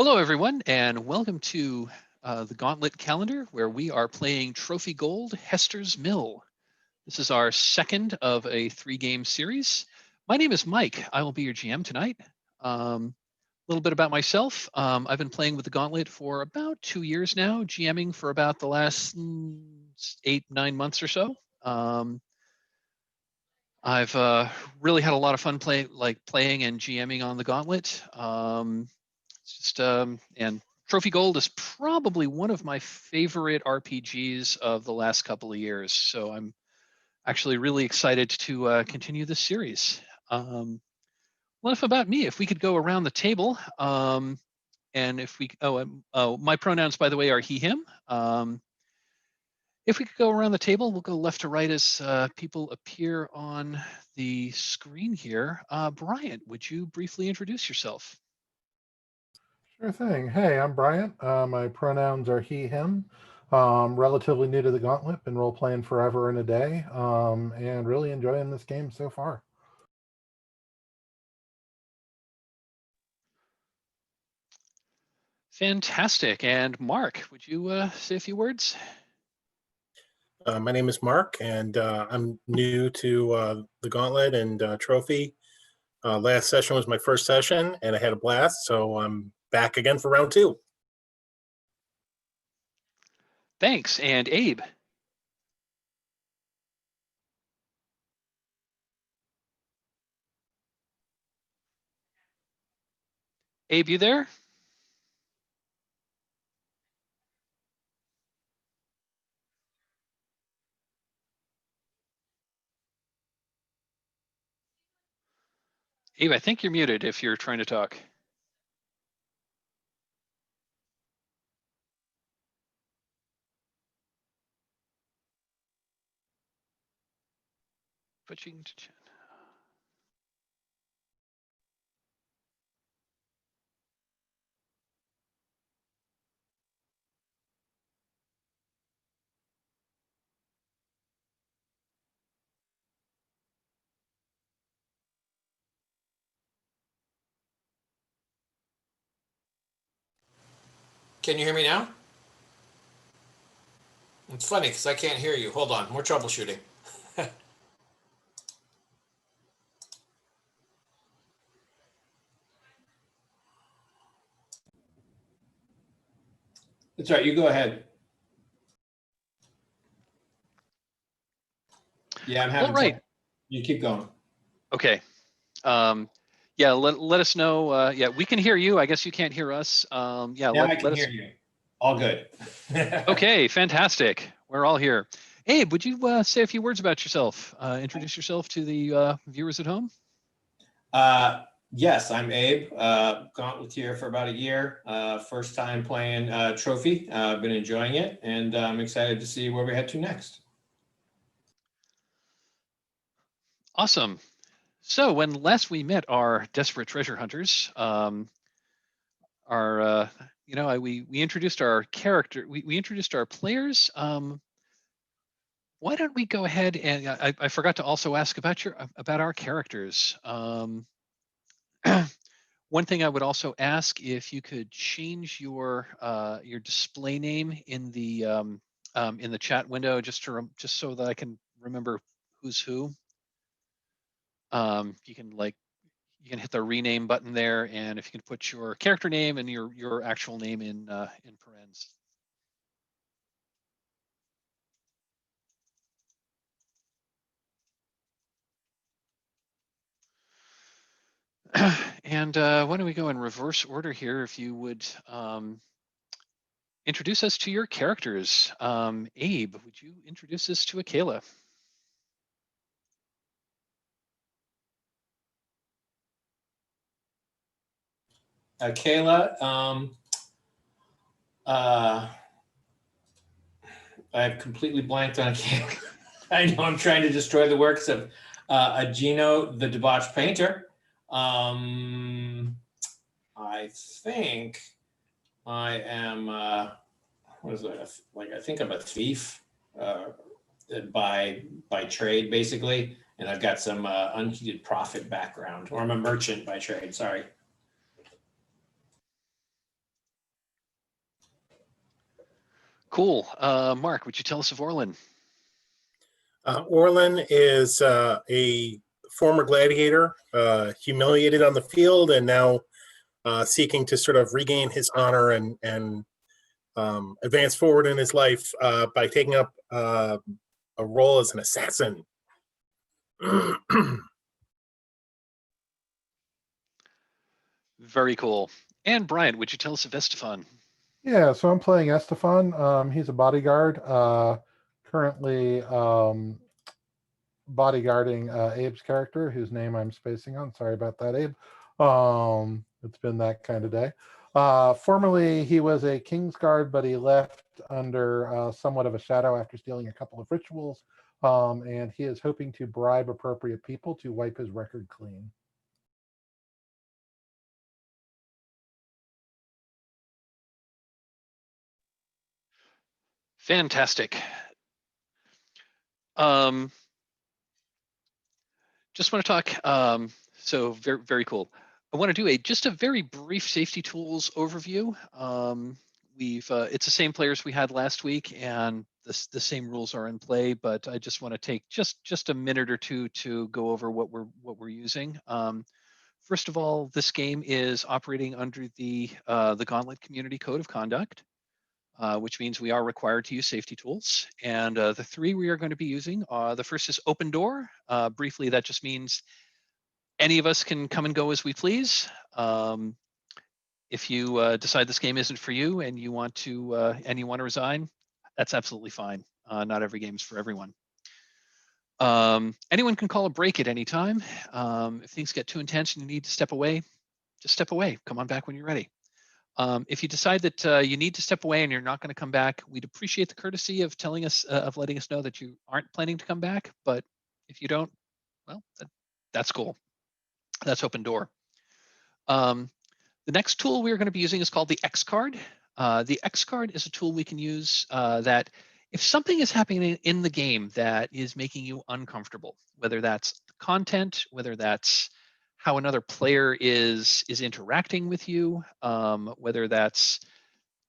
Hello, everyone, and welcome to the Gauntlet calendar, where we are playing Trophy Gold Hester's Mill. This is our second of a 3-game series. My name is Mike. I will be your GM tonight. A little bit about myself. I've been playing with the Gauntlet for about 2 years now, GMing for about the last 8-9 months or so. I've really had a lot of fun playing and GMing on the Gauntlet. And Trophy Gold is probably one of my favorite RPGs of the last couple of years. So I'm actually really excited to continue this series. Enough about me. If we could go around the table, and if we, my pronouns, by the way, are he, him. If we could go around the table, we'll go left to right as people appear on the screen here. Bryant, would you briefly introduce yourself? Sure thing. Hey, I'm Bryant. My pronouns are he, him. Relatively new to the Gauntlet, been role playing forever and a day, and really enjoying this game so far. Fantastic. And Mark, would you say a few words? My name is Mark, and I'm new to the Gauntlet and Trophy. Last session was my first session, and I had a blast, so I'm back again for round 2. Thanks. And Abe? Abe, you there? Abe, I think you're muted if you're trying to talk. Switching to chat. Can you hear me now? It's funny because I can't hear you. Hold on, we're troubleshooting. That's right, you go ahead. Yeah, I'm having All right. trouble. You keep going. Okay. Yeah, let us know. Yeah, we can hear you. I guess you can't hear us. Yeah, now I can hear you. All good. Okay, fantastic. We're all here. Abe, would you say a few words about yourself? Introduce yourself to the viewers at home. Yes, I'm Abe. Gauntlet here for about a year. First time playing Trophy. I've been enjoying it, and I'm excited to see where we head to next. Awesome. So when last we met our desperate treasure hunters, we introduced our character. We introduced our players. Why don't we go ahead and I forgot to also ask about our characters. One thing I would also ask, if you could change your display name in the chat window, just so that I can remember who's who. You can hit the rename button there, and if you can put your character name and your actual name in parens. And why don't we go in reverse order here? If you would introduce us to your characters. Abe, would you introduce us to Akela? Kayla, I've completely blanked on Kayla. I know I'm trying to destroy the works of Agino, the debauched painter. I think I am, what is that? I think I'm a thief by trade, basically. And I've got some unheeded profit background, or I'm a merchant by trade, sorry. Cool. Mark, would you tell us of Orlin? Orlin is a former gladiator, humiliated on the field, and now seeking to sort of regain his honor and advance forward in his life by taking up a role as an assassin. Very cool. And Bryant, would you tell us of Estefan? Yeah, so I'm playing Estefan. He's a bodyguard, currently bodyguarding Abe's character, whose name I'm spacing on. Sorry about that, Abe. It's been that kind of day. Formerly, he was a Kingsguard, but he left under somewhat of a shadow after stealing a couple of rituals, and he is hoping to bribe appropriate people to wipe his record clean. Fantastic. Just want to talk. So very, very cool. I want to do just a very brief safety tools overview. It's the same players we had last week, and the same rules are in play. But I just want to take just a minute or two to go over what we're using. First of all, this game is operating under the Gauntlet Community Code of Conduct, which means we are required to use safety tools. And the three we are going to be using, the first is open door. Briefly, that just means any of us can come and go as we please. If you decide this game isn't for you and you want to resign, that's absolutely fine. Not every game is for everyone. Anyone can call a break at any time. If things get too intense and you need to step away, just step away. Come on back when you're ready. If you decide that you need to step away and you're not going to come back, we'd appreciate the courtesy of letting us know that you aren't planning to come back. But if you don't, well, that's cool. That's open door. The next tool we're going to be using is called the X card. The X card is a tool we can use that if something is happening in the game that is making you uncomfortable, whether that's the content, whether that's how another player is interacting with you, whether that's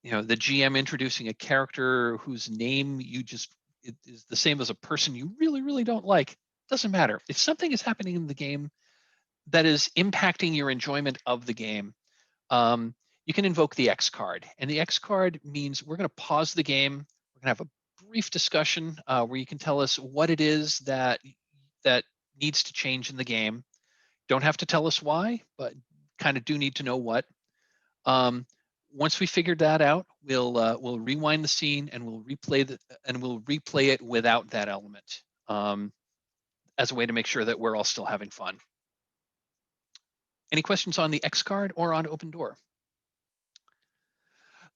the GM introducing a character whose name is the same as a person you really, really don't like, doesn't matter. If something is happening in the game that is impacting your enjoyment of the game, you can invoke the X card. And the X card means we're going to pause the game. We're going to have a brief discussion where you can tell us what it is that needs to change in the game. Don't have to tell us why, but kind of do need to know what. Once we figured that out, we'll rewind the scene and we'll replay it without that element as a way to make sure that we're all still having fun. Any questions on the X card or on open door?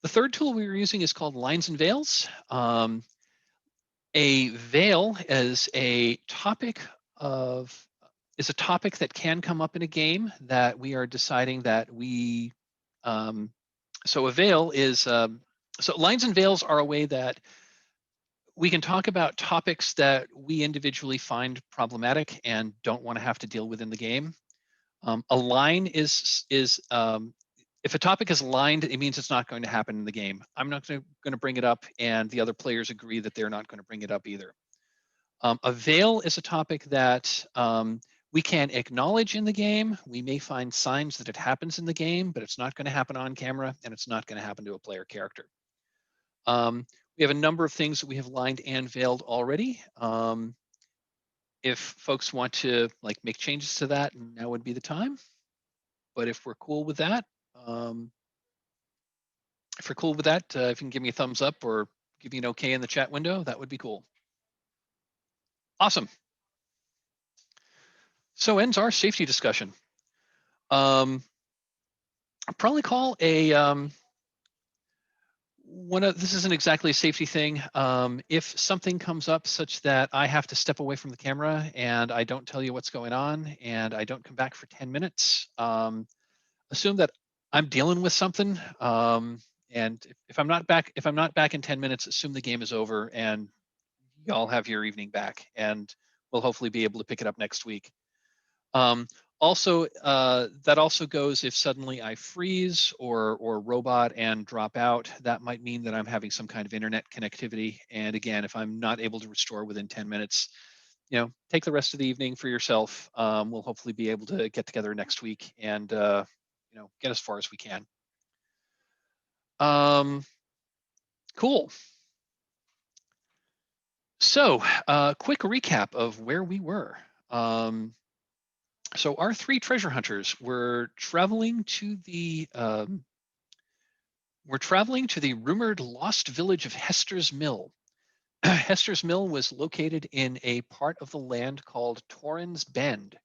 The third tool we were using is called lines and veils. A veil is a topic that can come up in a game that we are deciding that we. So a veil is so lines and veils are a way that we can talk about topics that we individually find problematic and don't want to have to deal with in the game. A line is if a topic is lined, it means it's not going to happen in the game. I'm not going to bring it up, and the other players agree that they're not going to bring it up either. A veil is a topic that we can acknowledge in the game. We may find signs that it happens in the game, but it's not going to happen on camera, and it's not going to happen to a player character. We have a number of things that we have lined and veiled already. If folks want to make changes to that, now would be the time. But if we're cool with that, if you can give me a thumbs up or give me an okay in the chat window, that would be cool. Awesome. So ends our safety discussion. I'll probably call this isn't exactly a safety thing. If something comes up such that I have to step away from the camera and I don't tell you what's going on and I don't come back for 10 minutes, assume that I'm dealing with something. And if I'm not back in 10 minutes, assume the game is over and y'all have your evening back, and we'll hopefully be able to pick it up next week. Also, that also goes if suddenly I freeze or robot and drop out. That might mean that I'm having some kind of internet connectivity. And again, if I'm not able to restore within 10 minutes, take the rest of the evening for yourself. We'll hopefully be able to get together next week and get as far as we can. Cool. So, quick recap of where we were. So our three treasure hunters were traveling to the rumored lost village of Hester's Mill. Hester's Mill was located in a part of the land called Torrens Bend.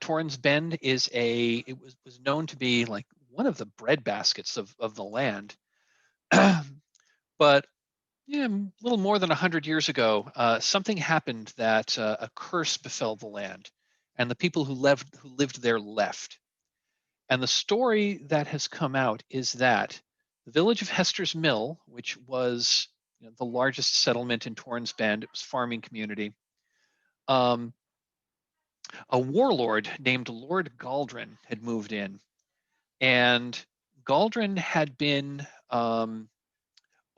Torrens Bend was known to be like one of the breadbaskets of the land. But a little more than 100 years ago, something happened that a curse befell the land, and the people who lived there left. And the story that has come out is that the village of Hester's Mill, which was the largest settlement in Torrens Bend, it was a farming community. A warlord named Lord Galdrin had moved in, and Galdrin had been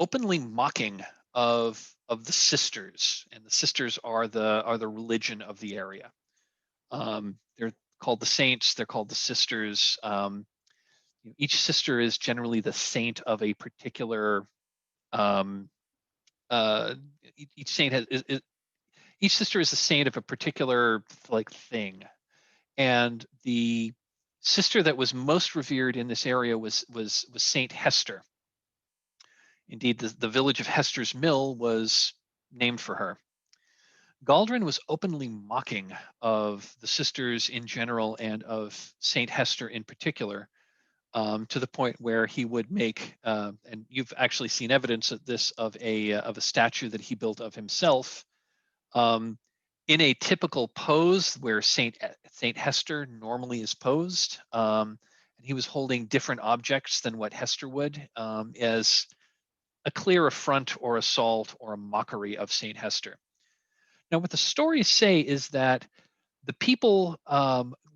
openly mocking of the sisters, and the sisters are the religion of the area. They're called the saints. They're called the sisters. Each sister is generally the saint of a particular. Each saint each sister is the saint of a particular thing, and the sister that was most revered in this area was Saint Hester. Indeed, the village of Hester's Mill was named for her. Galdrin was openly mocking of the sisters in general and of Saint Hester in particular, to the point where he would make, and you've actually seen evidence of this, of a statue that he built of himself, in a typical pose where Saint Hester normally is posed. And he was holding different objects than what Hester would, as a clear affront or assault or a mockery of Saint Hester. Now, what the stories say is that the people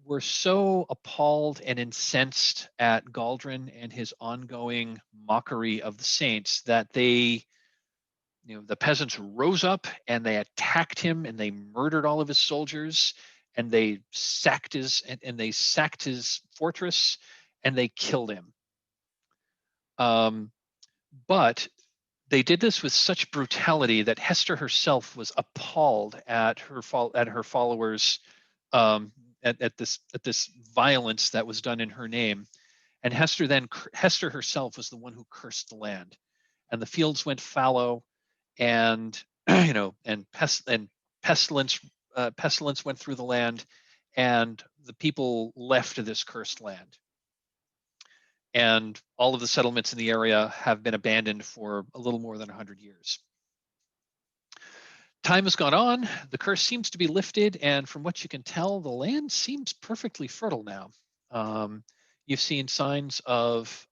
were so appalled and incensed at Galdrin and his ongoing mockery of the saints that the peasants rose up and they attacked him and they murdered all of his soldiers, and they sacked his fortress and they killed him. But they did this with such brutality that Hester herself was appalled at her followers, at this violence that was done in her name. And Hester herself was the one who cursed the land, and the fields went fallow, and pestilence went through the land, and the people left this cursed land. And all of the settlements in the area have been abandoned for a little more than 100 years. Time has gone on, the curse seems to be lifted, and from what you can tell, the land seems perfectly fertile now. You've seen signs of,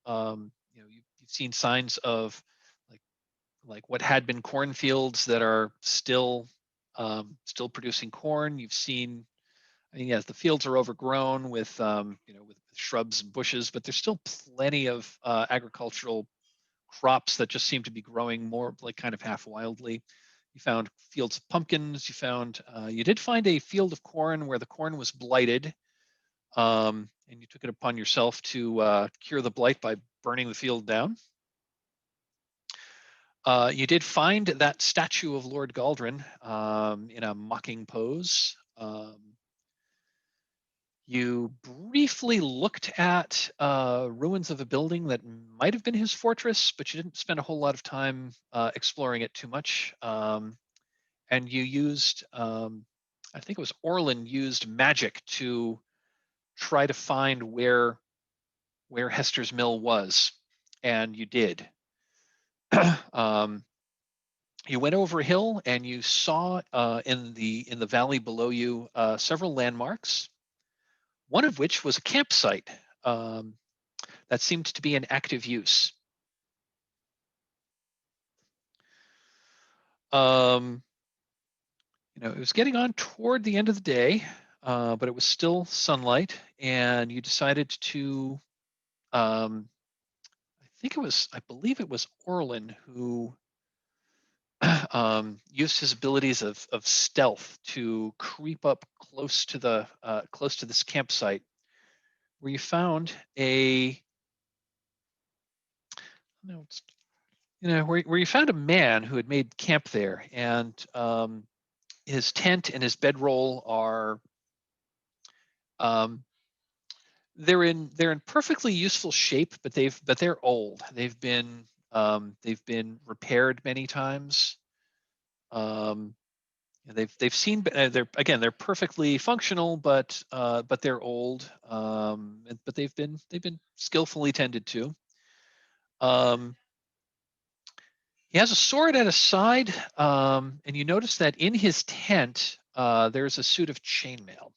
like what had been cornfields that are still producing corn. You've seen, yes, the fields are overgrown with with shrubs and bushes, but there's still plenty of agricultural crops that just seem to be growing more like kind of half wildly. You found fields of pumpkins. You did find a field of corn where the corn was blighted, and you took it upon yourself to cure the blight by burning the field down. You did find that statue of Lord Galdrin in a mocking pose. You briefly looked at ruins of a building that might have been his fortress, but you didn't spend a whole lot of time exploring it too much. And you used, I think it was Orlin used magic to try to find where Hester's Mill was, and you did. You went over a hill and you saw in the valley below you several landmarks, one of which was a campsite that seemed to be in active use. It was getting on toward the end of the day. but it was still sunlight, and you decided to, I believe it was Orlin who used his abilities of stealth to creep up close to this campsite, where you found where you found a man who had made camp there, and his tent and his bedroll are they're in perfectly useful shape, but they're old. They've been repaired many times. They've seen they're perfectly functional, but they're old. But they've been skillfully tended to. He has a sword at his side, and you notice that in his tent there's a suit of chainmail.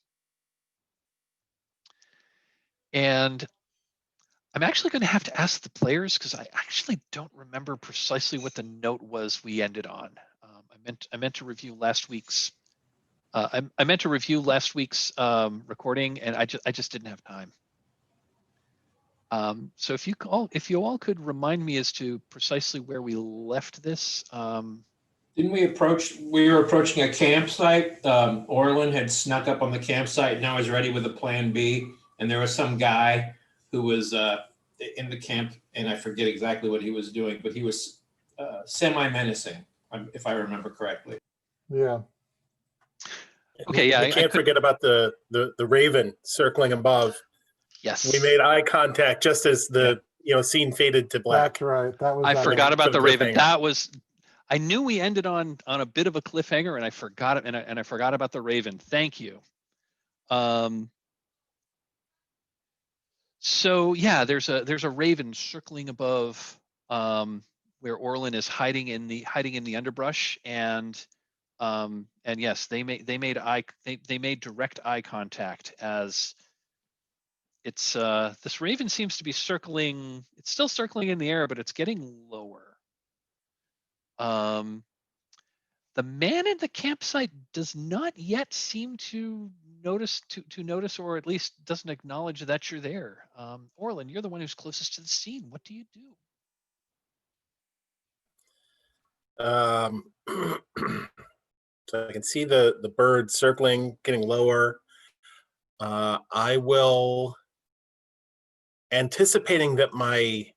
And I'm actually going to have to ask the players, because I actually don't remember precisely what the note was we ended on. I meant to review last week's. I meant to review last week's recording, and I just didn't have time. So if you all could remind me as to precisely where we left this. Didn't we were approaching a campsite. Orlin had snuck up on the campsite. Now he's ready with a plan B. And there was some guy who was in the camp, and I forget exactly what he was doing, but he was semi-menacing, if I remember correctly. Yeah. Okay, yeah. I can't forget about the raven circling above. Yes. We made eye contact just as the scene faded to black. That's right. That was. I forgot about the raven. Cliffhanger. I knew we ended on a bit of a cliffhanger, and I forgot it, and I forgot about the raven. Thank you. So yeah, there's a raven circling above where Orlin is hiding in the underbrush, and yes, they made direct eye contact as it's this raven seems to be circling. It's still circling in the air, but it's getting lower. The man in the campsite does not yet seem to notice, or at least doesn't acknowledge that you're there. Orlin, you're the one who's closest to the scene. What do you do? So I can see the bird circling, getting lower. I will, anticipating that my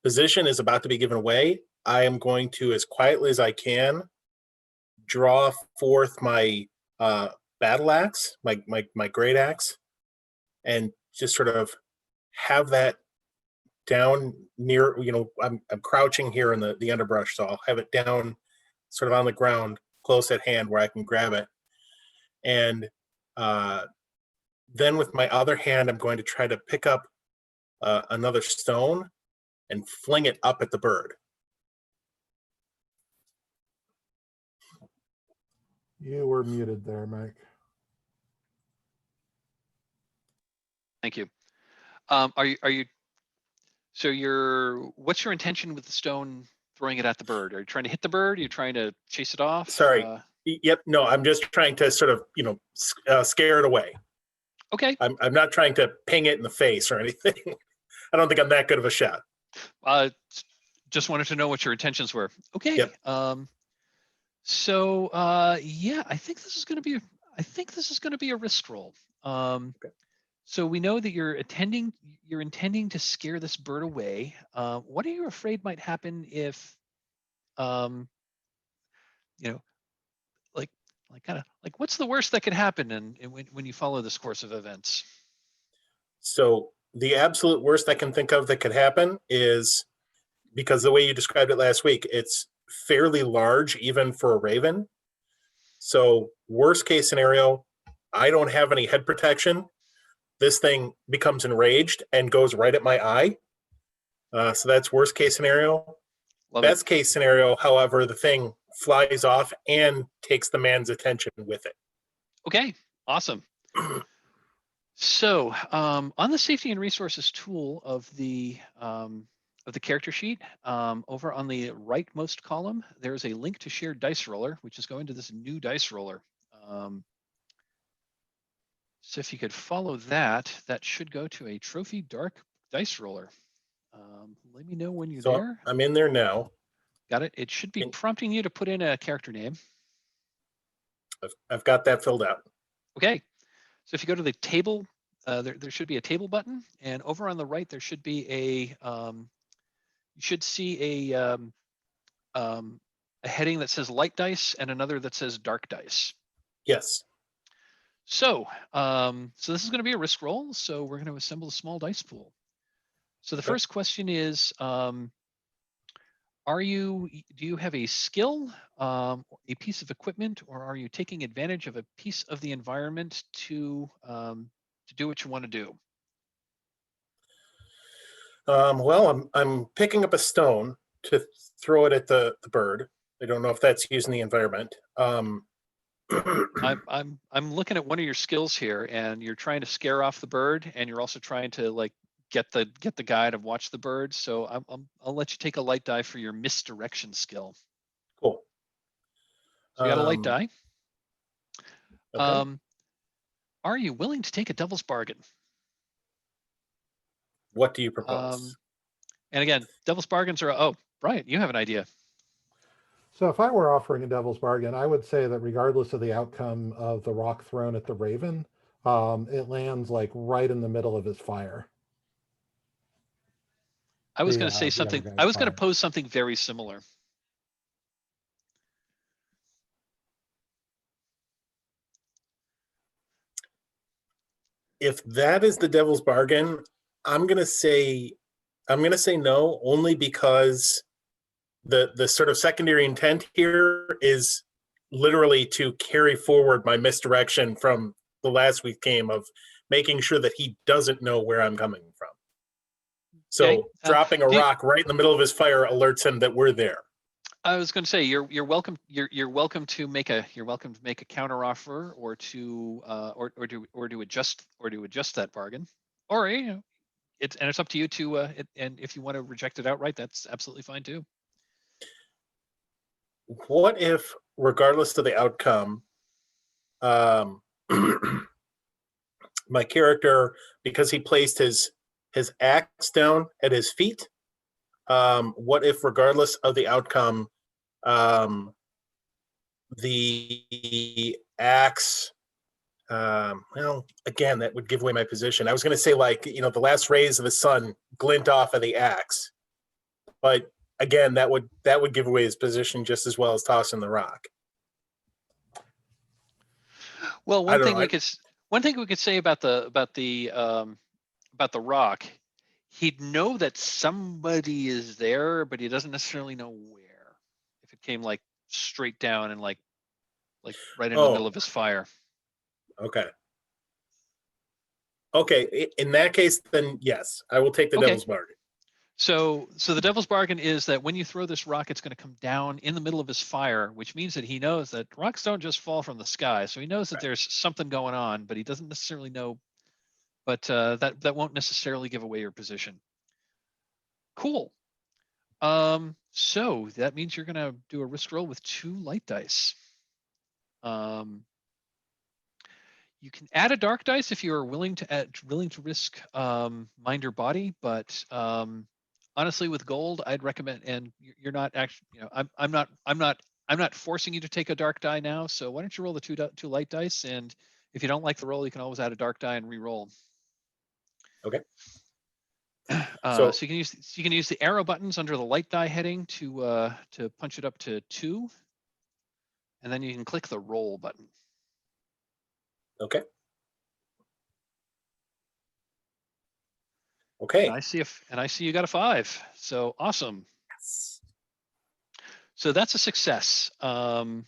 position is about to be given away, I am going to, as quietly as I can, draw forth my battle axe, my great axe, and just sort of have that down near, I'm crouching here in the underbrush, so I'll have it down sort of on the ground, close at hand where I can grab it. And then with my other hand, I'm going to try to pick up another stone and fling it up at the bird. You were muted there, Mike. Thank you. What's your intention with the stone throwing it at the bird? Are you trying to hit the bird? Are you trying to chase it off? Sorry. Yep. No, I'm just trying to sort of, scare it away. Okay. I'm not trying to ping it in the face or anything. I don't think I'm that good of a shot. Just wanted to know what your intentions were. Okay. Yep. Yeah, I think this is going to be a risk roll. Okay. So we know that you're intending to scare this bird away. What are you afraid might happen if, what's the worst that could happen when you follow this course of events? So the absolute worst I can think of that could happen is, because the way you described it last week, it's fairly large even for a raven. So worst case scenario, I don't have any head protection. This thing becomes enraged and goes right at my eye. So that's worst case scenario. Best case scenario, however, the thing flies off and takes the man's attention with it. Okay, awesome. So on the safety and resources tool of the character sheet, over on the rightmost column, there's a link to shared dice roller, which is going to this new dice roller. So if you could follow that, that should go to a trophy dark dice roller. Let me know when you're So there. I'm in there now. Got it. It should be And- prompting you to put in a character name. I've got that filled out. Okay. So if you go to the table, there should be a table button, and over on the right there should be you should see a heading that says light dice and another that says dark dice. Yes. So so this is going to be a risk roll. So we're going to assemble a small dice pool. So the Okay. first question is, do you have a skill, a piece of equipment, or are you taking advantage of a piece of the environment to do what you want to do? Well, I'm picking up a stone to throw it at the bird. I don't know if that's using the environment. I'm looking at one of your skills here, and you're trying to scare off the bird, and you're also trying to like get the guy to watch the bird. So I'll let you take a light die for your misdirection skill. Cool. So you got a light die. Okay. Are you willing to take a devil's bargain? What do you propose? And again, devil's bargains are, oh, Bryant, you have an idea. So if I were offering a devil's bargain, I would say that regardless of the outcome of the rock thrown at the raven, it lands like right in the middle of his fire. I was going to say the something. other guy's I was going to fire. pose something very similar. If that is the devil's bargain, I'm gonna say no, only because the sort of secondary intent here is literally to carry forward my misdirection from the last week game of making sure that he doesn't know where I'm coming from. So Okay. dropping a rock right in the middle of his fire alerts him that we're there. I was going to say you're welcome. You're welcome to make a counter offer or to adjust that bargain, or it's up to you to and if you want to reject it outright, that's absolutely fine too. What if, regardless of the outcome, my character, because he placed his axe down at his feet, what if, regardless of the outcome, the axe, well, again, that would give away my position. I was going to say, like, the last rays of the sun glint off of the axe, but again, that would give away his position just as well as tossing the rock. Well, one thing we could say about the rock, he'd know that somebody is there, but he doesn't necessarily know where. If it came like straight down and like right in the middle of his fire. Okay. Okay, in that case, then yes, I will take the devil's bargain. So the devil's bargain is that when you throw this rock, it's going to come down in the middle of his fire, which means that he knows that rocks don't just fall from the sky. So he knows that there's something going on, but he doesn't necessarily know. But that won't necessarily give away your position. Cool. So that means you're going to do a risk roll with 2 light dice. You can add a dark dice if you are willing to risk mind or body, but honestly, with gold, I'd recommend. And you're not actually, I'm not forcing you to take a dark die now. So why don't you roll the two light dice, and if you don't like the roll, you can always add a dark die and re-roll. Okay. So you can use the arrow buttons under the light die heading to punch it up to 2, and then you can click the roll button. Okay. Okay. And I see you got a 5. So awesome. Yes. So that's a success. That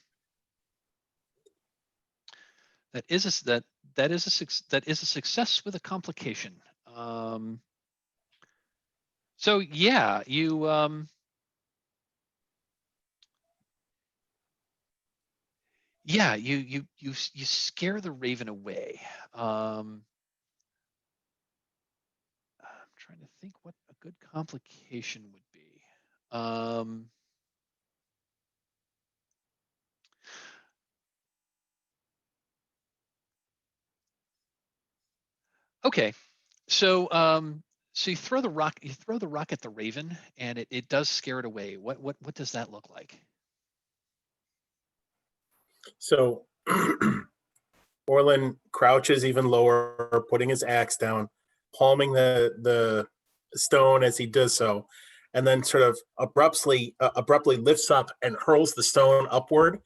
is a success with a complication. So yeah, you you scare the raven away. I'm trying to think what a good complication would be. Okay, so so you throw the rock at the raven, and it does scare it away. What does that look like? So Orlin crouches even lower, putting his axe down, palming the stone as he does so, and then sort of abruptly lifts up and hurls the stone upward,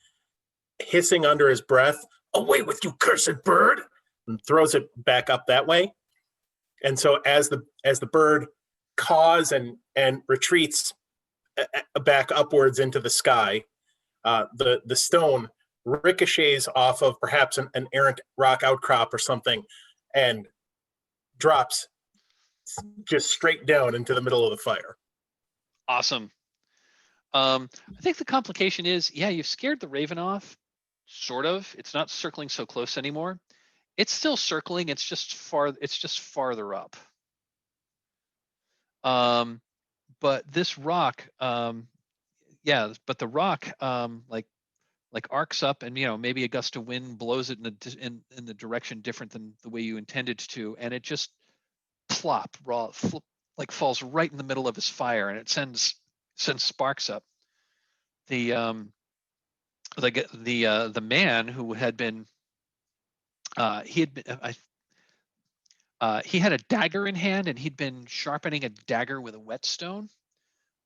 hissing under his breath, "Away with you, cursed bird!" and throws it back up that way. And so as the bird caws and retreats back upwards into the sky, the stone ricochets off of perhaps an errant rock outcrop or something and drops just straight down into the middle of the fire. Awesome. I think the complication is, yeah, you've scared the raven off, sort of. It's not circling so close anymore. It's still circling. It's just farther up. But this rock, yeah, but the rock, like arcs up, and maybe a gust of wind blows it in the direction different than the way you intended to, and it just like falls right in the middle of his fire, and it sends sparks up. The man who had been he had a dagger in hand, and he'd been sharpening a dagger with a whetstone.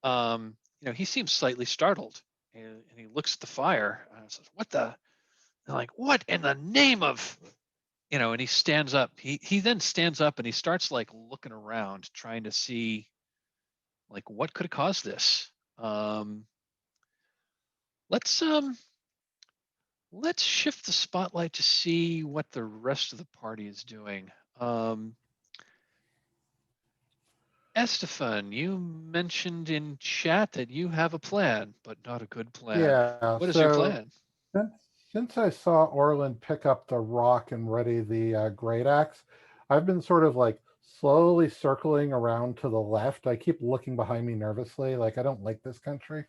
He seems slightly startled, and he looks at the fire and says, "What the?" And like, "What in the name of?" And he stands up. He then stands up and he starts like looking around, trying to see like what could have caused this. Let's shift the spotlight to see what the rest of the party is doing. Estefan, you mentioned in chat that you have a plan, but not a good plan. Yeah. What is your plan? Since I saw Orlin pick up the rock and ready the great axe, I've been sort of like slowly circling around to the left. I keep looking behind me nervously, like I don't like this country.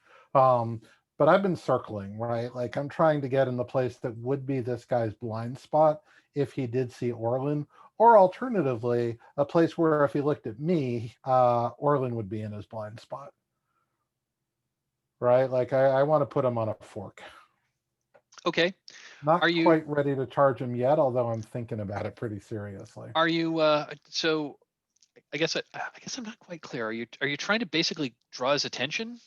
But I've been circling, right? Like I'm trying to get in the place that would be this guy's blind spot if he did see Orlin, or alternatively, a place where if he looked at me, Orlin would be in his blind spot. Right? Like I want to put him on a fork. Okay. Not Are you quite ready to charge him yet, although I'm thinking about it pretty seriously. Are you so I guess I'm not quite clear. Are you trying to basically draw his attention?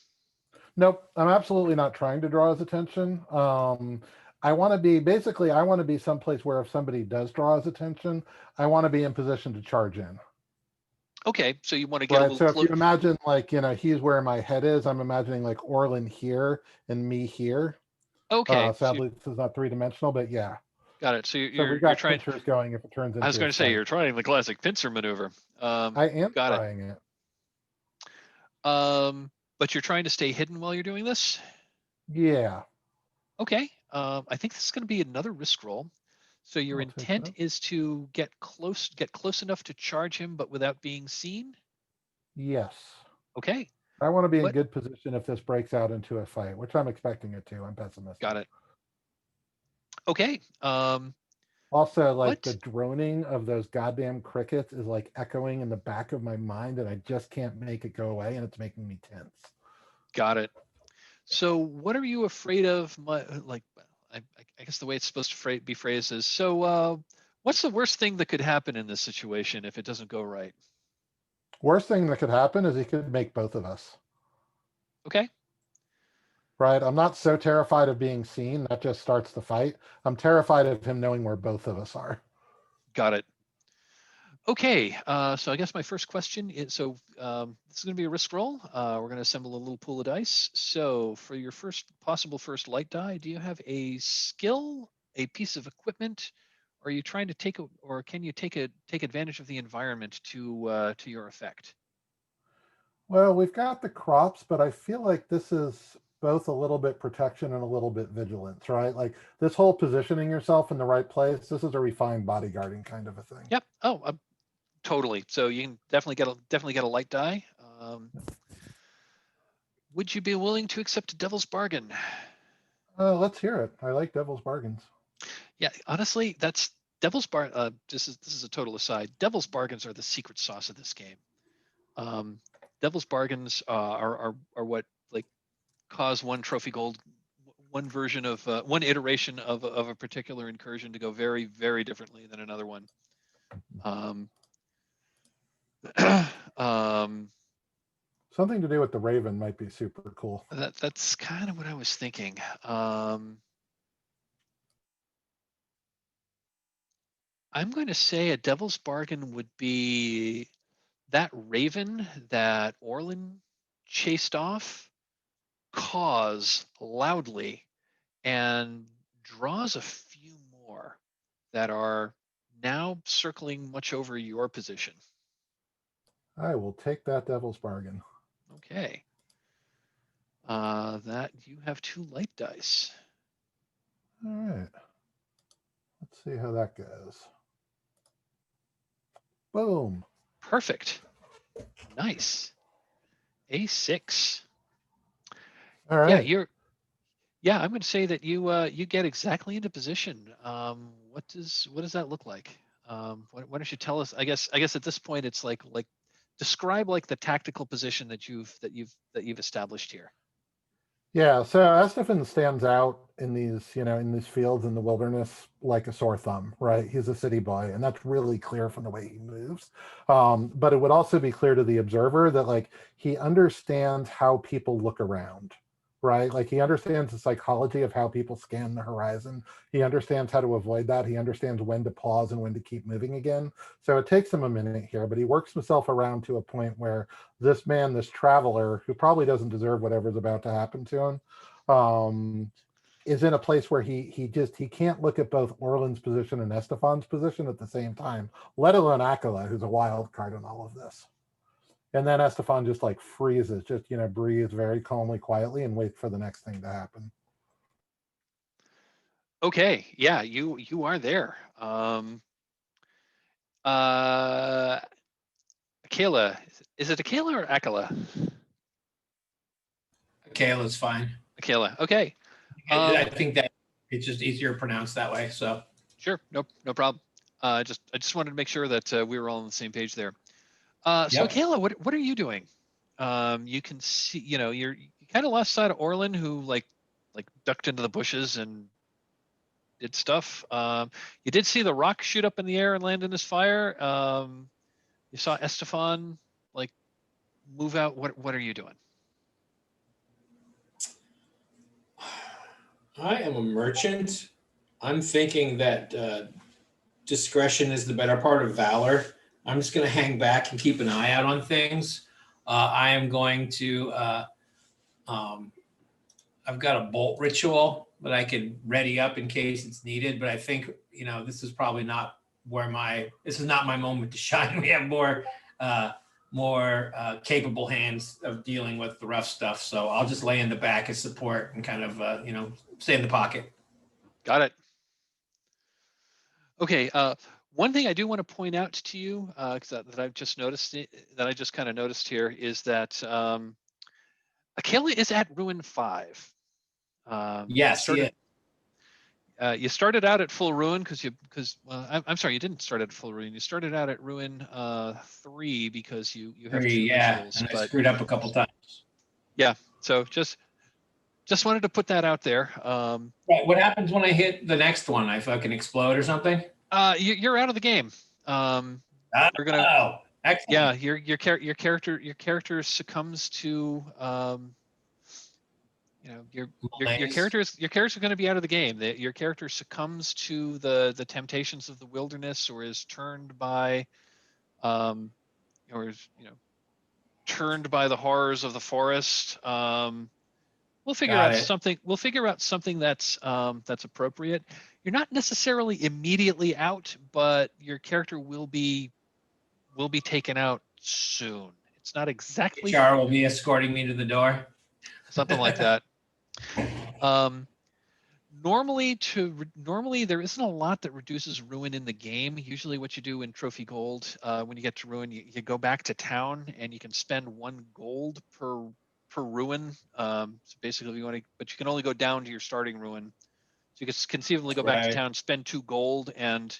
Nope, I'm absolutely not trying to draw his attention. I want to be someplace where if somebody does draw his attention, I want to be in position to charge in. Okay, so you want to get a Right. little So if you imagine like, he's where my head is, I'm imagining like Orlin here and me here. Okay. Sadly, this is not three-dimensional, but yeah. Got it. So we've got trying pictures going if it turns into. I was going to say you're trying the classic pincer maneuver. I am trying it. But you're trying to stay hidden while you're doing this? Yeah. Okay. I think this is going to be another risk roll. So your intent is to get close enough to charge him, but without being seen? Yes. Okay. I want to be in good position if this breaks out into a fight, which I'm expecting it to. I'm pessimistic. Got it. Okay. Also, like the droning of those goddamn crickets is like echoing in the back of my mind, and I just can't make it go away, and it's making me tense. Got it. So what are you afraid of? I guess the way it's supposed to be phrased is, so what's the worst thing that could happen in this situation if it doesn't go right? Worst thing that could happen is he could make both of us. Okay. Right. I'm not so terrified of being seen. That just starts the fight. I'm terrified of him knowing where both of us are. Got it. Okay. So I guess my first question is, this is going to be a risk roll. We're going to assemble a little pool of dice. So for your possible first light die, do you have a skill, a piece of equipment, or are you trying to can you take advantage of the environment to your effect? Well, we've got the crops, but I feel like this is both a little bit protection and a little bit vigilance, right? Like this whole positioning yourself in the right place. This is a refined bodyguarding kind of a thing. Yep. Oh, totally. So you can definitely get a light die. Would you be willing to accept a devil's bargain? Let's hear it. I like devil's bargains. Yeah, honestly, that's Devil's bar. This is a total aside. Devil's bargains are the secret sauce of this game. Devil's bargains are what like cause one trophy gold, one version of one iteration of a particular incursion to go very, very differently than another one. Something to do with the Raven might be super cool. That's kind of what I was thinking. I'm going to say a devil's bargain would be that Raven that Orlin chased off caws loudly and draws a few more that are now circling much over your position. I will take that devil's bargain. Okay. That you have 2 light dice. All right. Let's see how that goes. Boom. Perfect. Nice. A6. All right. Yeah, I'm going to say that you get exactly into position. What does that look like? Why don't you tell us? I guess at this point it's like describe like the tactical position that you've established here. Yeah, so Estefan stands out in these, in these fields in the wilderness like a sore thumb, right? He's a city boy, and that's really clear from the way he moves. But it would also be clear to the observer that like he understands how people look around, right? Like he understands the psychology of how people scan the horizon. He understands how to avoid that. He understands when to pause and when to keep moving again. So it takes him a minute here, but he works himself around to a point where this man, this traveler, who probably doesn't deserve whatever's about to happen to him, is in a place where he can't look at both Orlin's position and Estefan's position at the same time, let alone Akela, who's a wild card in all of this. And then Estefan just like freezes, just breathes very calmly, quietly, and wait for the next thing to happen. Okay, yeah, you are there. Akela, is it Akela or Akela? Akela's fine. Akela, okay. I think that it's just easier to pronounce that way. So sure, no problem. I just wanted to make sure that we were all on the same page there. So yep. Akela, what are you doing? You can see, you kind of lost sight of Orlin, who like ducked into the bushes and did stuff. You did see the rock shoot up in the air and land in his fire. You saw Estefan like move out. What are you doing? I am a merchant. I'm thinking that discretion is the better part of valor. I'm just going to hang back and keep an eye out on things. I am going to, I've got a bolt ritual that I could ready up in case it's needed, but I think, this is probably not this is not my moment to shine. We have more capable hands of dealing with the rough stuff. So I'll just lay in the back as support and kind of, stay in the pocket. Got it. Okay. One thing I do want to point out to you that I've just noticed, that I just kind of noticed here, is that Akela is at Ruin 5. Yes, you started out at full ruin I'm sorry, you didn't start at full ruin. You started out at ruin 3 because you have 2 rituals. And I screwed up a couple times. Yeah, so just wanted to put that out there. Right, what happens when I hit the next one? I fucking explode or something? You're out of the game. You're gonna. Excellent. Yeah, your character succumbs to your character's going to be out of the game. Your character succumbs to the temptations of the wilderness, or is turned by turned by the horrors of the forest. We'll figure out something that's appropriate. You're not necessarily immediately out, but your character will be taken out soon. It's not exactly. HR will be escorting me to the door. Something like that. Normally there isn't a lot that reduces ruin in the game. Usually what you do in Trophy Gold, when you get to ruin, you go back to town and you can spend 1 gold per ruin. So basically but you can only go down to your starting ruin. So you can conceivably go back to town, spend 2 gold, and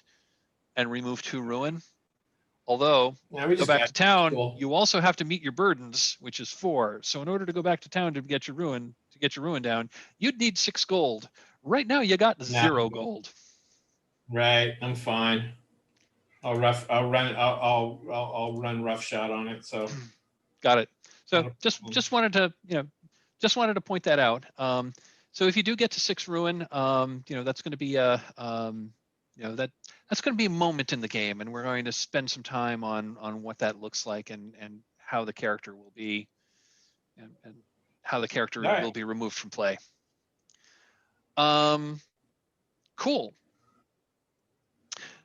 and remove 2 ruin. Although, Yeah, we go just back got to town, cool. you also have to meet your burdens, which is 4. So in order to go back to town to get your ruin down, you'd need 6 gold. Right now, you got 0 gold. Right, I'm fine. I'll run roughshod on it. So Got it. So Not a just wanted to point that out. So if you do get to 6 ruin, that's going to be a that's going to be a moment in the game, and we're going to spend some time on what that looks like and how the character will be and how the character All right. will be removed from play. Cool.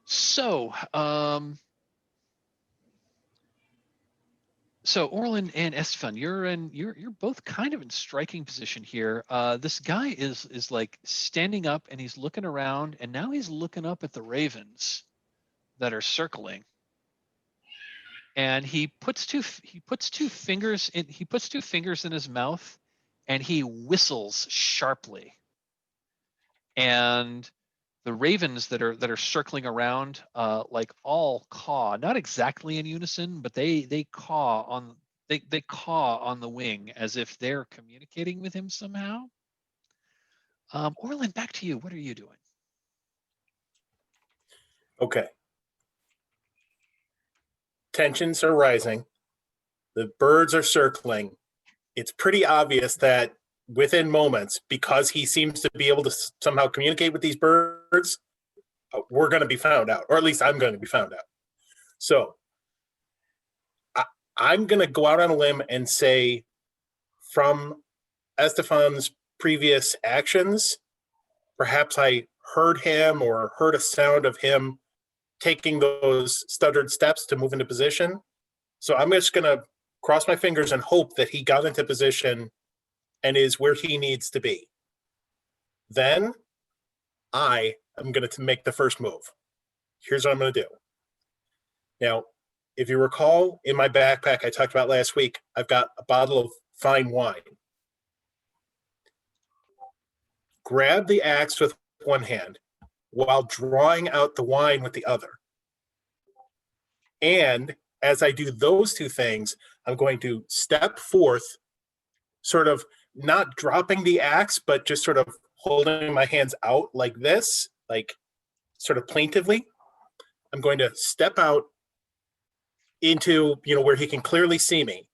So so Orlin and Estefan, you're both kind of in striking position here. This guy is like standing up and he's looking around, and now he's looking up at the ravens that are circling. And he puts two fingers in his mouth, and he whistles sharply. And the ravens that are circling around, like all caw, not exactly in unison, but they caw on the wing as if they're communicating with him somehow. Orlin, back to you. What are you doing? Okay. Tensions are rising. The birds are circling. It's pretty obvious that within moments, because he seems to be able to somehow communicate with these birds, we're going to be found out, or at least I'm going to be found out. So I'm going to go out on a limb and say, from Estefan's previous actions, perhaps I heard him or heard a sound of him taking those stuttered steps to move into position. So I'm just going to cross my fingers and hope that he got into position and is where he needs to be. Then I am going to make the first move. Here's what I'm going to do. Now, if you recall, in my backpack I talked about last week, I've got a bottle of fine wine. Grab the axe with one hand while drawing out the wine with the other. And as I do those two things, I'm going to step forth, sort of not dropping the axe, but just sort of holding my hands out like this, like sort of plaintively. I'm going to step out into, where he can clearly see me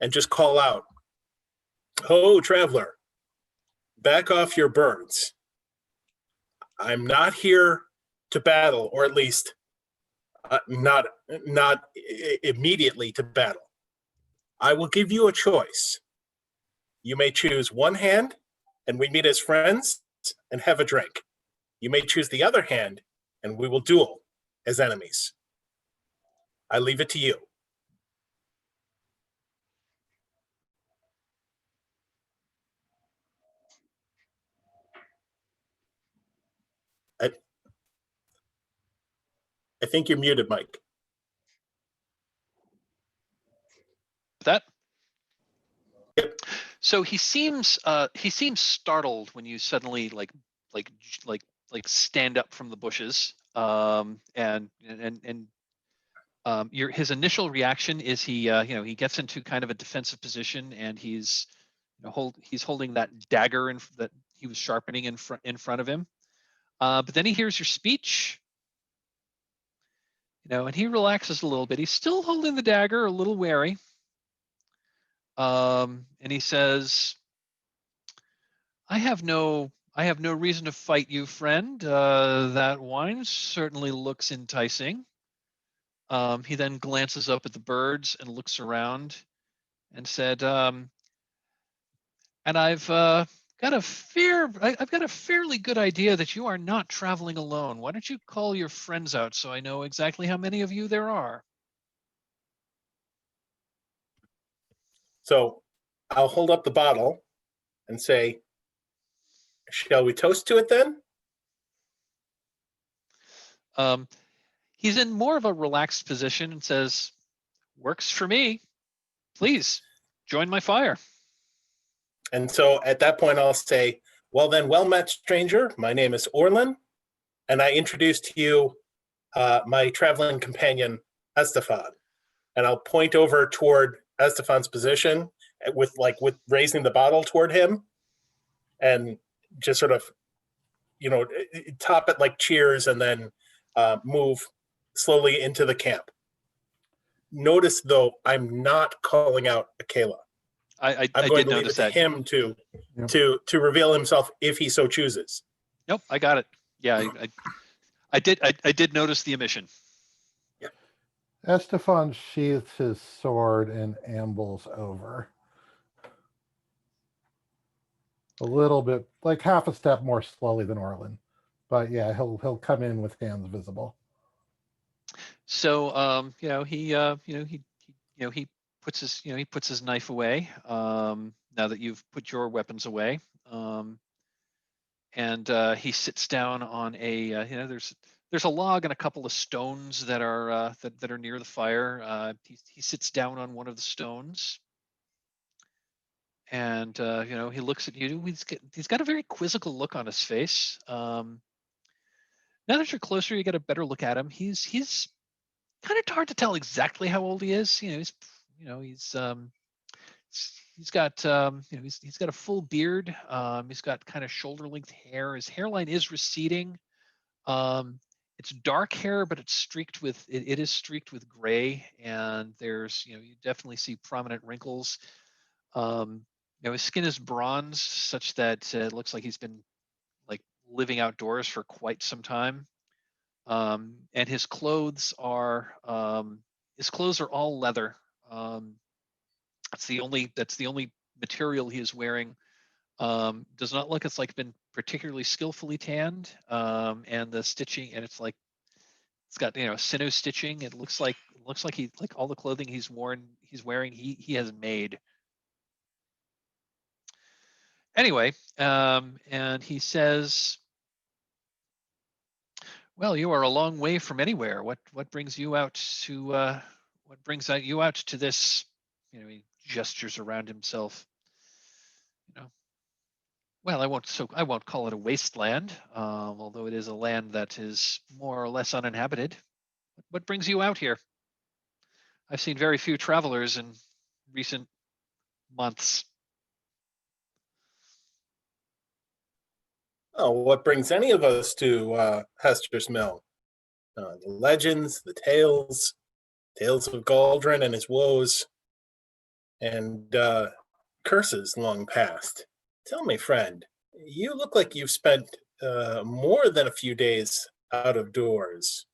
and just call out, "Ho, traveler, back off your birds. I'm not here to battle, or at least not immediately to battle. I will give you a choice. You may choose one hand, and we meet as friends and have a drink. You may choose the other hand, and we will duel as enemies. I leave it to you." I think you're muted, Mike. That? Yep. So he seems startled when you suddenly like stand up from the bushes. His initial reaction is he gets into kind of a defensive position, and he's holding that dagger that he was sharpening in front of him. But then he hears your speech, and he relaxes a little bit. He's still holding the dagger, a little wary. And he says, I have no reason to fight you, friend. That wine certainly looks enticing." He then glances up at the birds and looks around and said, "And I've got a fairly good idea that you are not traveling alone. Why don't you call your friends out so I know exactly how many of you there are?" So I'll hold up the bottle and say, "Shall we toast to it then?" He's in more of a relaxed position and says, "Works for me. Please join my fire." And so at that point, I'll say, "Well then, well met, stranger. My name is Orlin, and I introduce to you my traveling companion, Estefan. And I'll point over toward Estefan's position with raising the bottle toward him and just sort of, top it like cheers and then move slowly into the camp. Notice, though, I'm not calling out Akela. I I'm going did to leave notice it to that. him to reveal himself if he so chooses. Nope, I got it. Yeah, I did notice the omission. Estefan sheaths his sword and ambles over. A little bit, like half a step more slowly than Orlin. But yeah, he'll come in with hands visible. So he puts his knife away. Now that you've put your weapons away. And he sits down on a there's a log and a couple of stones that are that are near the fire. He sits down on one of the stones, and he looks at you. He's got a very quizzical look on his face. Now that you're closer, you get a better look at him. He's kind of hard to tell exactly how old he is. He's got he's got a full beard. He's got kind of shoulder length hair. His hairline is receding. It's dark hair, but it's streaked with it is streaked with gray, and there's you definitely see prominent wrinkles. His skin is bronze, such that it looks like he's been like living outdoors for quite some time. And his clothes are all leather. That's the only material he is wearing. Does not look it's like been particularly skillfully tanned. And the stitching, and it's got sinew stitching. It looks like he all the clothing he's wearing he has made. Anyway, and he says, "Well, you are a long way from anywhere. What brings you out to this?" He gestures around himself. Well, I won't call it a wasteland, although it is a land that is more or less uninhabited. What brings you out here? I've seen very few travelers in recent months. Oh, what brings any of us to Hester's Mill? The legends, the tales of Galdrin and his woes, and curses long past. Tell me, friend, you look like you've spent more than a few days out of doors.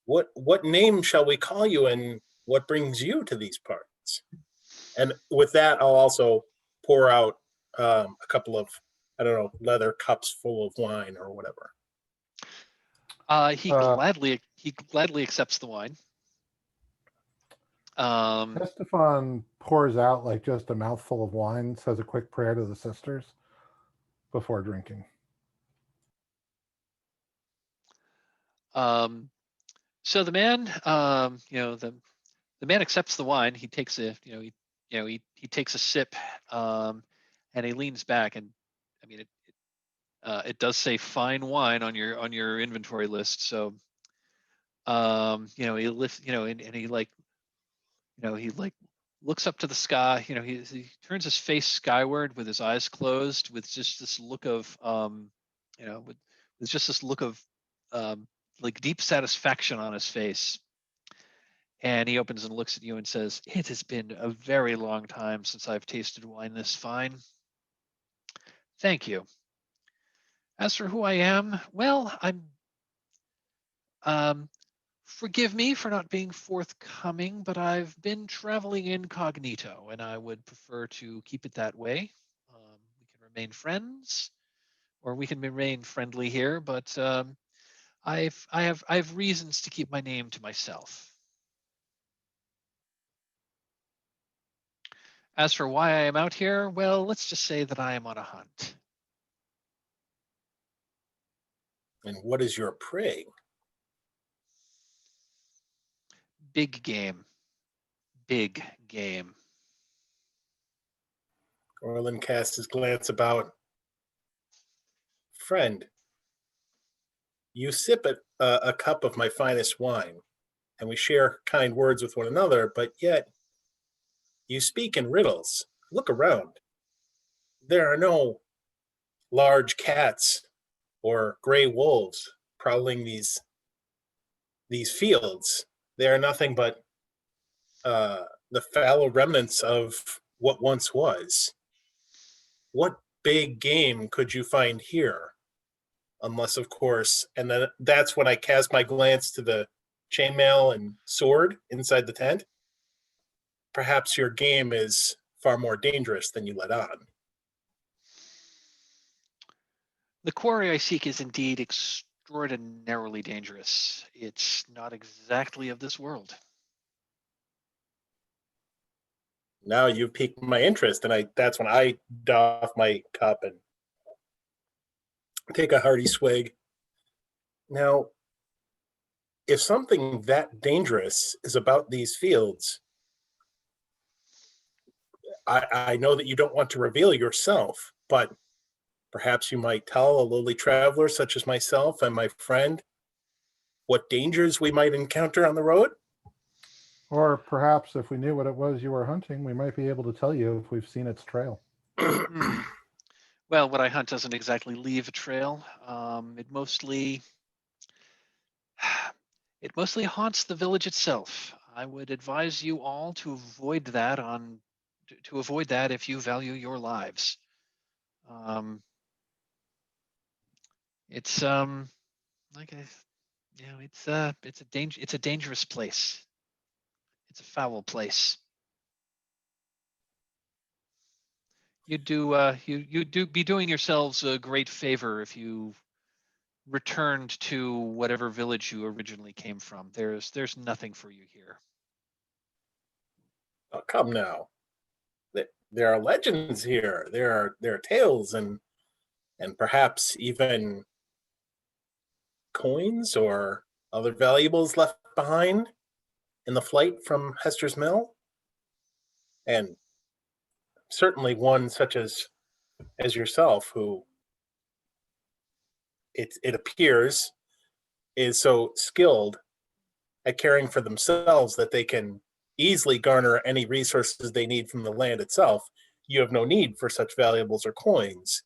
What name shall we call you, and what brings you to these parts? And with that, I'll also pour out a couple of, leather cups full of wine or whatever. He gladly accepts the wine. Estefan pours out like just a mouthful of wine, says a quick prayer to the sisters before drinking. So the man, the man accepts the wine. He takes he takes a sip, and he leans back, and I mean it does say fine wine on your inventory list. So he lifts, and he he looks up to the sky. He turns his face skyward with his eyes closed, with just this look of with just this look of like deep satisfaction on his face. And he opens and looks at you and says, "It has been a very long time since I've tasted wine this fine. Thank you. As for who I am, well, forgive me for not being forthcoming, but I've been traveling incognito, and I would prefer to keep it that way. We can remain friends, or we can remain friendly here, but I have reasons to keep my name to myself. As for why I am out here, well, let's just say that I am on a hunt." And what is your prey? Big game. Big game. Orlin casts his glance about. Friend, You sip at a cup of my finest wine, and we share kind words with one another, but yet you speak in riddles. Look around. There are no large cats or gray wolves prowling these fields. They are nothing but the fallow remnants of what once was. What big game could you find here? Unless, of course, and then that's when I cast my glance to the chainmail and sword inside the tent. Perhaps your game is far more dangerous than you let on. The quarry I seek is indeed extraordinarily dangerous. It's not exactly of this world. Now you've piqued my interest, and that's when I doff my cup and take a hearty swig. Now, if something that dangerous is about these fields, I know that you don't want to reveal yourself, but perhaps you might tell a lowly traveler such as myself and my friend what dangers we might encounter on the road? Or perhaps if we knew what it was you were hunting, we might be able to tell you if we've seen its trail. Well, what I hunt doesn't exactly leave a trail. It mostly haunts the village itself. I would advise you all to avoid that if you value your lives. It's like it's a dangerous place. It's a foul place. You'd be doing yourselves a great favor if you returned to whatever village you originally came from. There's nothing for you here. Oh, come now. There are legends here. There are tales and perhaps even coins or other valuables left behind in the flight from Hester's mill. And certainly one such as yourself, who it appears is so skilled at caring for themselves that they can easily garner any resources they need from the land itself. You have no need for such valuables or coins.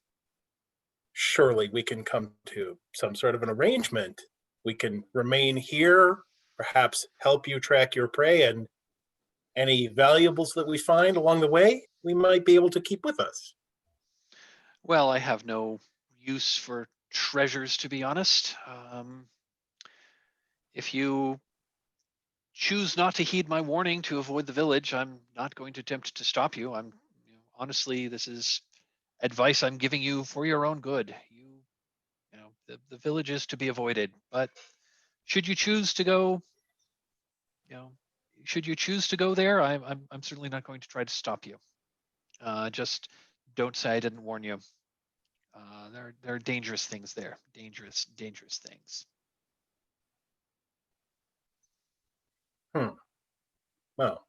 Surely we can come to some sort of an arrangement. We can remain here, perhaps help you track your prey, and any valuables that we find along the way, we might be able to keep with us. Well, I have no use for treasures, to be honest. If you choose not to heed my warning to avoid the village, I'm not going to attempt to stop you. Honestly, this is advice I'm giving you for your own good. The village is to be avoided, but should you choose to go, there, I'm certainly not going to try to stop you. Just don't say I didn't warn you. There are dangerous things there. Dangerous things. Well,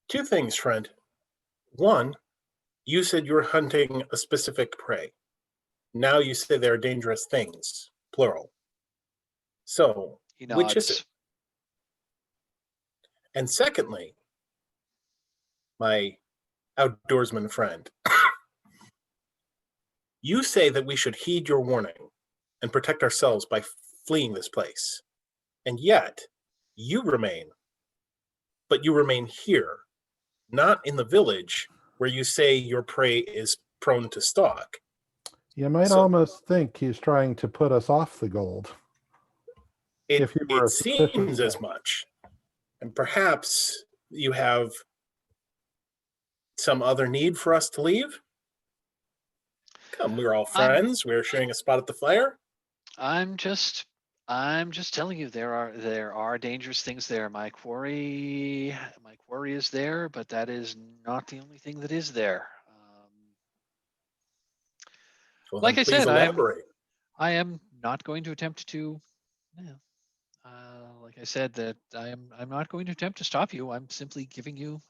two things, friend. One, you said you were hunting a specific prey. Now you say there are dangerous things, plural. So, which is it? And secondly, my outdoorsman friend, you say that we should heed your warning and protect ourselves by fleeing this place. And yet, you remain. But you remain here, not in the village where you say your prey is prone to stalk. You might almost think he's trying to put us off the gold. It seems as much. And perhaps you have some other need for us to leave? Come, we're all friends. We're sharing a spot at the fire. I'm just telling you, there are dangerous things there. My quarry is there, but that is not the only thing that is there. Well, like I said, elaborate. I am not going to attempt to. Like I said, that I'm not going to attempt to stop you. I'm simply giving you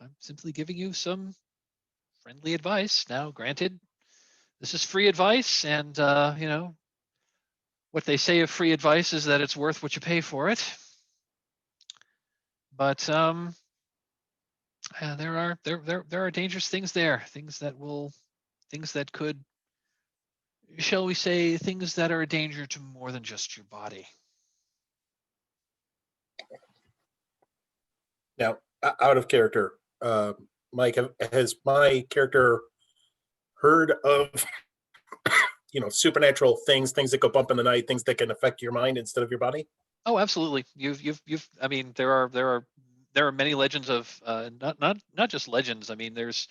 some friendly advice. Now, granted, this is free advice, and you know, what they say of free advice is that it's worth what you pay for it. But there are dangerous things there, things that could, shall we say, things that are a danger to more than just your body. Now, out of character, Mike, has my character heard of supernatural things that go bump in the night, things that can affect your mind instead of your body? Oh, absolutely. You've. I mean, there are many legends of not just legends. I mean, there's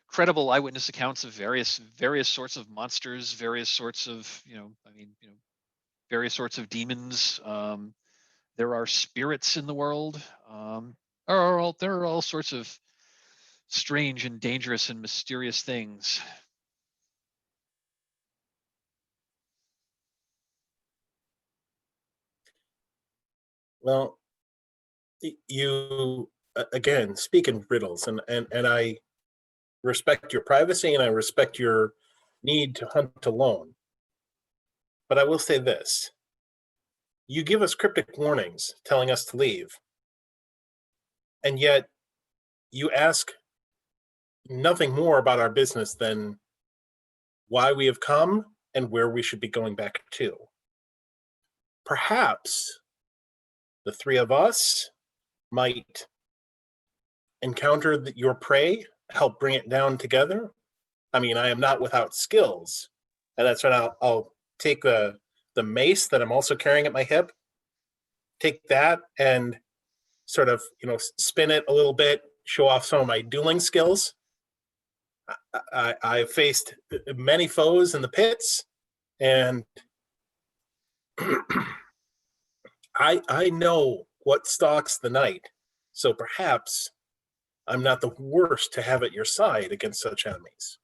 credible eyewitness accounts of various sorts of monsters, various sorts of various sorts of demons. There are spirits in the world. There are all sorts of strange and dangerous and mysterious things. Well, you again speak in riddles, and I respect your privacy and I respect your need to hunt alone. But I will say this: you give us cryptic warnings telling us to leave, and yet you ask nothing more about our business than why we have come and where we should be going back to. Perhaps the three of us might encounter your prey, help bring it down together. I mean, I am not without skills, and that's when I'll take the mace that I'm also carrying at my hip, take that and sort of spin it a little bit, show off some of my dueling skills. I've faced many foes in the pits, and I know what stalks the night. So perhaps I'm not the worst to have at your side against such enemies.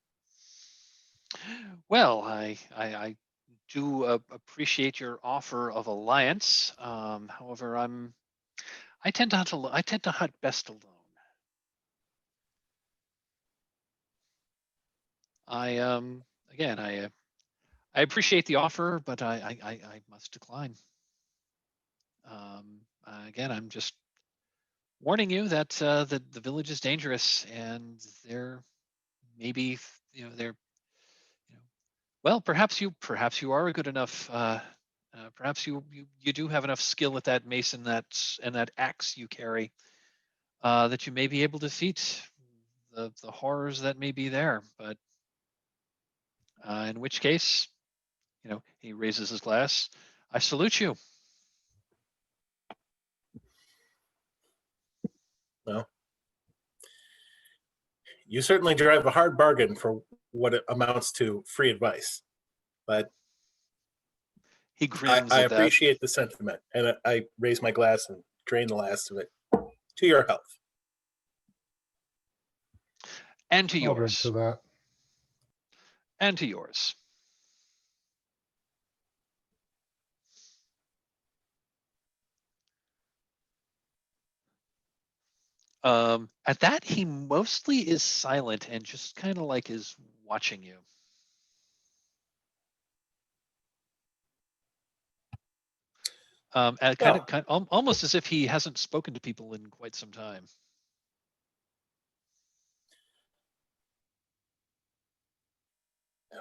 Well, I do appreciate your offer of alliance. However, I tend to hunt best alone. Again, I appreciate the offer, but I must decline. Again, I'm just warning you that the village is dangerous, and there maybe there. Well, perhaps you are a good enough. Perhaps you do have enough skill at that mace and that axe you carry that you may be able to defeat the horrors that may be there. But in which case, he raises his glass. I salute you. Well, you certainly drive a hard bargain for what it amounts to free advice, but He grins I at that. appreciate the sentiment, and I raise my glass and drain the last of it to your health. And to I'll drink yours. to that. And to yours. At that, he mostly is silent and just kind of like is watching you. Almost as if he hasn't spoken to people in quite some time.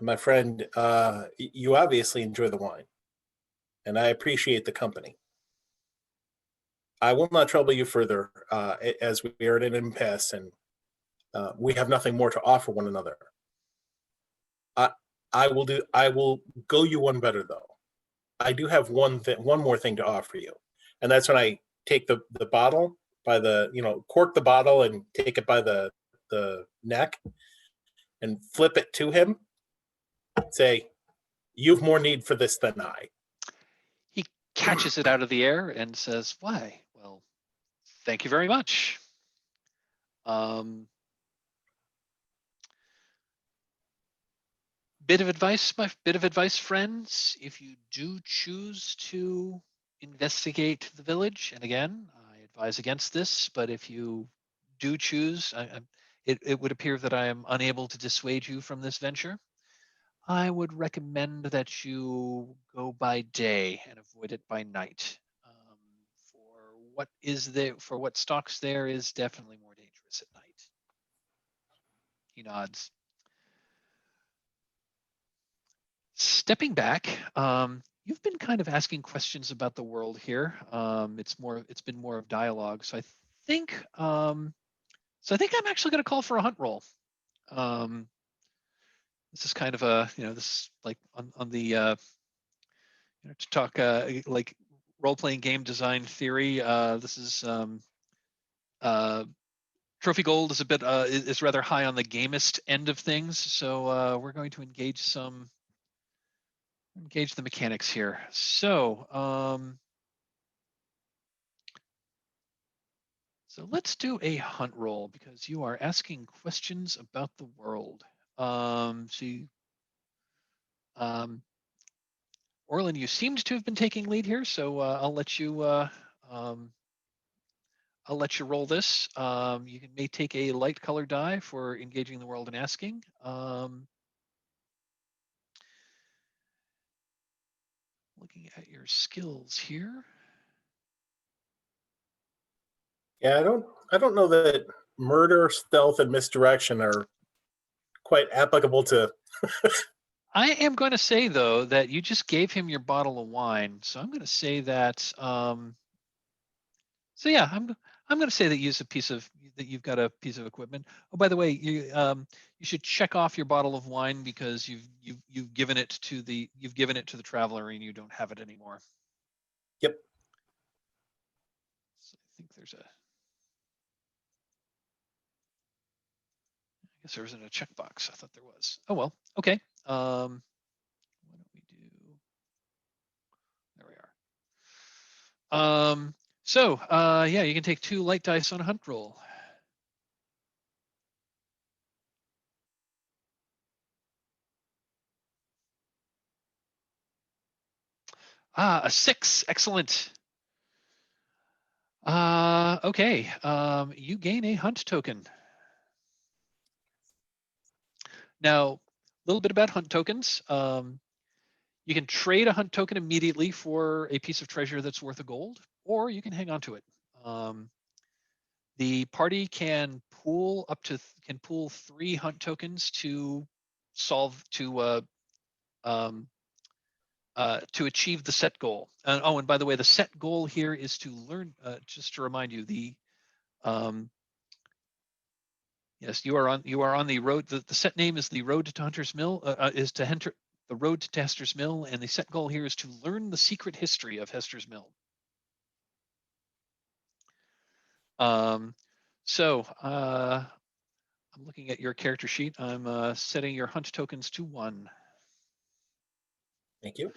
My friend, you obviously enjoy the wine, and I appreciate the company. I will not trouble you further, as we are at an impasse and we have nothing more to offer one another. I will go you one better though. I do have one more thing to offer you, and that's when I take the bottle by the cork the bottle and take it by the neck and flip it to him. Say, you've more need for this than I. He catches it out of the air and says, "Why? Well, thank you very much." Bit of advice, friends. If you do choose to investigate the village, and again, I advise against this, but if you do choose, it would appear that I am unable to dissuade you from this venture. I would recommend that you go by day and avoid it by night. For what stalks there is definitely more dangerous at night. He nods. Stepping back, you've been kind of asking questions about the world here. It's been more of dialogue. So I think I'm actually going to call for a hunt roll. This is kind of this is like on the to talk like role-playing game design theory. This is Trophy Gold is a bit is rather high on the gamist end of things. So we're going to engage the mechanics here. So so let's do a hunt roll because you are asking questions about the world. Orlin, you seemed to have been taking lead here, so I'll let you roll this. You may take a light color die for engaging the world and asking. Looking at your skills here. Yeah, I don't know that murder, stealth, and misdirection are quite applicable to. I am going to say though that you just gave him your bottle of wine, so I'm going to say that. So yeah, I'm going to say that you've got a piece of equipment. Oh, by the way, you should check off your bottle of wine because you've given it to the traveler and you don't have it anymore. Yep. So I think there's a. I guess there wasn't a checkbox. I thought there was. Oh well. Okay. Why don't we do? There we are. So yeah, you can take 2 light dice on a hunt roll. A 6. Excellent. Okay. You gain a hunt token. Now, a little bit about hunt tokens. You can trade a hunt token immediately for a piece of treasure that's worth a gold, or you can hang on to it. The party can pool 3 hunt tokens to achieve the set goal. And by the way, the set goal here is to learn. Just to remind you, yes, you are on the road. The set name is the Road to Hunter's Mill. The Road to Hester's Mill, and the set goal here is to learn the secret history of Hester's Mill. So I'm looking at your character sheet. I'm setting your hunt tokens to 1. Thank you.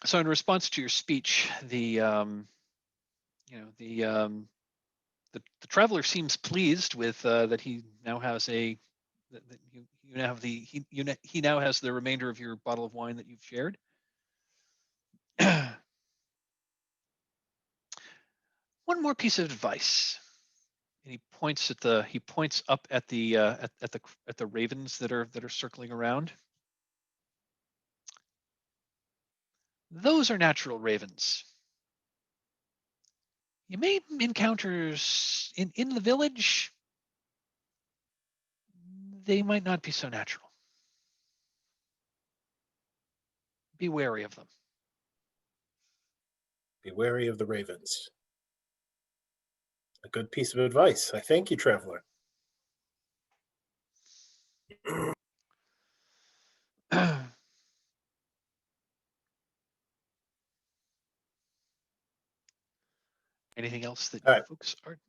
So in response to your speech, the traveler seems pleased with that he now has he now has the remainder of your bottle of wine that you've shared. One more piece of advice. And he points up at the ravens that are circling around. Those are natural ravens. You may encounter in the village. They might not be so natural. Be wary of them. Be wary of the ravens. A good piece of advice. I thank you, traveler. Anything else that All right.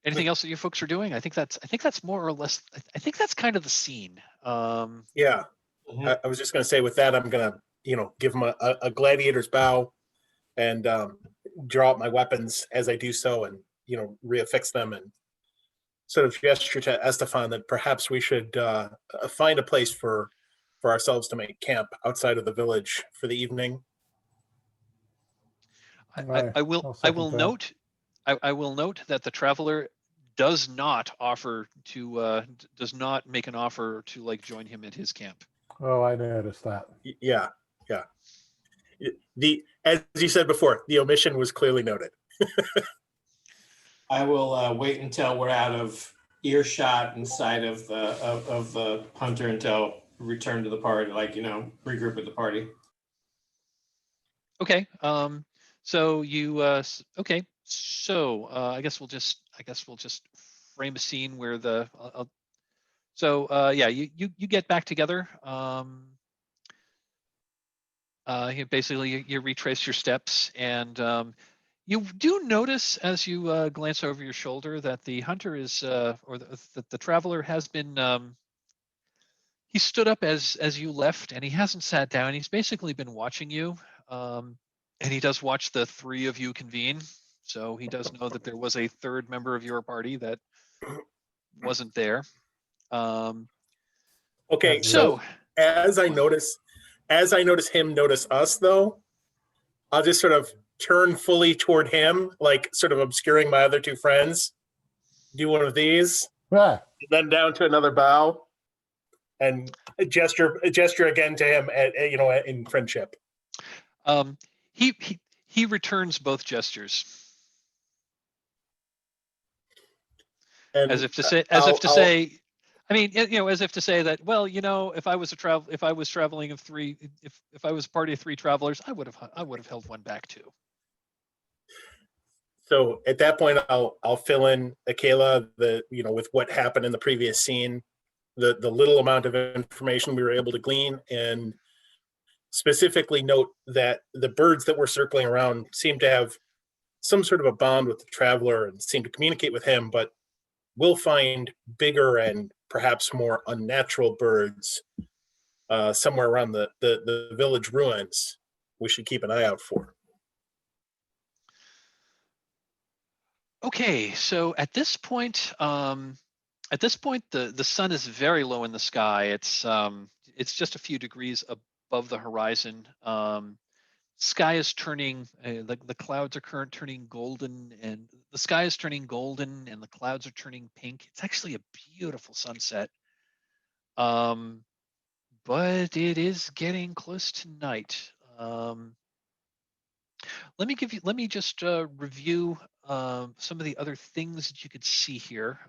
anything else that you folks are doing? I think that's more or less. I think that's kind of the scene. Yeah, I was just going to say. With that, I'm going to give him a gladiator's bow, and draw out my weapons as I do so, and reaffix them, and sort of gesture to Estefan that perhaps we should find a place for ourselves to make camp outside of the village for the evening. I will note that the traveler does not offer to does not make an offer to like join him at his camp. Oh, I noticed that. Yeah. As you said before, the omission was clearly noted. I will wait until we're out of earshot and sight of the hunter until return to the party, like, regroup with the party. Okay. So you okay. So I guess we'll just frame a scene where the yeah, you get back together. You retrace your steps, and you do notice as you glance over your shoulder that the hunter is or the traveler has been he stood up as you left, and he hasn't sat down. He's basically been watching you. And he does watch the three of you convene. So he does know that there was a third member of your party that wasn't there. Okay, So as I notice him notice us, though, I'll just sort of turn fully toward him, like sort of obscuring my other two friends. Do one of these, then down to another bow, and a gesture again to him, in friendship. He returns both gestures, And as if to say, I mean, as if to say that, well, if I was traveling if I was a party of three travelers, I would have held one back too. So at that point, I'll fill in Akela with what happened in the previous scene, the little amount of information we were able to glean, and specifically note that the birds that were circling around seem to have some sort of a bond with the traveler and seem to communicate with him, but we'll find bigger and perhaps more unnatural birds somewhere around the village ruins we should keep an eye out for. Okay, so at this point, the sun is very low in the sky. It's just a few degrees above the horizon. Sky is turning, the clouds are turning golden, and the sky is turning golden, and the clouds are turning pink. It's actually a beautiful sunset. But it is getting close to night. Let me just review some of the other things that you could see here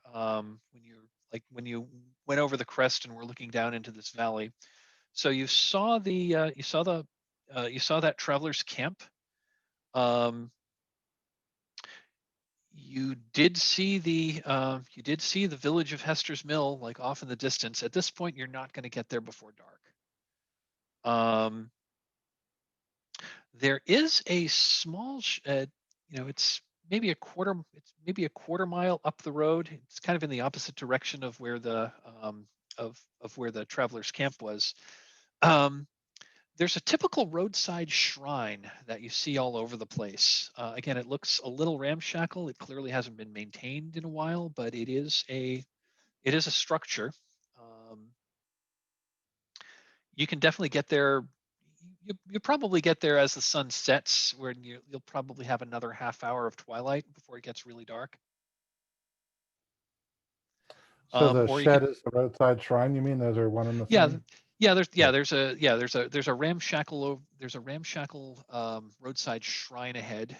when you went over the crest and were looking down into this valley. So you saw that traveler's camp. You did see the village of Hester's Mill, like off in the distance. At this point, you're not going to get there before dark. There is a small, it's maybe a quarter mile up the road. It's kind of in the opposite direction of where the where the traveler's camp was. There's a typical roadside shrine that you see all over the place. Again, it looks a little ramshackle. It clearly hasn't been maintained in a while, but it is a structure. You can definitely get there. You probably get there as the sun sets, where you'll probably have another half hour of twilight before it gets really dark. So the shed is the roadside shrine. You mean those are one and the same? There's a ramshackle roadside shrine ahead.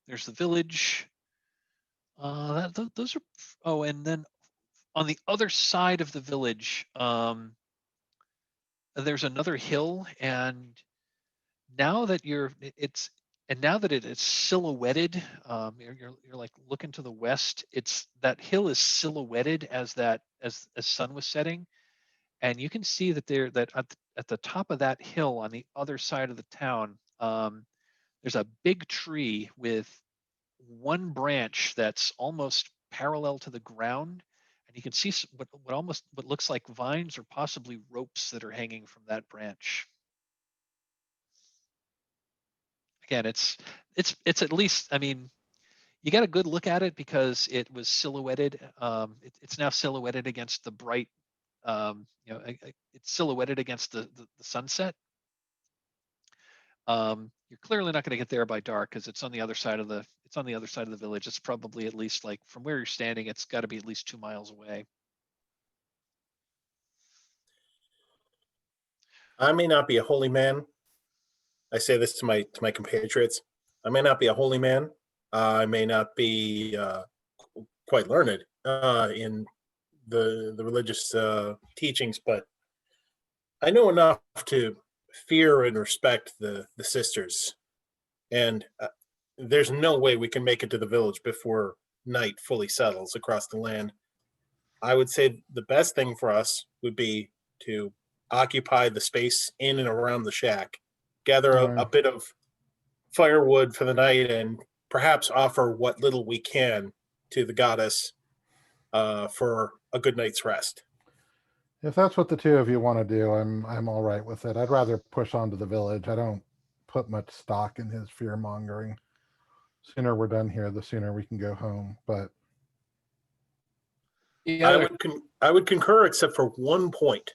There's the village. Those are. Oh, and then on the other side of the village, there's another hill, and now that it is silhouetted, you're like looking to the west. That hill is silhouetted as sun was setting, and you can see that at the top of that hill on the other side of the town, there's a big tree with one branch that's almost parallel to the ground, and you can see what looks like vines or possibly ropes that are hanging from that branch. Again, it's at least, I mean, you got a good look at it because it was silhouetted. It's now silhouetted against the bright, it's silhouetted against the sunset. you're clearly not going to get there by dark because it's on the other side of the village. It's probably at least like from where you're standing, it's got to be at least 2 miles away. I may not be a holy man. I say this to my compatriots. I may not be a holy man. I may not be quite learned in the religious teachings, but I know enough to fear and respect the sisters. And there's no way we can make it to the village before night fully settles across the land. I would say the best thing for us would be to occupy the space in and around the shack, gather a bit of firewood for the night, and perhaps offer what little we can to the goddess for a good night's rest. If that's what the two of you want to do, I'm all right with it. I'd rather push on to the village. I don't put much stock in his fear mongering. Sooner we're done here, the sooner we can go home. But I would concur, except for one point.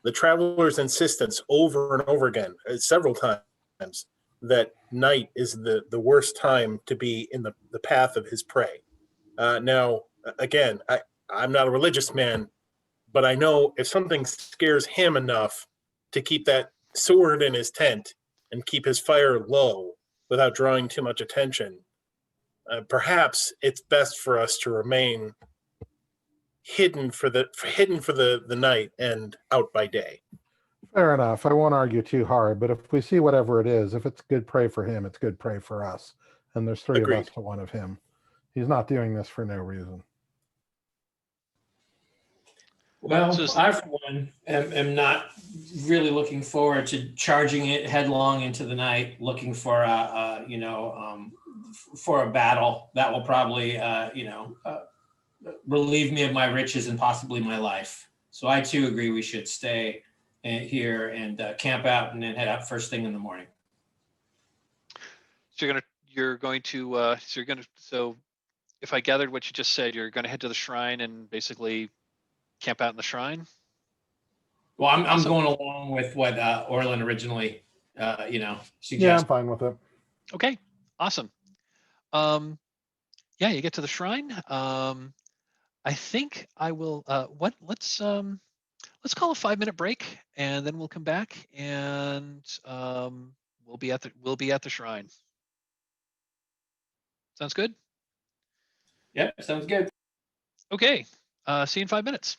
The traveler's insistence over and over again, several times, that night is the worst time to be in the path of his prey. Now, again, I'm not a religious man, but I know if something scares him enough to keep that sword in his tent and keep his fire low without drawing too much attention, perhaps it's best for us to remain hidden for the night and out by day. fair enough. I won't argue too hard, but if we see whatever it is, if it's good prey for him, it's good prey for us. And there's three Agreed. of us to one of him. He's not doing this for no reason. Well, I, for one, am not really looking forward to charging it headlong into the night, looking for for a battle that will probably, relieve me of my riches and possibly my life. So I too agree we should stay here and camp out and then head out first thing in the morning. So if I gathered what you just said, you're going to head to the shrine and basically camp out in the shrine? Well, I'm going along with what Orlin originally, suggested. Yeah, I'm fine with it. Okay, awesome. Yeah, you get to the shrine. I think I will. Let's call a 5-minute break, and then we'll come back, and we'll be at the shrine. Sounds good. Yep, sounds good. Okay. See you in 5 minutes.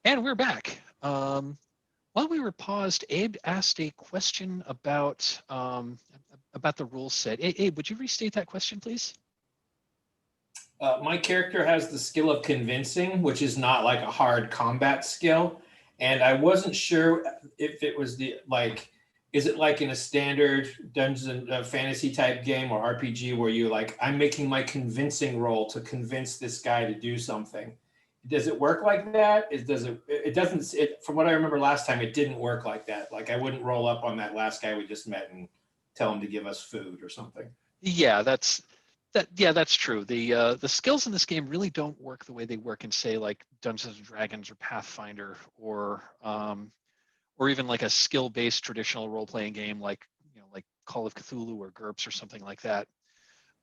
And we're back. While we were paused, Abe asked a question about the rule set. Abe, would you restate that question, please? My character has the skill of convincing, which is not like a hard combat skill. And I wasn't sure if it was is it like in a standard Dungeons and Fantasy type game or RPG where you I'm making my convincing roll to convince this guy to do something. Does it work like that? It doesn't, from what I remember last time, it didn't work like that. I wouldn't roll up on that last guy we just met and tell him to give us food or something. Yeah, that's true. The skills in this game really don't work the way they work in, say, like Dungeons and Dragons or Pathfinder or even like a skill-based traditional role-playing game like Call of Cthulhu or GURPS or something like that.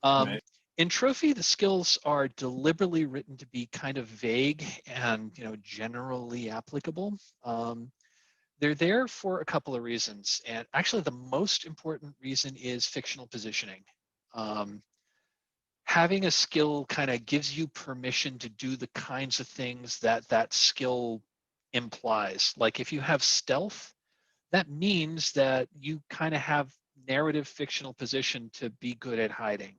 Right. In Trophy, the skills are deliberately written to be kind of vague and generally applicable. They're there for a couple of reasons, and actually the most important reason is fictional positioning. Having a skill kind of gives you permission to do the kinds of things that skill implies. Like if you have stealth, that means that you kind of have narrative fictional position to be good at hiding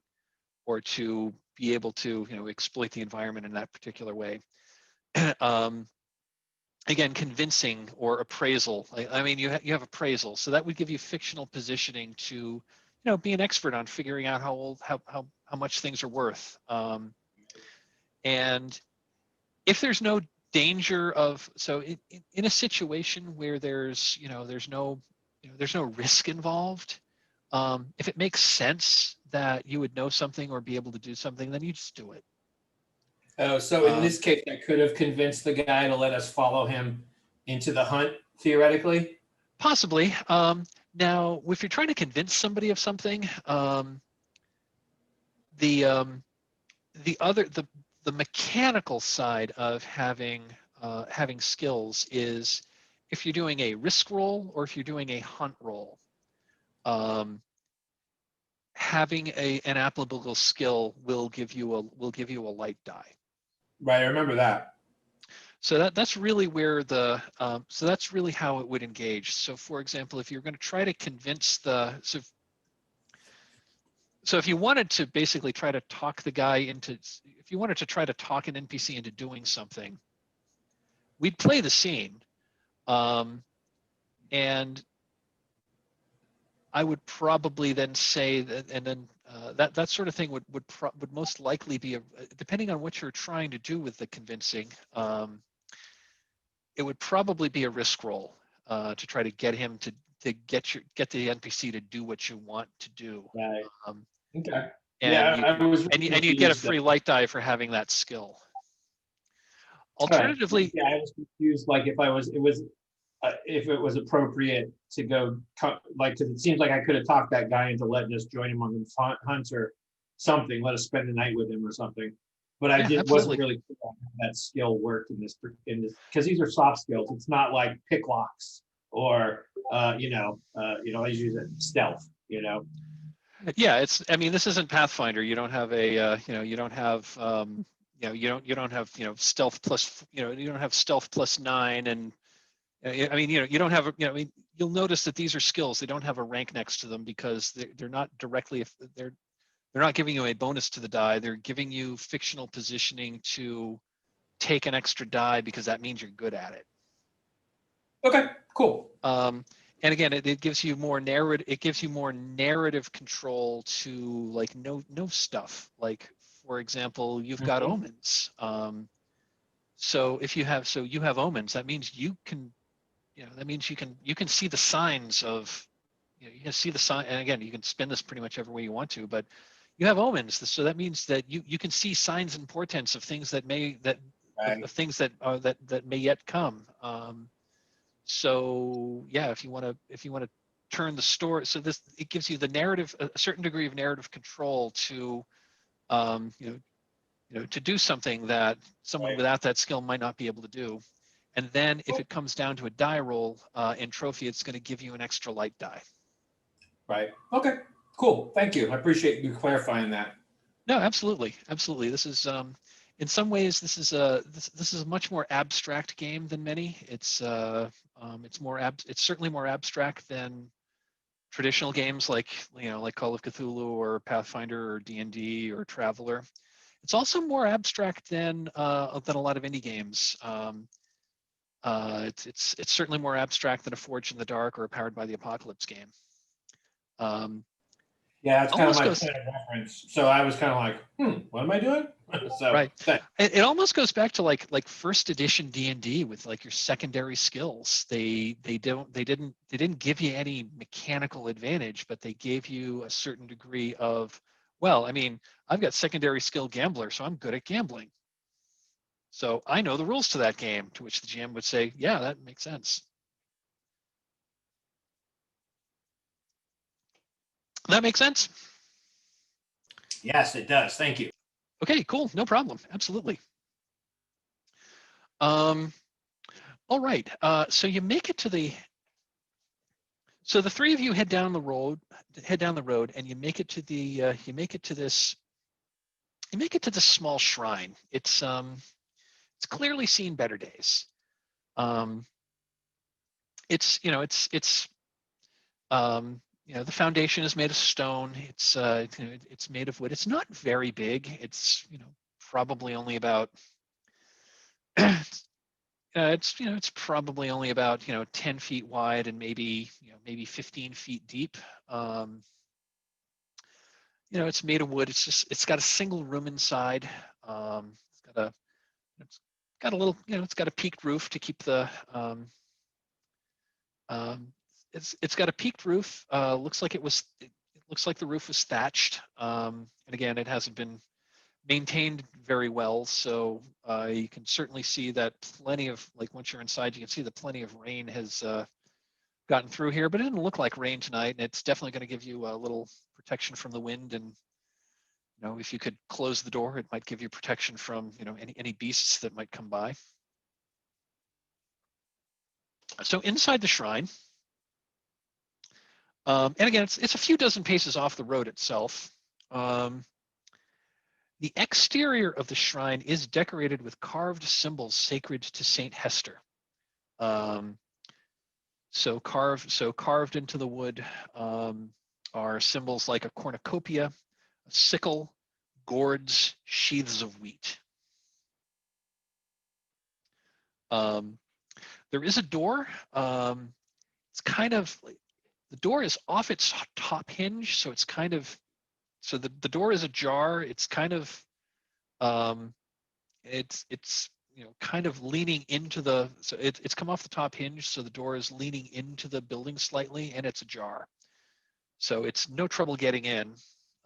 or to be able to exploit the environment in that particular way. Again, convincing or appraisal. I mean, you have appraisal, so that would give you fictional positioning to be an expert on figuring out how much things are worth. And if there's no danger of, so in a situation where there's no risk involved, if it makes sense that you would know something or be able to do something, then you just do it. Oh, so in this case, I could have convinced the guy to let us follow him into the hunt, theoretically. Possibly. Now, if you're trying to convince somebody of something, the mechanical side of having skills is if you're doing a risk roll or if you're doing a hunt roll. Having an applicable skill will give you a light die. Right, I remember that. So that's really where so that's really how it would engage. So for example, if you're going to try to convince so if you wanted to basically try to talk the guy into, if you wanted to try to talk an NPC into doing something, we'd play the scene, and I would probably then say that, and then that sort of thing would most likely be depending on what you're trying to do with the convincing. It would probably be a risk roll to try to get him to get the NPC to do what you want to do. Right. Okay. And Yeah, I was and you get a free light die for having that skill. Alternatively, right. Yeah, I was confused. Like if it was appropriate to go, like, because it seems like I could have talked that guy into letting us join him on the hunt or something, let us spend the night with him or something. But I wasn't really clear on how that skill worked in this, because these are soft skills. It's not like pick locks or I use it stealth. Yeah, I mean, this isn't Pathfinder. You don't have you don't have you don't have stealth plus you don't have stealth plus 9, and I mean you don't have I mean, you'll notice that these are skills. They don't have a rank next to them because they're not directly, they're not giving you a bonus to the die. They're giving you fictional positioning to take an extra die because that means you're good at it. Okay, cool. And again, it gives you more narrative. It gives you more narrative control to like know stuff. Like for example, you've got omens. So if you have omens, that means you can, that means you can see the signs of, you can see the sign. And again, you can spin this pretty much every way you want to, but you have omens. So that means that you can see signs and portents of things that may of things that may yet come. So yeah, if you want to turn the story, so it gives you the narrative, a certain degree of narrative control to to do something that someone without that skill might not be able to do. And then if it comes down to a die roll in trophy, it's going to give you an extra light die. Right. Okay. Cool. Thank you. I appreciate you clarifying that. No, absolutely, absolutely. This is in some ways this is a much more abstract game than many. It's certainly more abstract than traditional games like like Call of Cthulhu or Pathfinder or D&D or Traveler. It's also more abstract than a lot of indie games. It's certainly more abstract than a Forged in the Dark or a Powered by the Apocalypse game. Yeah, it's kind of my point of reference. So I was kind of like, what am I doing? So, right. It almost goes back to like first edition D&D with like your secondary skills. They didn't give you any mechanical advantage, but they gave you a certain degree of, well, I mean, I've got secondary skill gambler, so I'm good at gambling. So I know the rules to that game, to which the GM would say, yeah, that makes sense. That makes sense? Yes, it does. Thank you. Okay, cool. No problem. Absolutely. All right. So you make it to the. So the three of you head down the road, and you make it to the. You make it to this small shrine. It's clearly seen better days. The foundation is made of stone. It's made of wood. It's not very big. It's probably only about it's probably only about 10 feet wide and maybe 15 feet deep. It's made of wood. It's got a single room inside. It's got a little it's got a peaked roof to keep the it's got a peaked roof. Looks like the roof was thatched. And again, it hasn't been maintained very well. So you can certainly see that plenty of, like once you're inside, you can see that plenty of rain has gotten through here, but it didn't look like rain tonight. And it's definitely going to give you a little protection from the wind. And, you know, if you could close the door, it might give you protection from, you know, any beasts that might come by. So inside the shrine, and again, it's a few dozen paces off the road itself. The exterior of the shrine is decorated with carved symbols sacred to Saint Hester. So carved into the wood are symbols like a cornucopia, a sickle, gourds, sheaths of wheat. There is a door. It's kind of, the door is off its top hinge, so it's kind of, so the door is ajar. It's kind of, it's you know, kind of leaning into the, so it's come off the top hinge, so the door is leaning into the building slightly, and it's ajar. So it's no trouble getting in.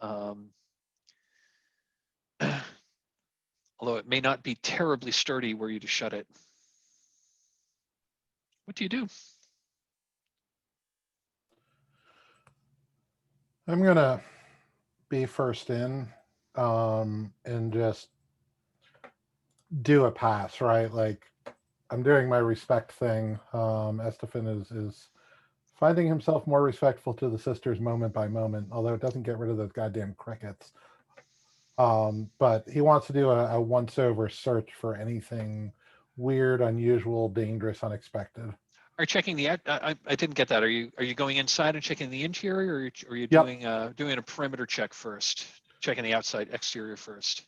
Although it may not be terribly sturdy were you to shut it. What do you do? I'm gonna be first in and just do a pass, right? Like I'm doing my respect thing. Estefan is finding himself more respectful to the sisters moment by moment, although it doesn't get rid of those goddamn crickets. But he wants to do a once over search for anything weird, unusual, dangerous, unexpected. Are you checking the? I didn't get that. Are you going inside and checking the interior, or are you Yep. doing a perimeter check first, checking the outside exterior first?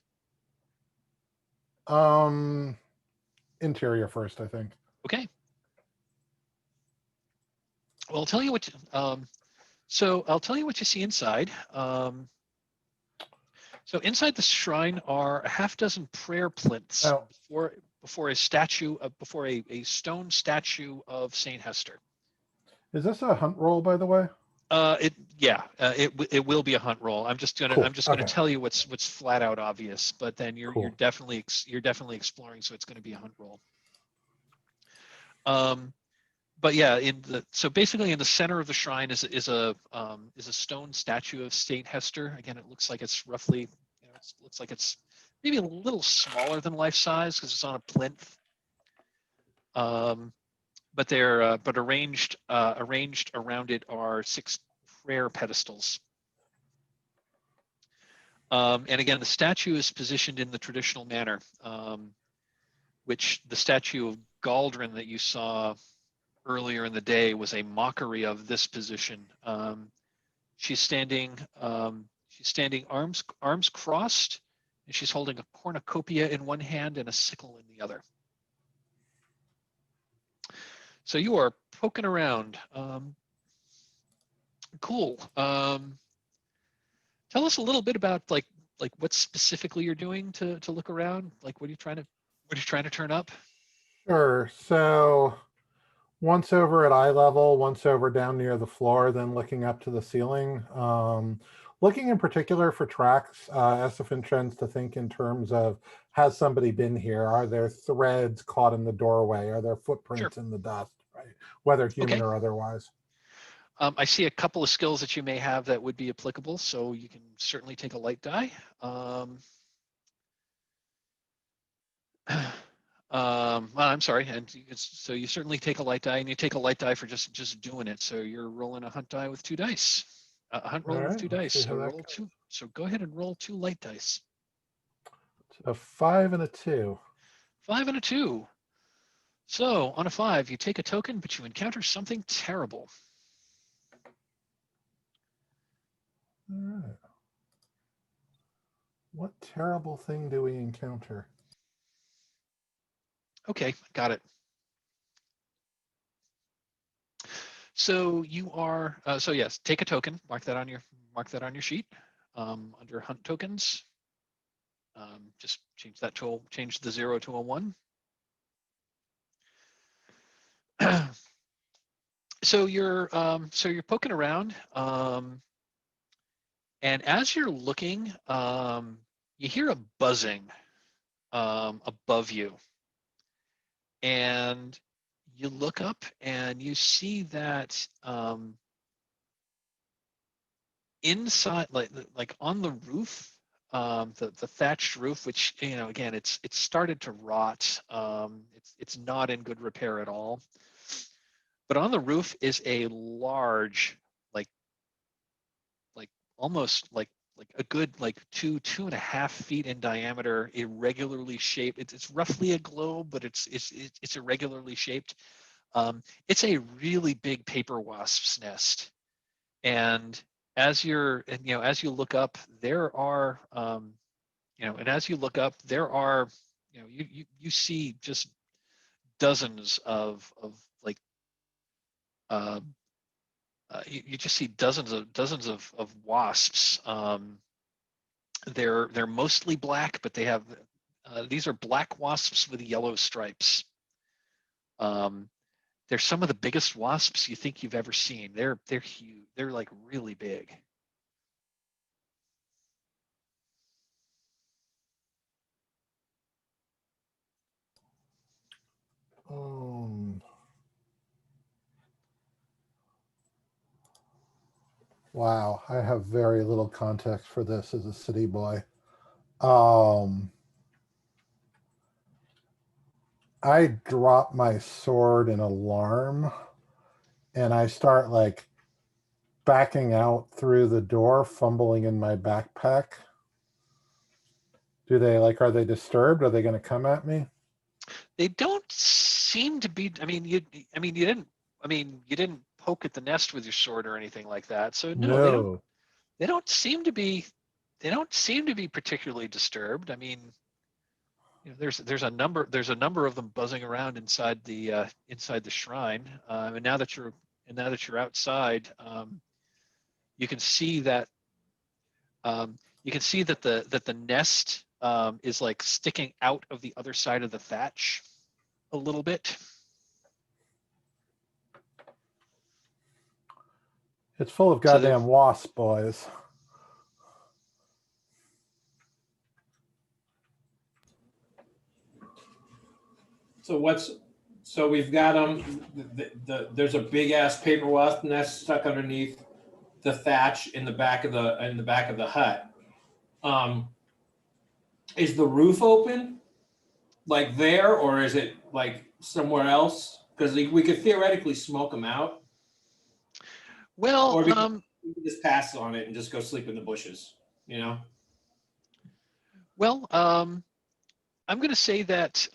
Interior first, I think. Okay. Well, I'll tell you what. So I'll tell you what you see inside. So inside the shrine are a half dozen prayer plinths Now, before a statue, before a stone statue of Saint Hester. is this a hunt roll, by the way? It will be a hunt roll. I'm just gonna Okay. tell you what's flat out obvious, but then you're Cool. definitely exploring, so it's going to be a hunt roll. But yeah, so basically in the center of the shrine is a stone statue of Saint Hester. Again, it looks like it's roughly, you know, it looks like it's maybe a little smaller than life size because it's on a plinth. But they're but arranged around it are 6 prayer pedestals. And again, the statue is positioned in the traditional manner, which the statue of Galdrin that you saw earlier in the day was a mockery of this position. She's standing arms crossed, and she's holding a cornucopia in one hand and a sickle in the other. So you are poking around. Cool. Tell us a little bit about like what specifically you're doing to look around. Like what are you trying to turn up? Sure. So once over at eye level, once over down near the floor, then looking up to the ceiling. Looking in particular for tracks, Estefan tends to think in terms of, has somebody been here? Are there threads caught in the doorway? Are there footprints in the dust, right? Whether human or otherwise. I see a couple of skills that you may have that would be applicable, so you can certainly take a light die. Well, I'm sorry, and so you certainly take a light die, and you take a light die for just doing it. So you're rolling a hunt die with 2 dice, a hunt roll with 2 dice. So roll 2. So go ahead and roll 2 light dice. A 5 and a 2. 5 and a 2. So on a 5, you take a token, but you encounter something terrible. All right. What terrible thing do we encounter? Okay, got it. So you are so yes, take a token. Mark that on your sheet under hunt tokens. Just change the 0 to a 1. So you're poking around, and as you're looking, you hear a buzzing above you, and you look up and you see that inside, like on the roof, the thatched roof, which, you know, again, it's started to rot. It's not in good repair at all. But on the roof is a large, like almost like a good like 2.5 feet in diameter, irregularly shaped. It's roughly a globe, but it's irregularly shaped. It's a really big paper wasp's nest, and as you look up, there are you see just dozens of like you just see dozens of wasps. They're mostly black, but they have these are black wasps with yellow stripes. They're some of the biggest wasps you think you've ever seen. They're huge. They're like really big. Wow, I have very little context for this as a city boy. I drop my sword in alarm, and I start like backing out through the door, fumbling in my backpack. Are they disturbed? Are they going to come at me? They don't seem to be. You didn't poke at the nest with your sword or anything like that. So no. They don't seem to be particularly disturbed. I mean, you know, there's a number of them buzzing around inside the shrine. And now that you're outside, you can see that the nest is like sticking out of the other side of the thatch a little bit. It's full of goddamn wasps, boys. So we've got there's a big ass paper wasp nest stuck underneath the thatch in the back of the hut. Is the roof open, like there, or is it like somewhere else? Because we could theoretically smoke them out. Well, or we can just pass on it and just go sleep in the bushes, you know? Well, I'm going to say that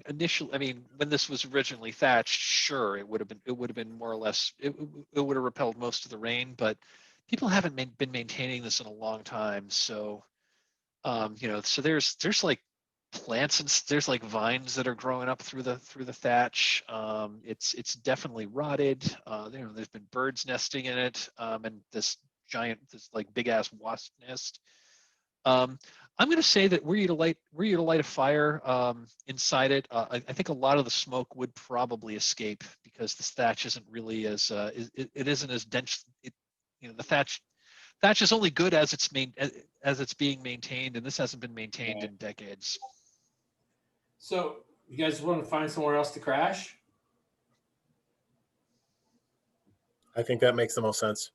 initially, when this was originally thatched, sure, it would have been more or less, it would have repelled most of the rain, but people haven't been maintaining this in a long time, so so there's like plants and there's like vines that are growing up through the thatch. It's definitely rotted. There's been birds nesting in it, and this like big ass wasp nest. I'm going to say that were you to light a fire inside it, I think a lot of the smoke would probably escape because the thatch isn't really as it isn't as dense. The thatch is only good as it's being maintained, and this hasn't been maintained in decades. So you guys want to find somewhere else to crash? I think that makes the most sense.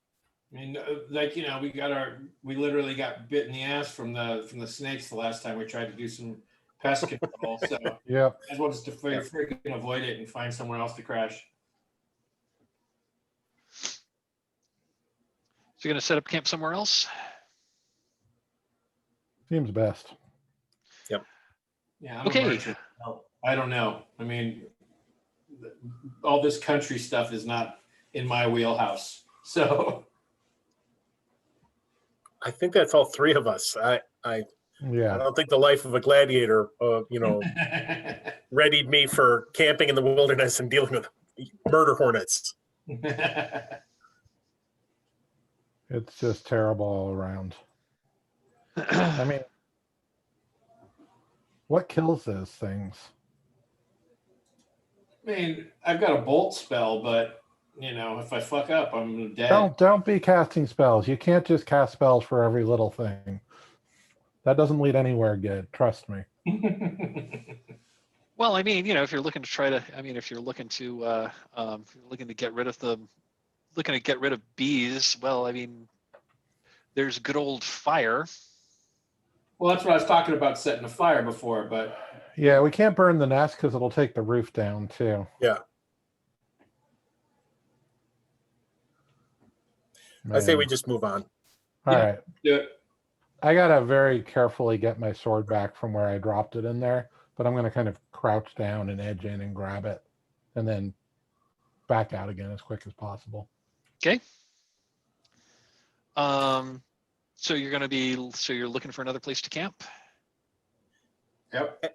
I mean, we literally got bit in the ass from the snakes the last time we tried to do some pest control. So yeah, I just want us to freaking avoid it and find somewhere else to crash. So you're going to set up camp somewhere else? Seems best. Yep. Yeah. I'm a merchant. I don't know. I mean, all this country stuff is not in my wheelhouse. So I think that's all three of us. I don't think the life of a gladiator, readied me for camping in the wilderness and dealing with murder hornets. It's just terrible all around. I mean, what kills those things? I mean, I've got a bolt spell, but if I fuck up, I'm dead. Don't be casting spells. You can't just cast spells for every little thing. That doesn't lead anywhere good. Trust me. Well, I mean, if you're looking to try to, if you're looking to, if you're looking to get rid of bees, well, I mean, there's good old fire. Well, that's what I was talking about, setting a fire before, but Yeah, we can't burn the nest because it'll take the roof down too. Yeah. I say Man. we just move on. All Yeah. right. do it. I gotta very carefully get my sword back from where I dropped it in there, but I'm gonna kind of crouch down and edge in and grab it, and then back out again as quick as possible. Okay. So you're looking for another place to camp? Yep.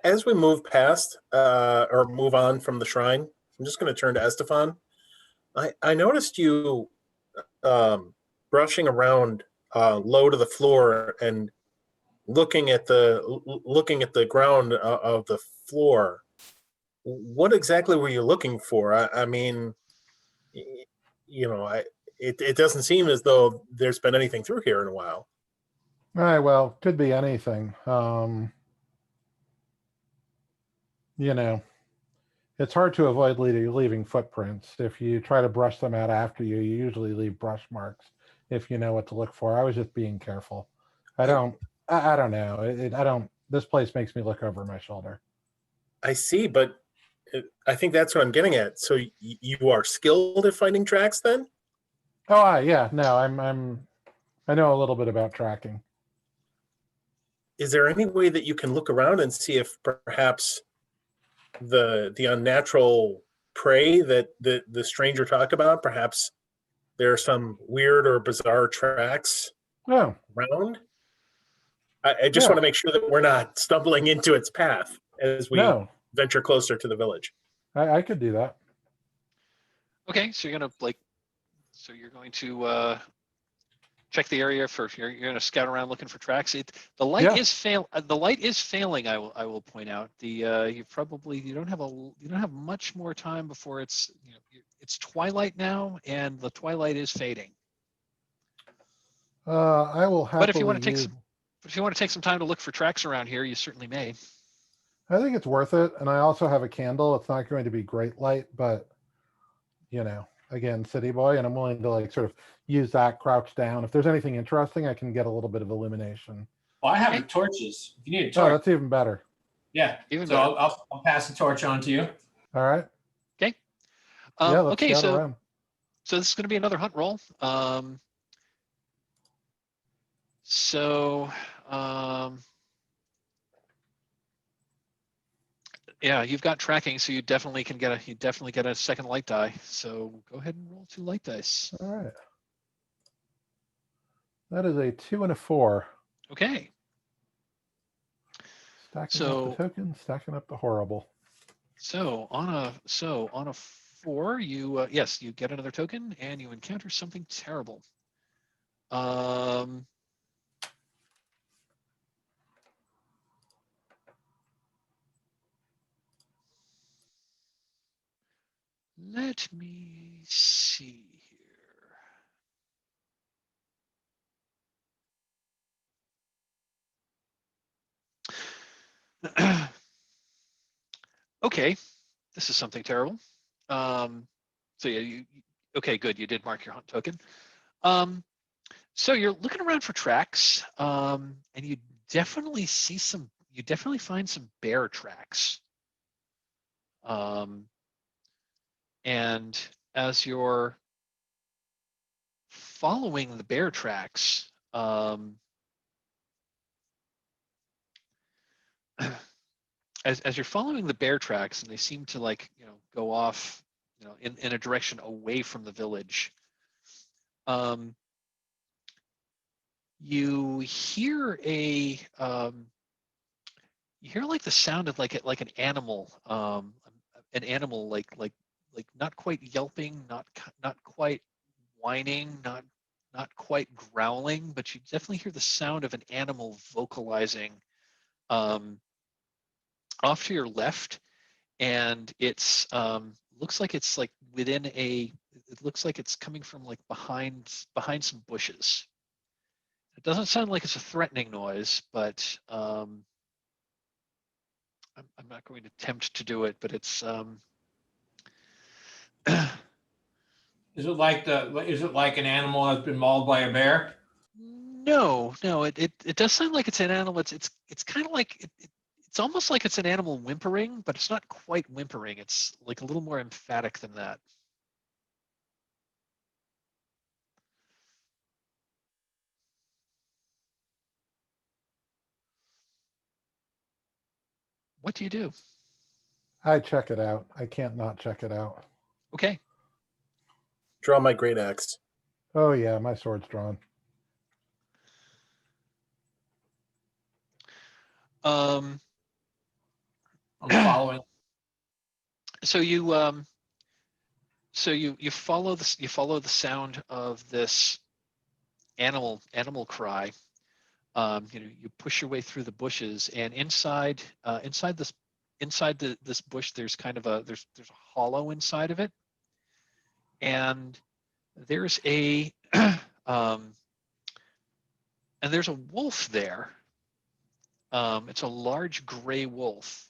As we move past or move on from the shrine, I'm just going to turn to Estefan. I noticed you brushing around low to the floor and looking at the ground of the floor. What exactly were you looking for? I mean, it doesn't seem as though there's been anything through here in a while. All right, well, could be anything. It's hard to avoid leaving footprints. If you try to brush them out after you, you usually leave brush marks if you know what to look for. I was just being careful. I don't know. This place makes me look over my shoulder. I see, but I think that's what I'm getting at. So you are skilled at finding tracks then? Oh, yeah, no, I know a little bit about tracking. Is there any way that you can look around and see if perhaps the unnatural prey that the stranger talked about, perhaps there are some weird or bizarre tracks around? I just want to make sure that we're not stumbling into its path as we venture closer to the village. I could do that. Okay, so you're going to check the area you're going to scout around looking for tracks. The light is failing. I will point out you don't have much more time before it's twilight now, and the twilight is fading. I will happily. But if you want to take some time to look for tracks around here, you certainly may. I think it's worth it, and I also have a candle. It's not going to be great light, but again, city boy, and I'm willing to sort of use that, crouch down. If there's anything interesting, I can get a little bit of illumination. Well, I have torches. If you need a torch. Oh, that's even better. Yeah. Even so I'll pass the torch on to you. All right. Okay. Let's scout around. So this is going to be another hunt roll. Yeah, you've got tracking, so you definitely get a second light die. So go ahead and roll 2 light dice. All right. That is a 2 and a 4. Okay. Stacking up the token, stacking up the horrible. So on a 4, you you get another token and you encounter something terrible. Let me see here. Okay, this is something terrible. So yeah, okay, good. You did mark your hunt token. So you're looking around for tracks, and you definitely find some bear tracks. And as you're following the bear tracks, as you're following the bear tracks, and they seem to go off, in a direction away from the village, you hear like the sound of like an animal, like not quite yelping, not quite whining, not quite growling, but you definitely hear the sound of an animal vocalizing off to your left, and it's looks like it's like it looks like it's coming from like behind some bushes. It doesn't sound like it's a threatening noise, but I'm not going to attempt to do it, but it's Is it like an animal that's been mauled by a bear? no, it does sound like it's an animal. It's kind of like it's almost like it's an animal whimpering, but it's not quite whimpering. It's like a little more emphatic than that. What do you do? I check it out. I can't not check it out. Okay. Draw my great axe. Oh yeah, my sword's drawn. Um, I'm following. so you follow the sound of this animal cry. You push your way through the bushes, and inside this bush, there's kind of there's a hollow inside of it, and there's a there's a wolf there. It's a large gray wolf,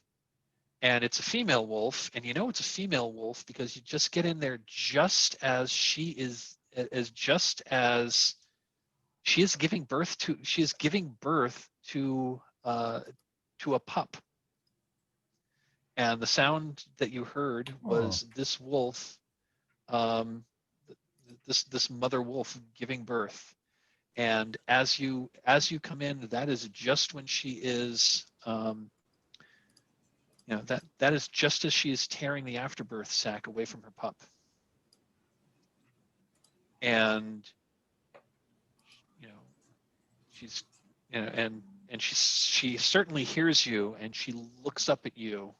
and it's a female wolf, and you know it's a female wolf because you just get in there just as she is giving birth to a pup. And the sound that you heard was this wolf, this mother wolf giving birth. And as you come in, that is just when she is, that is just as she is tearing the afterbirth sac away from her pup. And she's, and she certainly hears you, and she looks up at you,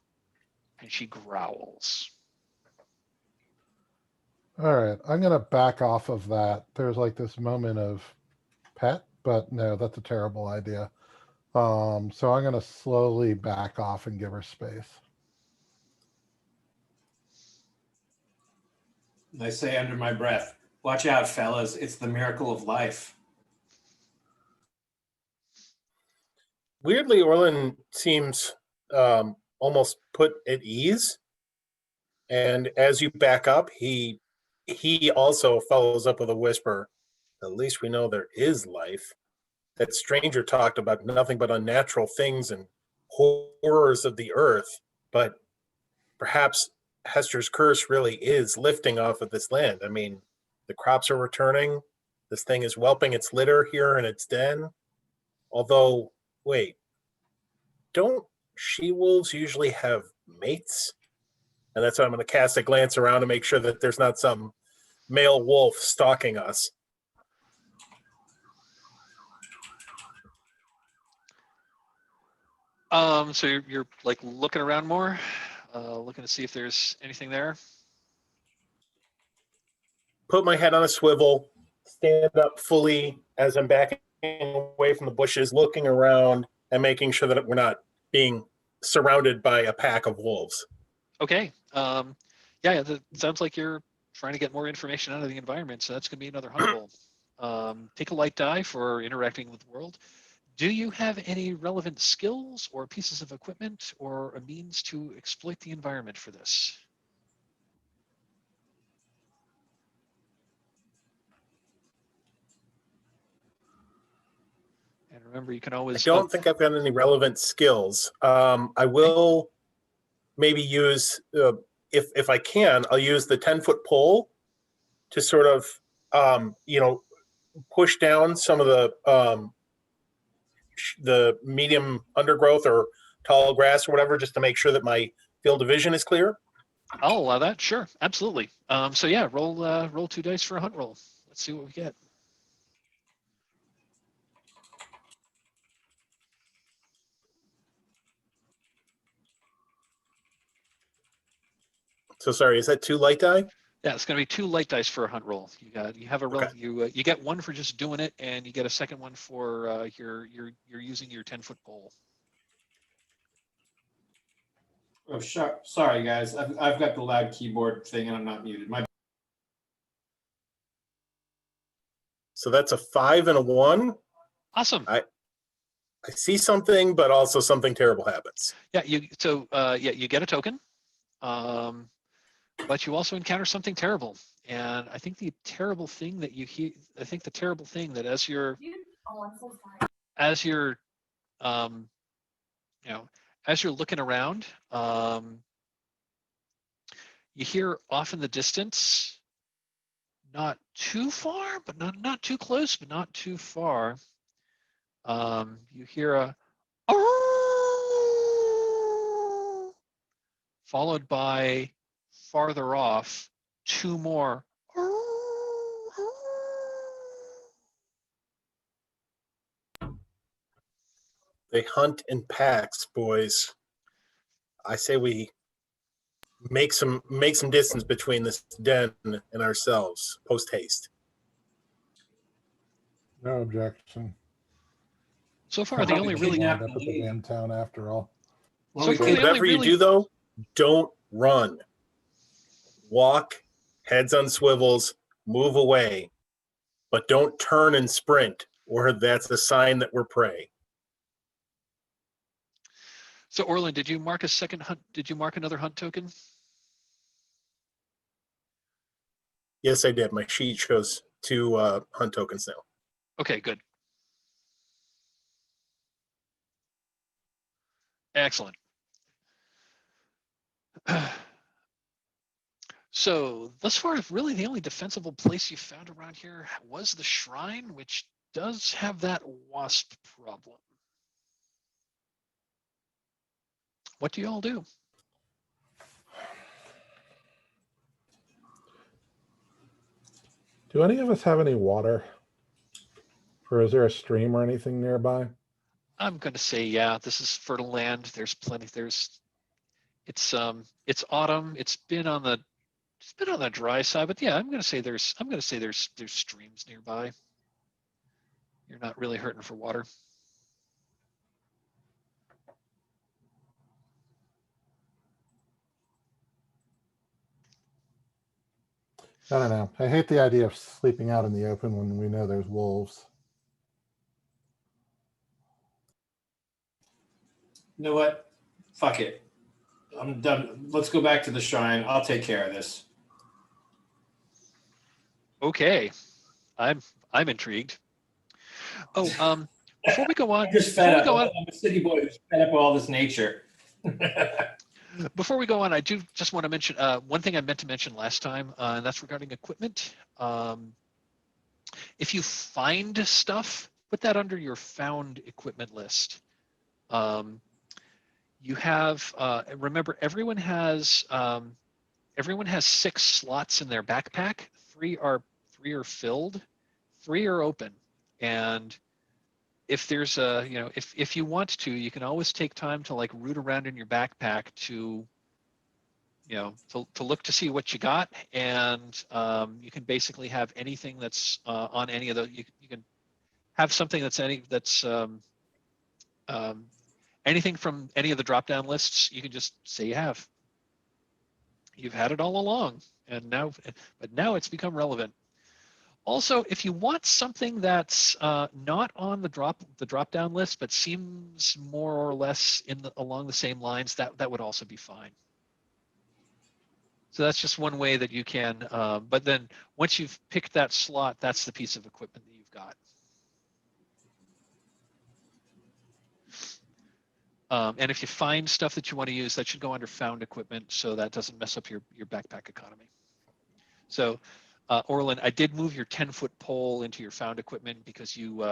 and she growls. All right, I'm gonna back off of that. There's like this moment of pet, but no, that's a terrible idea. So I'm gonna slowly back off and give her space. I say under my breath, "Watch out, fellas! It's the miracle of life." Weirdly, Orlin seems almost put at ease. And as you back up, he also follows up with a whisper. At least we know there is life. That stranger talked about nothing but unnatural things and horrors of the earth. But perhaps Hester's curse really is lifting off of this land. I mean, the crops are returning. This thing is whelping its litter here in its den. Although, wait, don't she-wolves usually have mates? And that's why I'm going to cast a glance around to make sure that there's not some male wolf stalking us. So you're like looking around more, looking to see if there's anything there. Put my head on a swivel, stand up fully as I'm backing away from the bushes, looking around and making sure that we're not being surrounded by a pack of wolves. Okay. Yeah, that sounds like you're trying to get more information out of the environment, so that's going to be another hunt roll. Take a light die for interacting with the world. Do you have any relevant skills or pieces of equipment or a means to exploit the environment for this? And remember, you can always... I don't think I've got any relevant skills. I will maybe use, if I can, I'll use the 10-foot pole to sort of, push down some of the medium undergrowth or tall grass or whatever, just to make sure that my field of vision is clear. I'll allow that. Sure, absolutely. So yeah, roll 2 dice for a hunt roll. Let's see what we get. So sorry, is that 2 light die? Yeah, it's going to be 2 light dice for a hunt roll. You have a roll. Okay. You get 1 for just doing it, and you get a second one for you're using your 10-foot pole. Oh, sorry, guys. I've got the loud keyboard thing, and I'm not muted. So that's a 5 and a 1. Awesome. I see something, but also something terrible happens. Yeah, you get a token, but you also encounter something terrible. And I think the terrible thing that you hear, I think the terrible thing that as you're you know, as you're looking around, you hear off in the distance, not too far, but not too close, but not too far. You hear a followed by farther off, two more. They hunt in packs, boys. I say we make some distance between this den and ourselves, post haste. No objection. So far, the Probably only really Wind kidnap up at the damn town after all. Well, So we far, could- the only Whatever you really do, though, don't run. Walk, heads on swivels, move away, but don't turn and sprint, or that's a sign that we're prey. So Orlin, did you mark a second hunt? Did you mark another hunt token? Yes, I did. My sheet shows 2 hunt tokens now. Okay, good. Excellent. So thus far, really the only defensible place you found around here was the shrine, which does have that wasp problem. What do you all do? Do any of us have any water? Or is there a stream or anything nearby? I'm going to say, yeah, this is fertile land. There's plenty. It's autumn. It's been on the dry side, but yeah, I'm going to say there's streams nearby. You're not really hurting for water. I don't know. I hate the idea of sleeping out in the open when we know there's wolves. You know what? Fuck it. I'm done. Let's go back to the shrine. I'll take care of this. Okay, I'm intrigued. Oh, before we go on, I'm just fed up. I'm a city boy who's fed up with all this nature. before we go on, I do just want to mention one thing I meant to mention last time, and that's regarding equipment. If you find stuff, put that under your found equipment list. You have remember everyone has 6 slots in their backpack. 3 are filled, 3 are open, and if there's a if you want to, you can always take time to like root around in your backpack to to look to see what you got, and you can basically have anything that's on any of the you can have something that's anything from any of the drop down lists. You can just say you've had it all along, and now it's become relevant. Also, if you want something that's not on the drop down list, but seems more or less along the same lines, that would also be fine. So that's just one way that you can. But then once you've picked that slot, that's the piece of equipment that you've got. And if you find stuff that you want to use, that should go under found equipment, so that doesn't mess up your backpack economy. So. Orlin, I did move your 10-foot pole into your found equipment because you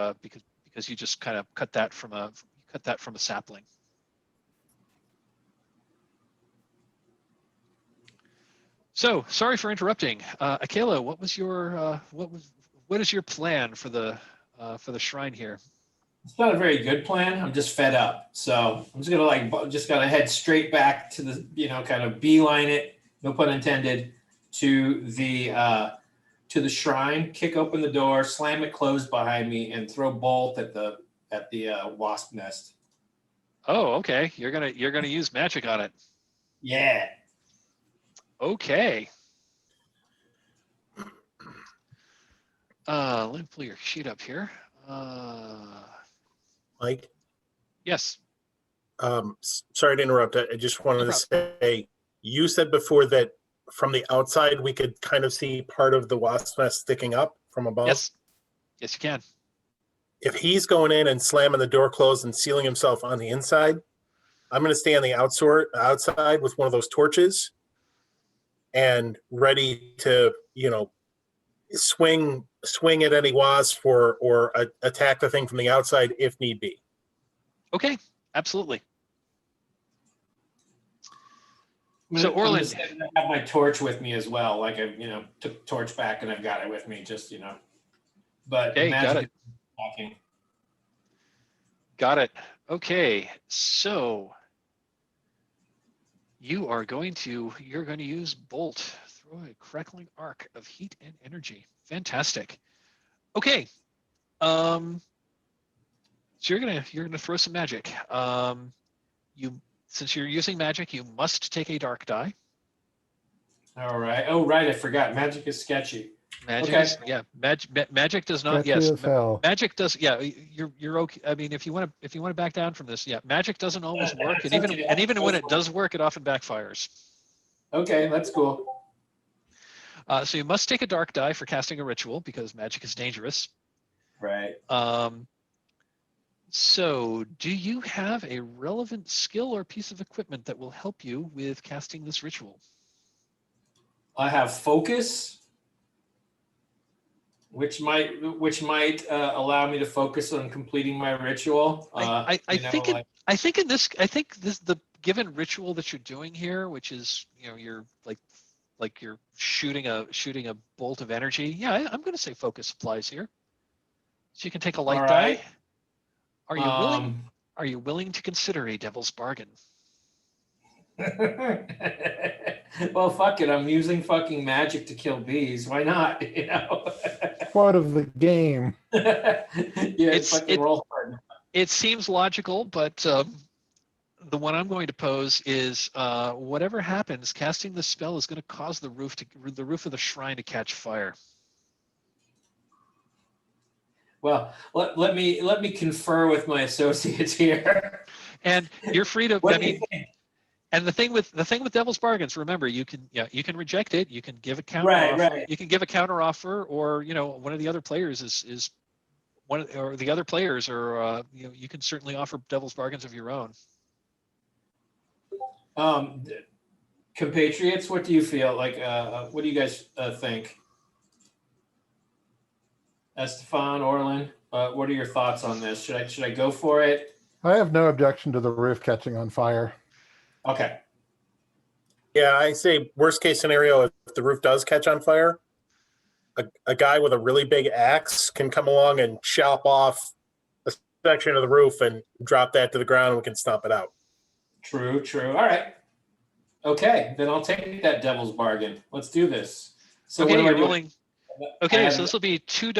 just kind of cut that from a sapling. So sorry for interrupting, Akela. What is your plan for the shrine here? It's not a very good plan. I'm just fed up. So I'm just gonna head straight back to the, kind of beeline it, no pun intended, to the shrine, kick open the door, slam it closed behind me, and throw bolt at the wasp nest. Oh, okay. You're gonna use magic on it. Yeah. Okay. Let me pull your sheet up here. Mike, Yes. sorry to interrupt. I just wanted No to say, you said before that from the outside we could kind of see part of the wasp nest sticking up from above. Yes. Yes, you can. If he's going in and slamming the door closed and sealing himself on the inside, I'm going to stay on the outside with one of those torches and ready to, swing at any wasp or attack the thing from the outside if need be. Okay, absolutely. So Orland, I have my torch with me as well. Like I, took torch back and I've got it with me. Just but okay, got it. Talking. Got it. Okay, so you're going to use Bolt. Throw a crackling arc of heat and energy. Fantastic. Okay. So you're gonna throw some magic. Since you're using magic, you must take a dark die. All right. Oh, right. I forgot. Magic is sketchy. Magic Okay. is, yeah. Magic does not. Sketchy Yes. as hell. Magic does. Yeah. You're okay. I mean, if you want to back down from this, yeah. Magic doesn't always work, and even when it does work, it often backfires. Okay, that's cool. So you must take a dark die for casting a ritual because magic is dangerous. Right. So do you have a relevant skill or piece of equipment that will help you with casting this ritual? I have focus, which might allow me to focus on completing my ritual. I think the given ritual that you're doing here, which is you're like you're shooting a bolt of energy. Yeah, I'm going to say focus applies here. So you can take a light die. Are you willing? Are you willing to consider a devil's bargain? Well, fuck it. I'm using fucking magic to kill bees. Why not? Part of the game. Roll hard. It seems logical, but the one I'm going to pose is whatever happens, casting the spell is going to cause the roof of the shrine to catch fire. Well, let me confer with my associates here. And you're free to. What do you think? And the thing with devil's bargains, remember, you can reject it. You can give a counter offer. Right. You can give a counter offer, or one of the other players is one, or the other players, or you can certainly offer devil's bargains of your own. Compatriots, what do you feel like? What do you guys think? Estefan, Orlin, what are your thoughts on this? Should I go for it? I have no objection to the roof catching on fire. Okay. Yeah, I say worst case scenario, if the roof does catch on fire, a guy with a really big axe can come along and chop off a section of the roof and drop that to the ground and we can stomp it out. True. All right. Okay, then I'll take that devil's bargain. Let's do this. So Okay, what am I you're doing? rolling. Okay, so this will be two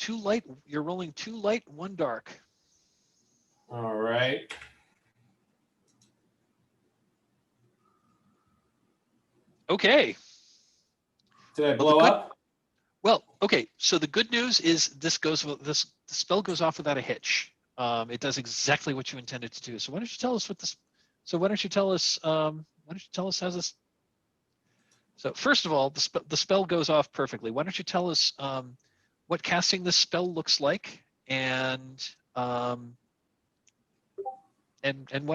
light. You're rolling 2 light, 1 dark. All right. Okay. Did I blow up? Well, okay. So the good news is the spell goes off without a hitch. It does exactly what you intended to do. So why don't you tell us why don't you tell us how this? So first of all, the spell goes off perfectly. Why don't you tell us what casting this spell looks like and what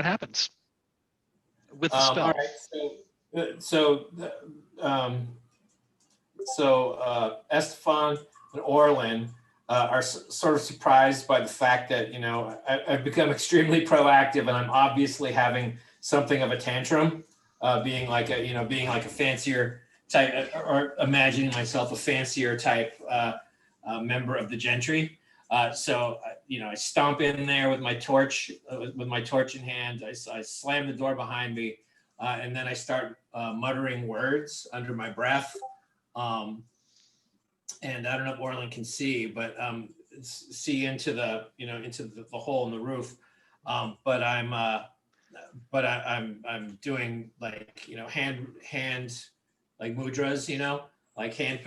happens with the spell? All right. So Estefan and Orlin are sort of surprised by the fact that I've become extremely proactive and I'm obviously having something of a tantrum, being like a fancier type, or imagining myself a fancier type member of the gentry. So I stomp in there with my torch in hand. I slam the door behind me, and then I start muttering words under my breath. And I don't know if Orlin can see, but see into the the hole in the roof. But I'm doing like hand like mudras, like hand,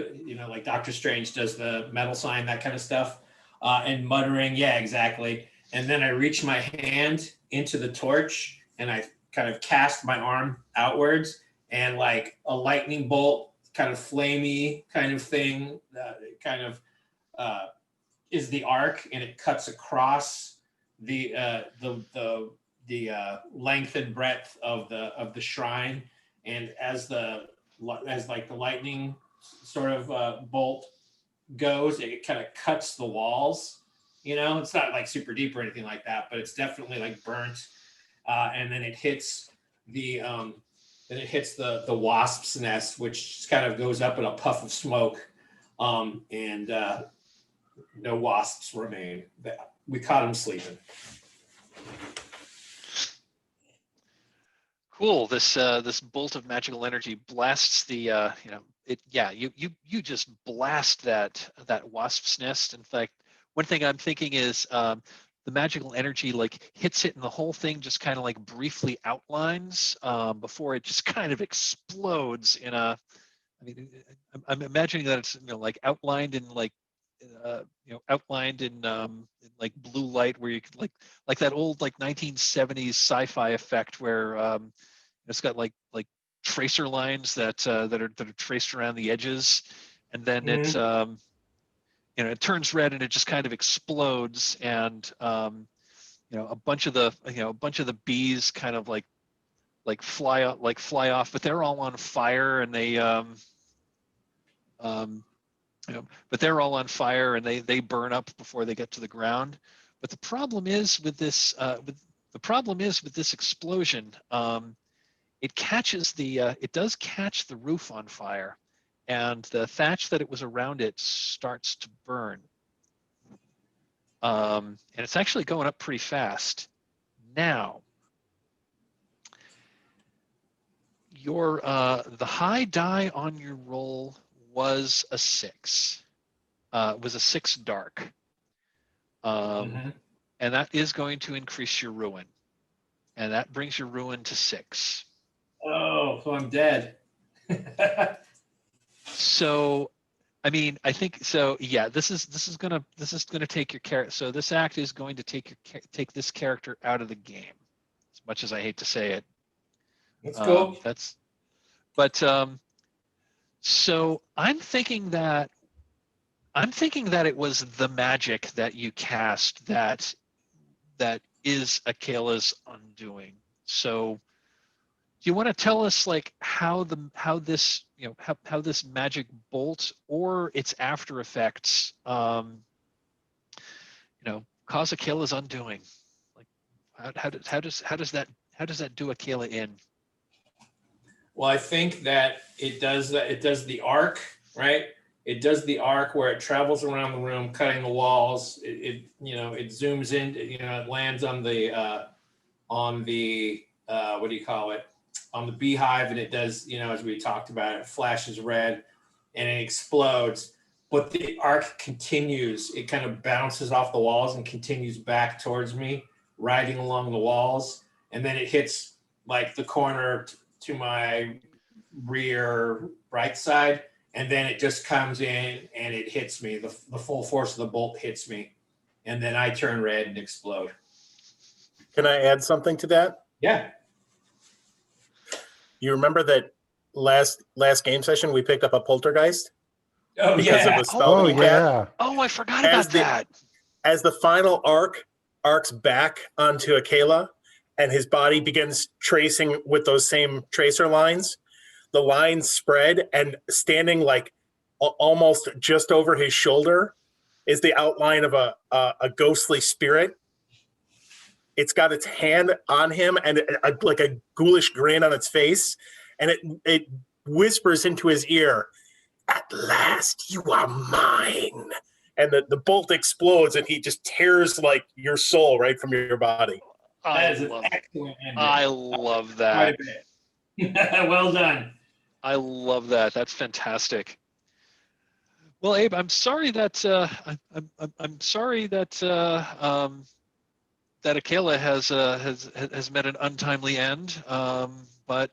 like Doctor Strange does the metal sign, that kind of stuff. and muttering, yeah, exactly. And then I reach my hand into the torch and I kind of cast my arm outwards, and like a lightning bolt, kind of flamey kind of thing, kind of is the arc, and it cuts across the length and breadth of the shrine. And as like the lightning sort of bolt goes, it kind of cuts the walls. It's not like super deep or anything like that, but it's definitely like burnt. And then it hits the wasp's nest, which just kind of goes up in a puff of smoke. And no wasps remain. We caught him sleeping. Cool. This bolt of magical energy blasts the you just blast that wasp's nest. In fact, one thing I'm thinking is the magical energy like hits it and the whole thing just kind of like briefly outlines before it just kind of explodes in a. I mean, I'm imagining that it's like outlined in like outlined in like blue light, where you could like that old like 1970s sci-fi effect where it's got like tracer lines that are traced around the edges, and then it it turns red and it just kind of explodes, and a bunch of the bees kind of like fly off, but they're all on fire, and they but they're all on fire and they burn up before they get to the ground. But the problem is with this explosion, it does catch the roof on fire, and the thatch that it was around it starts to burn. And it's actually going up pretty fast. Now, your the high die on your roll was a 6. Was a 6 dark. And that is going to increase your ruin. And that brings your ruin to 6. Oh, so I'm dead. So, I mean, I think so. Yeah, this is gonna take your character. So this act is going to take this character out of the game. As much as I hate to say it. That's cool. So I'm thinking that it was the magic that you cast that is Akela's undoing. So do you want to tell us like how this magic bolt or its after effects cause Akela's undoing? Like how does that do Akela in? Well, I think that it does the arc, right? It does the arc where it travels around the room, cutting the walls. It zooms in, it lands on the what do you call it? On the beehive, and it does, as we talked about, it flashes red and it explodes. But the arc continues. It kind of bounces off the walls and continues back towards me, riding along the walls, and then it hits like the corner to my rear right side, and then it just comes in and it hits me. The full force of the bolt hits me, and then I turn red and explode. Can I add something to that? Yeah. You remember that last game session we picked up a poltergeist? Oh, because yeah. of a spell that he had? Oh, I forgot about that. As the final arcs back onto Akela, and his body begins tracing with those same tracer lines, the lines spread, and standing like almost just over his shoulder is the outline of a ghostly spirit. It's got its hand on him and like a ghoulish grin on its face, and it whispers into his ear, "At last, you are mine." And the bolt explodes, and he just tears like your soul right from your body. That is an excellent ending. I love that. Quite a bit. Well done. I love that. That's fantastic. Well, Abe, I'm sorry that I'm sorry that that Akela has met an untimely end. But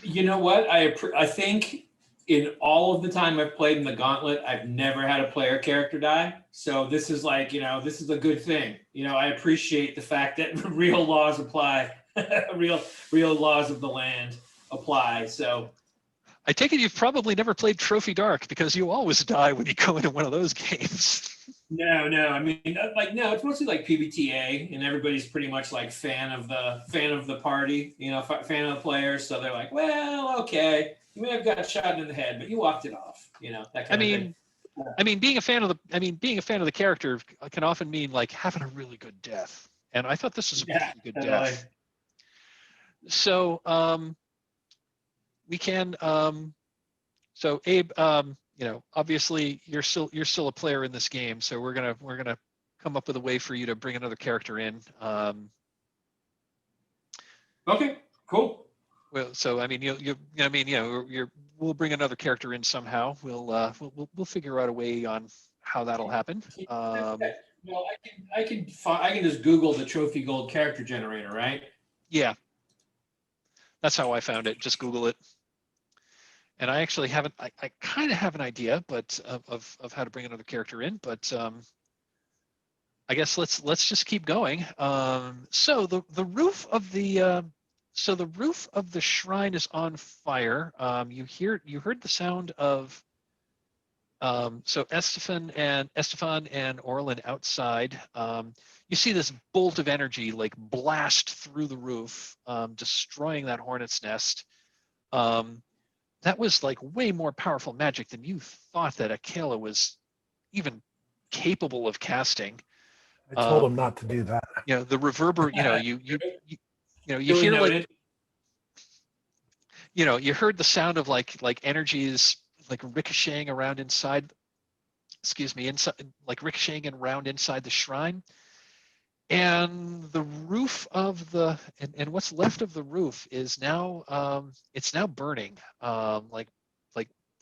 you know what? I think in all of the time I've played in the Gauntlet, I've never had a player character die. So this is like, this is a good thing. I appreciate the fact that real laws apply, real laws of the land apply. So I take it you've probably never played Trophy Dark because you always die when you go into one of those games. No. I mean, no, it's mostly like PBTA, and everybody's pretty much like fan of the party, fan of the players. So they're like, well, okay, you may have got shot in the head, but you walked it off, that kind of thing. I mean, being a fan of the character can often mean like having a really good death, and I thought this was a pretty good death. So we can. So Abe, obviously you're still a player in this game, so we're gonna come up with a way for you to bring another character in. Okay, cool. Well, so I mean, we'll bring another character in somehow. We'll figure out a way on how that'll happen. Well, I can just Google the Trophy Gold character generator, right? Yeah, that's how I found it. Just Google it. And I actually haven't. I kind of have an idea, but of how to bring another character in. But I guess let's just keep going. So the roof of the roof of the shrine is on fire. You heard the sound of so Estefan and Orlin outside. You see this bolt of energy like blast through the roof, destroying that hornet's nest. That was like way more powerful magic than you thought that Akela was even capable of casting. I told him not to do that. The reverber. You Duly hear noted. like you heard the sound of like energies like ricocheting around inside. Excuse me, inside like ricocheting around inside the shrine. And the roof of and what's left of the roof is now it's now burning. Like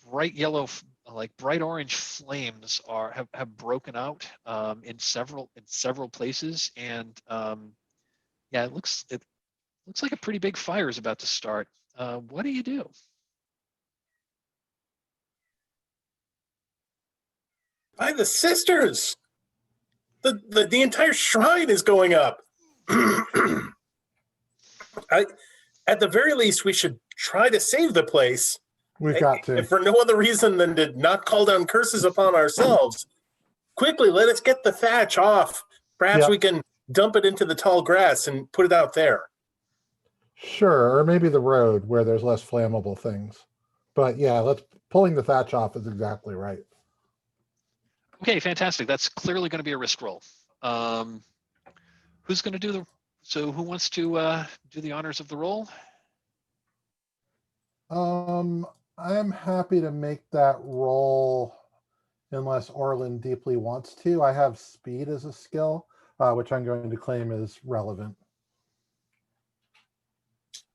bright yellow, like bright orange flames have broken out in several places, and yeah, it looks like a pretty big fire is about to start. What do you do? By the sisters, the entire shrine is going up. At the very least, we should try to save the place. We've got to. If for no other reason than to not call down curses upon ourselves. Quickly, let us get the thatch off. Perhaps we can dump it into the tall grass and put it out there. Sure, or maybe the road where there's less flammable things. But yeah, pulling the thatch off is exactly right. Okay, fantastic. That's clearly going to be a risk roll. Who's going to do who wants to do the honors of the roll? I'm happy to make that roll unless Orlin deeply wants to. I have speed as a skill, which I'm going to claim is relevant.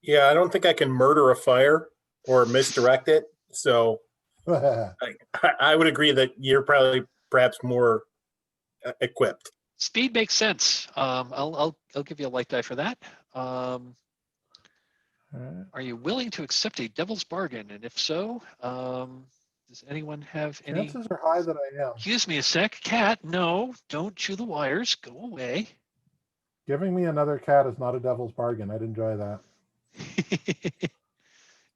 Yeah, I don't think I can murder a fire or misdirect it. So I would agree that you're probably perhaps more equipped. Speed makes sense. I'll give you a light die for that. Are you willing to accept a devil's bargain? And if so, does anyone have any? Chances are high that I am. Excuse me a sec, cat. No, don't chew the wires. Go away. Giving me another cat is not a devil's bargain. I'd enjoy that.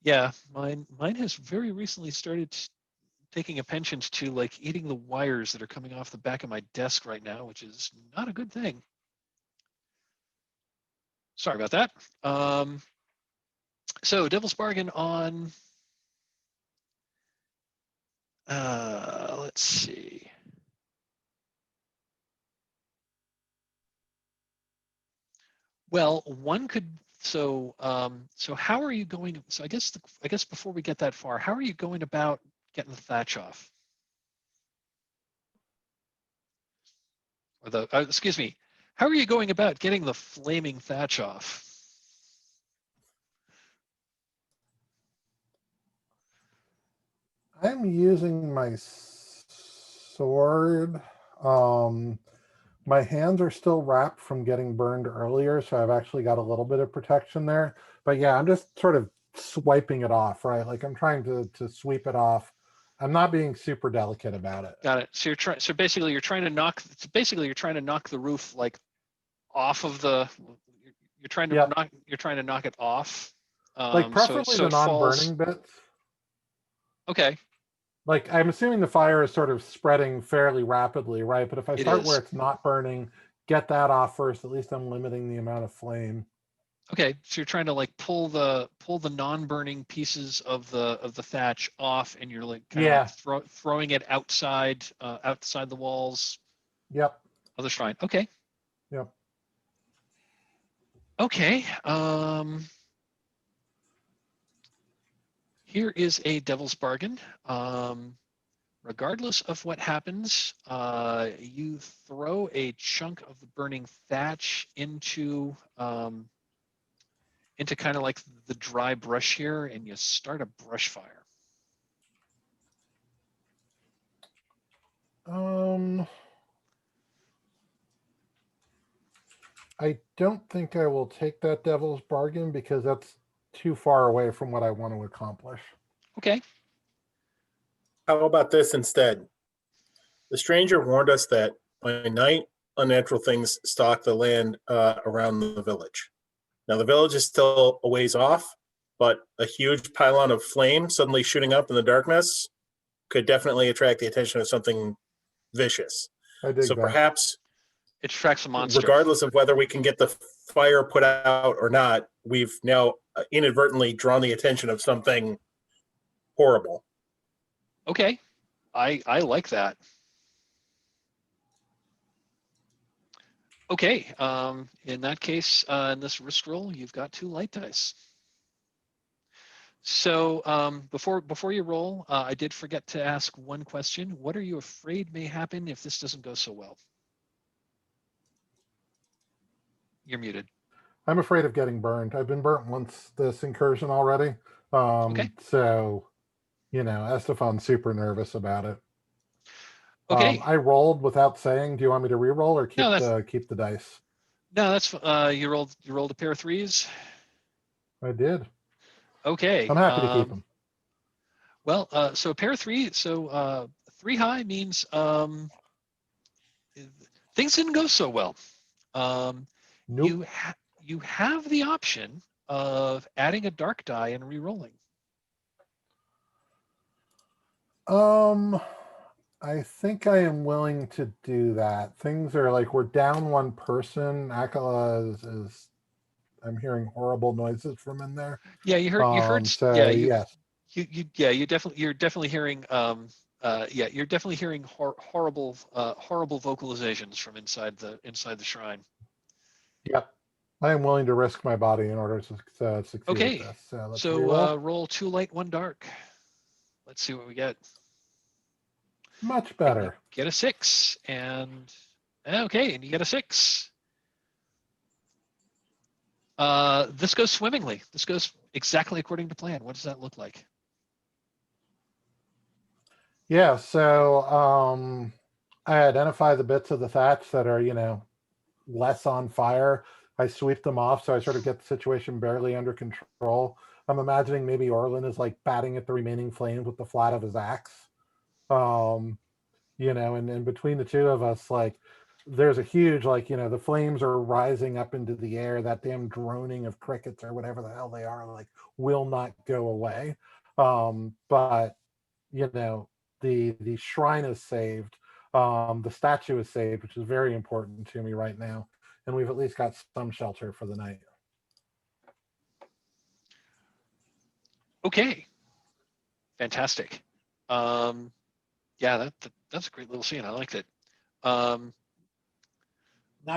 Yeah, mine has very recently started taking a penchant to like eating the wires that are coming off the back of my desk right now, which is not a good thing. Sorry about that. So devil's bargain on, let's see. Well, one could, so how are you going to, so I guess before we get that far, how are you going about getting the thatch off? Or excuse me, how are you going about getting the flaming thatch off? I'm using my sword. My hands are still wrapped from getting burned earlier, so I've actually got a little bit of protection there. But yeah, I'm just sort of swiping it off, right? Like I'm trying to sweep it off. I'm not being super delicate about it. Got it. So you're trying. So basically, you're trying to knock. Basically, you're trying to knock the roof like off of the. You're trying to Yep. knock. You're trying to knock it off. Like So preferably so the it falls. non-burning bits. Okay, Like I'm assuming the fire is sort of spreading fairly rapidly, right? But if I it start where is. it's not burning, get that off first. At least I'm limiting the amount of flame. Okay, so you're trying to like pull the non-burning pieces of the thatch off, and you're like kind of Yeah. like throwing it outside outside the walls Yep. of the shrine. Okay. Yep. Okay. Here is a devil's bargain. Regardless of what happens, you throw a chunk of the burning thatch into kind of like the dry brush here, and you start a brush fire. I don't think I will take that devil's bargain because that's too far away from what I want to accomplish. Okay. How about this instead? The stranger warned us that by night, unnatural things stalk the land around the village. Now, the village is still a ways off, but a huge pylon of flame suddenly shooting up in the darkness could definitely attract the attention of something vicious. I dig So that. perhaps, It attracts a monster. regardless of whether we can get the fire put out or not, we've now inadvertently drawn the attention of something horrible. Okay. I like that. Okay. In that case, in this risk roll, you've got 2 light dice. So before you roll, I did forget to ask one question. What are you afraid may happen if this doesn't go so well? You're muted. I'm afraid of getting burned. I've been burnt once this incursion already. Okay. So, Estefan's super nervous about it. Okay. I rolled without saying. Do you want me to re-roll or keep No, keep the dice? No, that's you rolled a pair of 3s. I did. Okay. I'm happy to keep them. Well, so a pair of 3. So 3 high means things didn't go so well. Nope. You have the option of adding a dark die and re-rolling. I think I am willing to do that. Things are like we're down one person. Akala is I'm hearing horrible noises from in there. Yeah, you heard. So Yeah, yes. You're definitely hearing. You're definitely hearing horrible vocalizations from inside the shrine. Yep. I am willing to risk my body in order to succeed Okay. at this. So let's So re-roll. roll 2 light, 1 dark. Let's see what we get. Much better. Get a 6, and okay, and you get a 6. This goes swimmingly. This goes exactly according to plan. What does that look like? Yeah, so I identify the bits of the thatch that are, less on fire. I sweep them off, so I sort of get the situation barely under control. I'm imagining maybe Orlin is like batting at the remaining flames with the flat of his axe. And between the two of us, like there's a huge, the flames are rising up into the air. That damn droning of crickets or whatever the hell they are, like, will not go away. But the shrine is saved. The statue is saved, which is very important to me right now. And we've at least got some shelter for the night. Okay. Fantastic. Yeah, that's a great little scene. I liked it. Not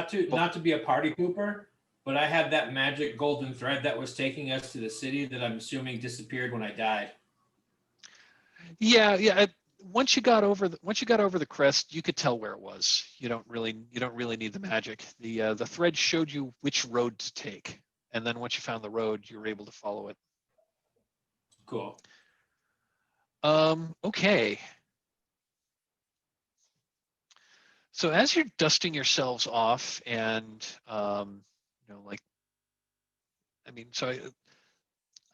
to be a party pooper, but I had that magic golden thread that was taking us to the city that I'm assuming disappeared when I died. Yeah. Once you got over the crest, you could tell where it was. You don't really need the magic. The thread showed you which road to take, and then once you found the road, you were able to follow it. Cool. Okay. So as you're dusting yourselves off, and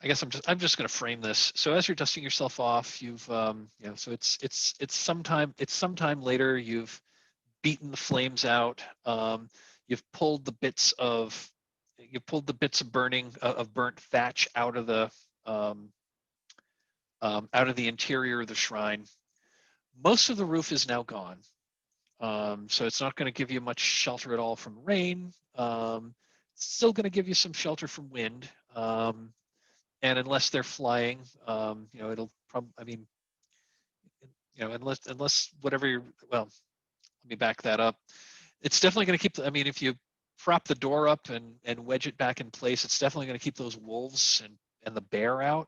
I guess I'm just going to frame this. So as you're dusting yourself off, you've so it's sometime later. You've beaten the flames out. You've pulled the bits of burning of burnt thatch out of the interior of the shrine. Most of the roof is now gone, so it's not going to give you much shelter at all from rain. Still going to give you some shelter from wind. And unless they're flying, it'll probably, I mean, unless whatever you're, well, let me back that up. It's definitely going to keep, I mean, if you prop the door up and wedge it back in place, it's definitely going to keep those wolves and the bear out.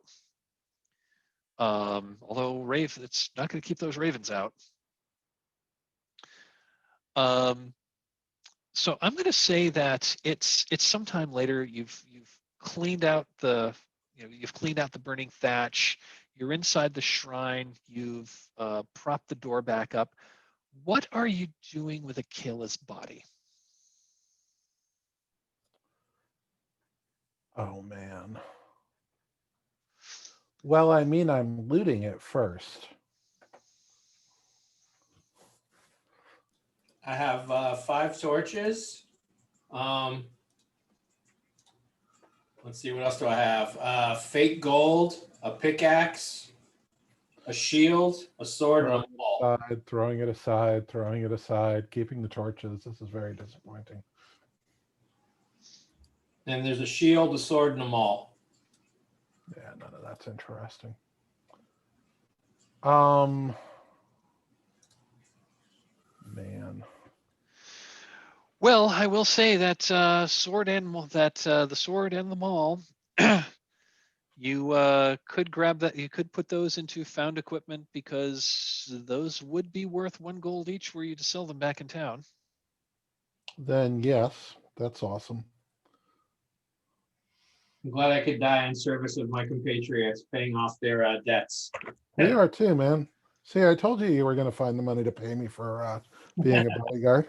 Although it's not going to keep those ravens out. So I'm going to say that it's sometime later. You've cleaned out the burning thatch. You're inside the shrine. You've propped the door back up. What are you doing with Akila's body? Oh man. Well, I mean, I'm looting it first. I have 5 torches. Let's see, what else do I have? Fake gold, a pickaxe, a shield, a sword, and a ball. Throwing it aside, keeping the torches. This is very disappointing. And there's a shield, a sword, and a maul. Yeah, none of that's interesting. Man. Well, I will say that the sword and the maul, you could grab that. You could put those into found equipment because those would be worth 1 gold each were you to sell them back in town. Then yes, that's awesome. I'm glad I could die in service of my compatriots, paying off their debts. We are too, man. See, I told you were going to find the money to pay me for being a bodyguard.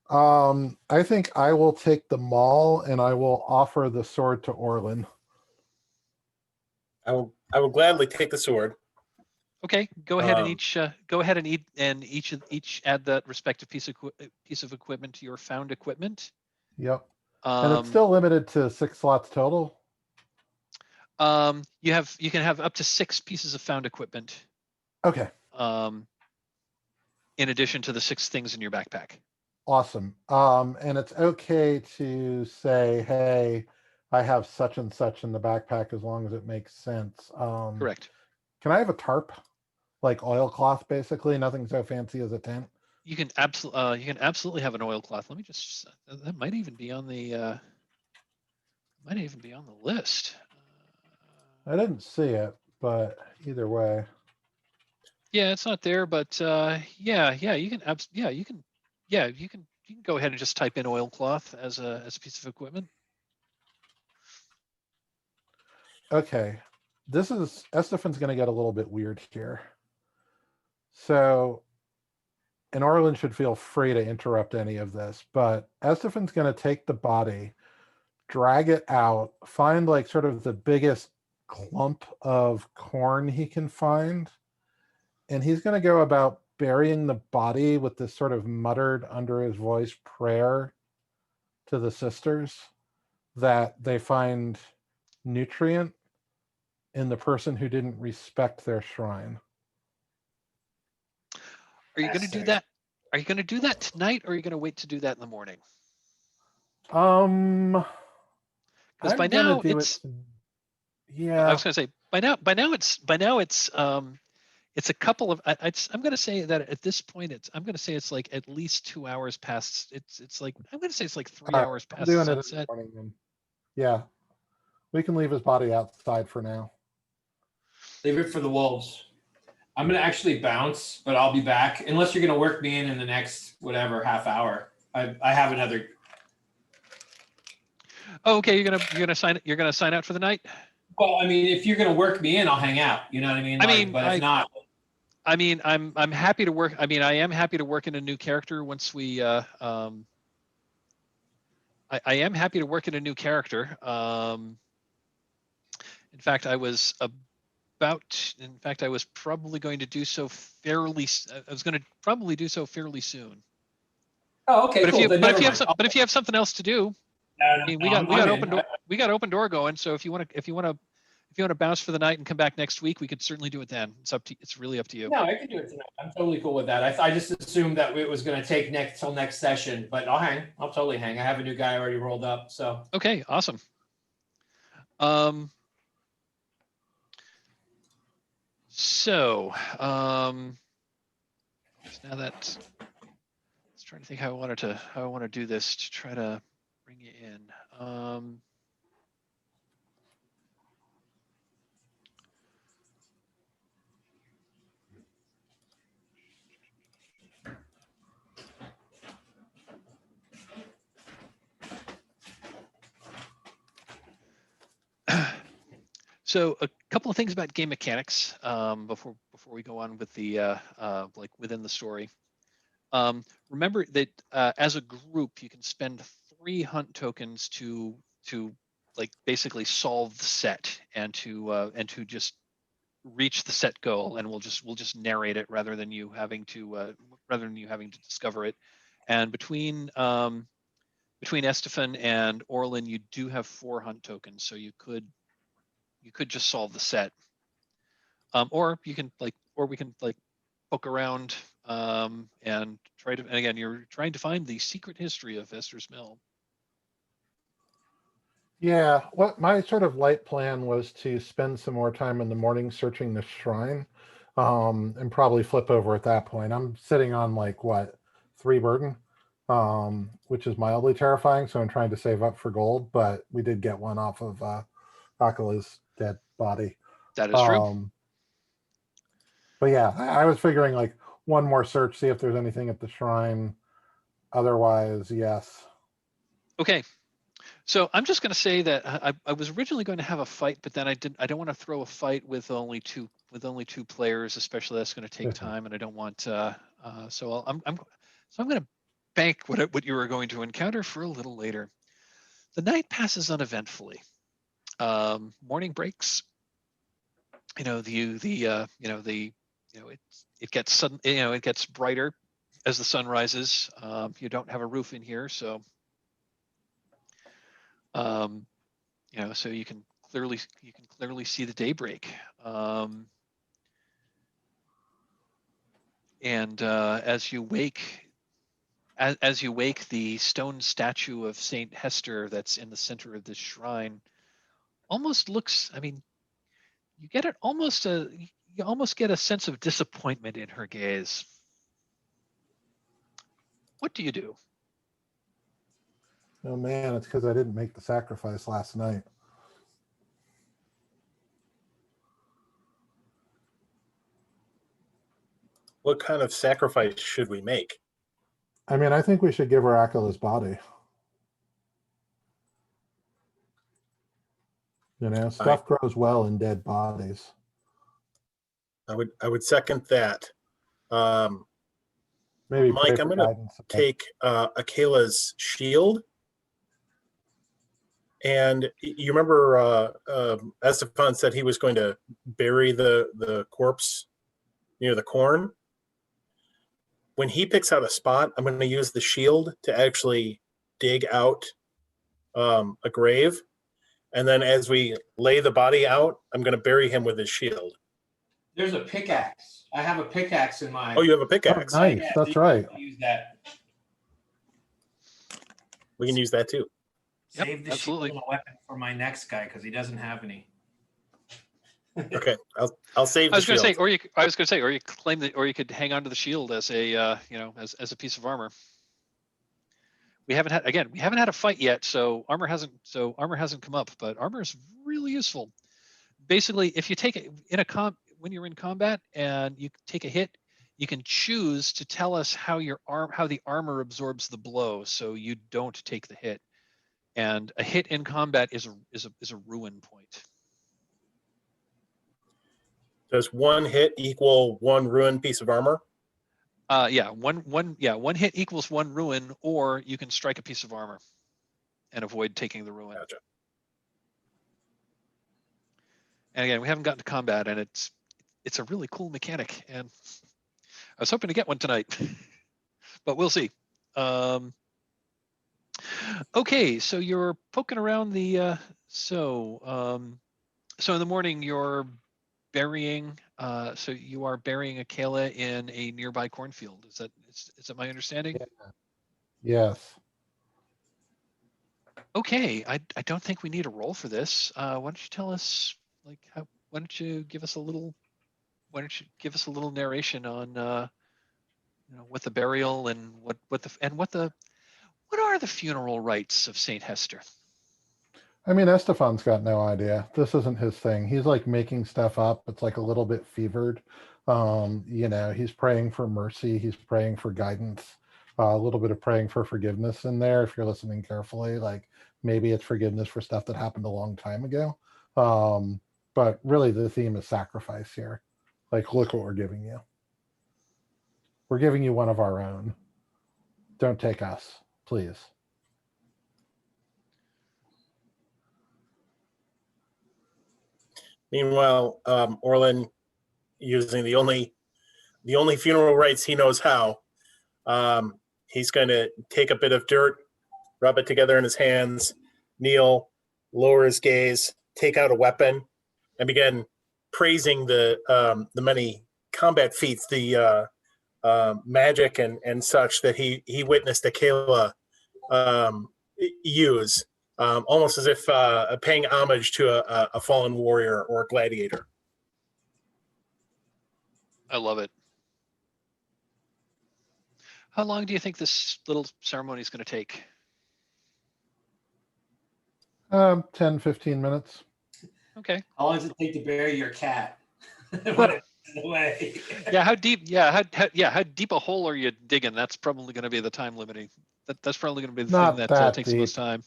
I think I will take the maul and I will offer the sword to Orlin. I will gladly take the sword. Okay, go ahead and each add that respective piece of equipment to your found equipment. Yep. And it's still limited to 6 slots total. You can have up to 6 pieces of found equipment. Okay. In addition to the 6 things in your backpack. Awesome. And it's okay to say, hey, I have such and such in the backpack as long as it makes sense. Correct. Can I have a tarp? Like oilcloth, basically, nothing so fancy as a tent. You can absolutely have an oilcloth. Let me just, that might even be on the list. I didn't see it, but either way. Yeah, it's not there, but you can go ahead and just type in oilcloth as a piece of equipment. Okay, Estefan's going to get a little bit weird here. So, and Orlin should feel free to interrupt any of this, but Estefan's going to take the body, drag it out, find like sort of the biggest clump of corn he can find, and he's going to go about burying the body with this sort of muttered under his voice prayer to the sisters that they find nutrient in the person who didn't respect their shrine. Are you going to do that? Are you going to do that tonight, or are you going to wait to do that in the morning? Because by now it's. Yeah. I was going to say by now it's a couple of. I'm going to say that at this point it's like at least 2 hours past. It's like I'm going to say it's like 3 hours past sunset. Yeah, we can leave his body outside for now. Leave it for the wolves. I'm going to actually bounce, but I'll be back unless you're going to work me in the next whatever half hour. I have another. Oh, okay. You're gonna sign out for the night. Well, I mean, if you're going to work me in, I'll hang out. You know what I mean? But if not, I mean, I'm happy to work. I mean, I am happy to work in a new character once we. I am happy to work in a new character. In fact, I was probably going to do so fairly. I was going to probably do so fairly soon. Oh, okay, cool. Then never mind. But if you have something else to do, I mean, we got open door going. So if you want to bounce for the night and come back next week, we could certainly do it then. It's really up to you. No, I can do it tonight. I'm totally cool with that. I just assumed that it was going to take till next session, but I'll hang. I'll totally hang. I have a new guy already rolled up, so. Okay, awesome. So now that I was trying to think how I want to do this to try to bring you in. So a couple of things about game mechanics before we go on with the like within the story. Remember that as a group, you can spend 3 hunt tokens to like basically solve the set and to just reach the set goal, and we'll just narrate it rather than you having to discover it. And between Estefan and Orlin, you do have 4 hunt tokens, so you could just solve the set, or we can poke around and try to. And again, you're trying to find the secret history of Hester's Mill. Yeah, what my sort of light plan was to spend some more time in the morning searching the shrine, and probably flip over at that point. I'm sitting on like what, 3 burden, which is mildly terrifying. So I'm trying to save up for gold, but we did get one off of Akala's dead body. That is true. But yeah, I was figuring like one more search, see if there's anything at the shrine. Otherwise, yes. Okay. So I'm just going to say that I was originally going to have a fight, but then I don't want to throw a fight with only two players, especially that's going to take time, and I don't want. So I'm going to bank what you were going to encounter for a little later. The night passes uneventfully. Morning breaks. It gets sudden. It gets brighter as the sun rises. You don't have a roof in here, so. So you can clearly see the daybreak. And as you wake, the stone statue of Saint Hester that's in the center of this shrine almost looks. I mean, you almost get a sense of disappointment in her gaze. What do you do? Oh man, it's because I didn't make the sacrifice last night. What kind of sacrifice should we make? I mean, I think we should give her Akala's body. Stuff grows well in dead bodies. I would second that. Maybe Mike, I'm going to take Akala's shield. And you remember Estefan said he was going to bury the corpse near the corn. When he picks out a spot, I'm going to use the shield to actually dig out a grave. And then as we lay the body out, I'm going to bury him with his shield. There's a pickaxe. I have a pickaxe in my. Oh, you have a pickaxe. Oh, nice. That's right. Use that. We can use that too. Save the shield and a weapon for my next guy because he doesn't have any. Okay, I'll save. I was going to say, or you claim that, or you could hang on to the shield as a as a piece of armor. We haven't had a fight yet, so armor hasn't come up, but armor is really useful. Basically, if you take it when you're in combat and you take a hit, you can choose to tell us how the armor absorbs the blow, so you don't take the hit. And a hit in combat is a ruin point. Does one hit equal 1 ruined piece of armor? One hit equals 1 ruin, or you can strike a piece of armor and avoid taking the ruin. Gotcha. And again, we haven't gotten to combat, and it's a really cool mechanic, and I was hoping to get one tonight, but we'll see. Okay, so you're poking around the so in the morning you're burying so you are burying Akela in a nearby cornfield. Is that my understanding? Yeah. Yes. Okay, I don't think we need a roll for this. Why don't you tell us why don't you give us a little narration on what the burial and what are the funeral rites of Saint Hester? I mean, Estefan's got no idea. This isn't his thing. He's like making stuff up. It's like a little bit fevered. He's praying for mercy. He's praying for guidance. A little bit of praying for forgiveness in there. If you're listening carefully, like maybe it's forgiveness for stuff that happened a long time ago. But really the theme is sacrifice here. Like, look what we're giving you. We're giving you one of our own. Don't take us, please. Meanwhile, Orlin, using the only funeral rites he knows how, he's going to take a bit of dirt, rub it together in his hands, kneel, lower his gaze, take out a weapon, and begin praising the many combat feats, the magic and such that he witnessed Akela use. Almost as if paying homage to a fallen warrior or a gladiator. I love it. How long do you think this little ceremony is going to take? 10, 15 minutes. Okay. How long does it take to bury your cat? When it's away. Yeah. How deep? Yeah. How deep a hole are you digging? That's probably going to be the time limiting. That's probably going to be the Not thing that that takes the most deep. time.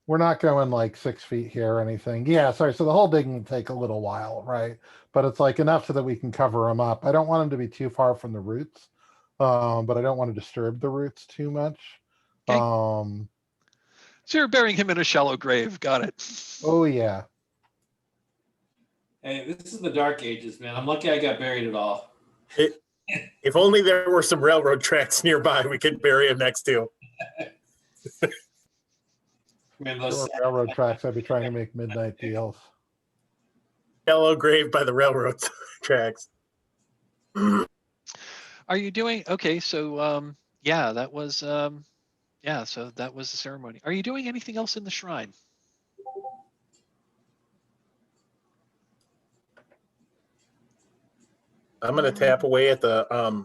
We're not going like 6 feet here or anything. Yeah, sorry. So the whole digging will take a little while, right? But it's like enough so that we can cover them up. I don't want them to be too far from the roots, but I don't want to disturb the roots too much. Okay. So you're burying him in a shallow grave. Got it. Oh yeah. Hey, this is the Dark Ages, man. I'm lucky I got buried at all. If only there were some railroad tracks nearby we could bury him next to. Man, Sure, railroad tracks. I'd be trying to make midnight deals. Shallow grave by the railroad tracks. Are you doing okay? So yeah, that was so that was the ceremony. Are you doing anything else in the shrine? I'm going to tap away at the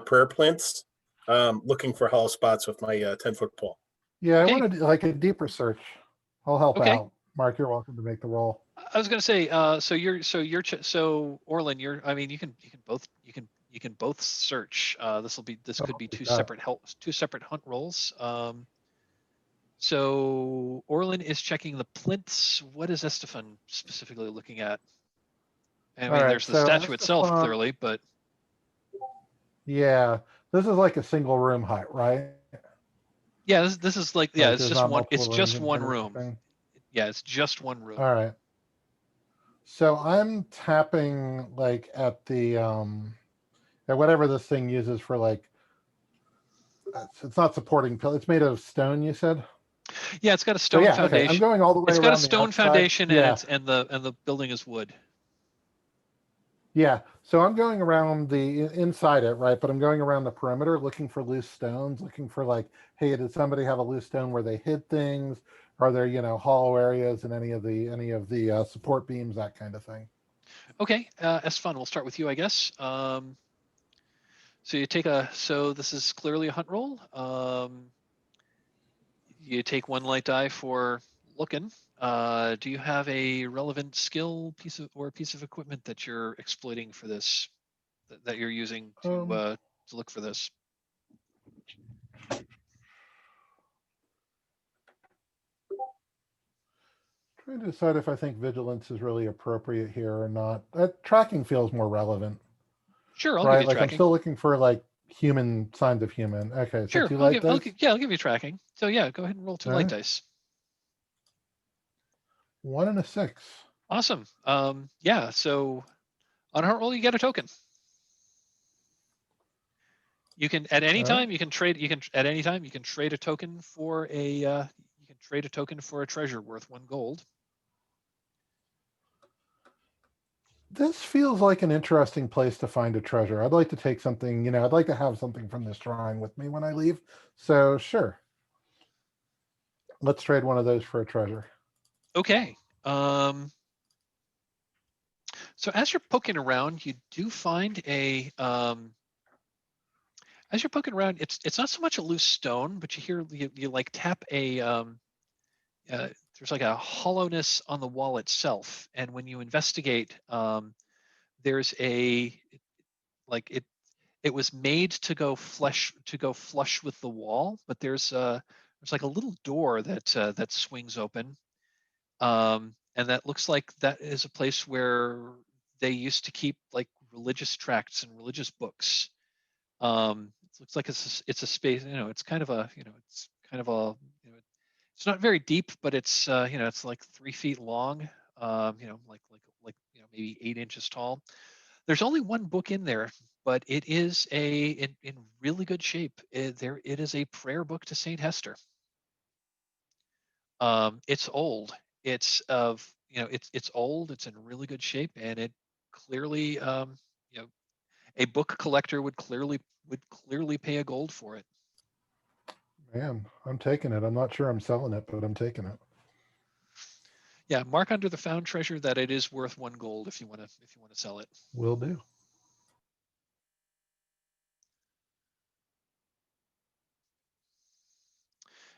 prayer plinths, looking for hollow spots with my 10-foot pole. Yeah, Okay. I want to do like a deeper search. I'll help Okay. out. Mark, you're welcome to make the roll. I was going to say, so Orlin, you can both search. This could be two separate hunt rolls. So Orlin is checking the plinths. What is Estefan specifically looking at? I mean, there's the statue itself clearly, but yeah, this is like a single room hut, right? yeah, this is like, yeah, Like, it's just one. It's just one room. Thing. Yeah, it's just one room. All right. So I'm tapping like at the at whatever this thing uses for like it's not supporting pillar. It's made of stone, you said? Yeah, it's got a stone foundation. Okay. I'm going all the way It's around got a stone foundation, yeah. and the building is wood. Yeah, so I'm going around the inside it, right? But I'm going around the perimeter looking for loose stones, looking for like, hey, did somebody have a loose stone where they hid things? Are there, hollow areas in any of the support beams, that kind of thing? Okay, Estefan, we'll start with you, I guess. So you take so this is clearly a hunt roll. You take one light die for looking. Do you have a relevant skill piece of equipment that you're exploiting for this, that you're using to look for this? Trying to decide if I think vigilance is really appropriate here or not. Tracking feels more relevant. Sure, I'll right? give you Like tracking. I'm still looking for like human signs of human. Okay, so sure, 2 light dice. I'll give you tracking. So yeah, go ahead and roll 2 light dice. 1 and a 6. Awesome. Yeah. So on hunt roll, you get a token. You can at any time you can trade. You can at any time you can trade a token for a. You can trade a token for a treasure worth 1 gold. This feels like an interesting place to find a treasure. I'd like to take something, I'd like to have something from this shrine with me when I leave. So sure. Let's trade one of those for a treasure. Okay. So as you're poking around, you do find a. As you're poking around, it's not so much a loose stone, but you hear you like tap a. There's like a hollowness on the wall itself, and when you investigate, there's a like it was made to go flush with the wall, but there's like a little door that swings open, and that looks like that is a place where they used to keep like religious tracts and religious books. It looks like it's a space. It's kind of a it's kind of a it's not very deep, but it's it's like 3 feet long. Like maybe 8 inches tall. There's only one book in there, but it is in really good shape. It is a prayer book to Saint Hester. It's old. It's old. It's in really good shape, and it clearly a book collector would clearly pay a gold for it. Man, I'm taking it. I'm not sure I'm selling it, but I'm taking it. Yeah, mark under the found treasure that it is worth 1 gold if you want to sell it. Will do.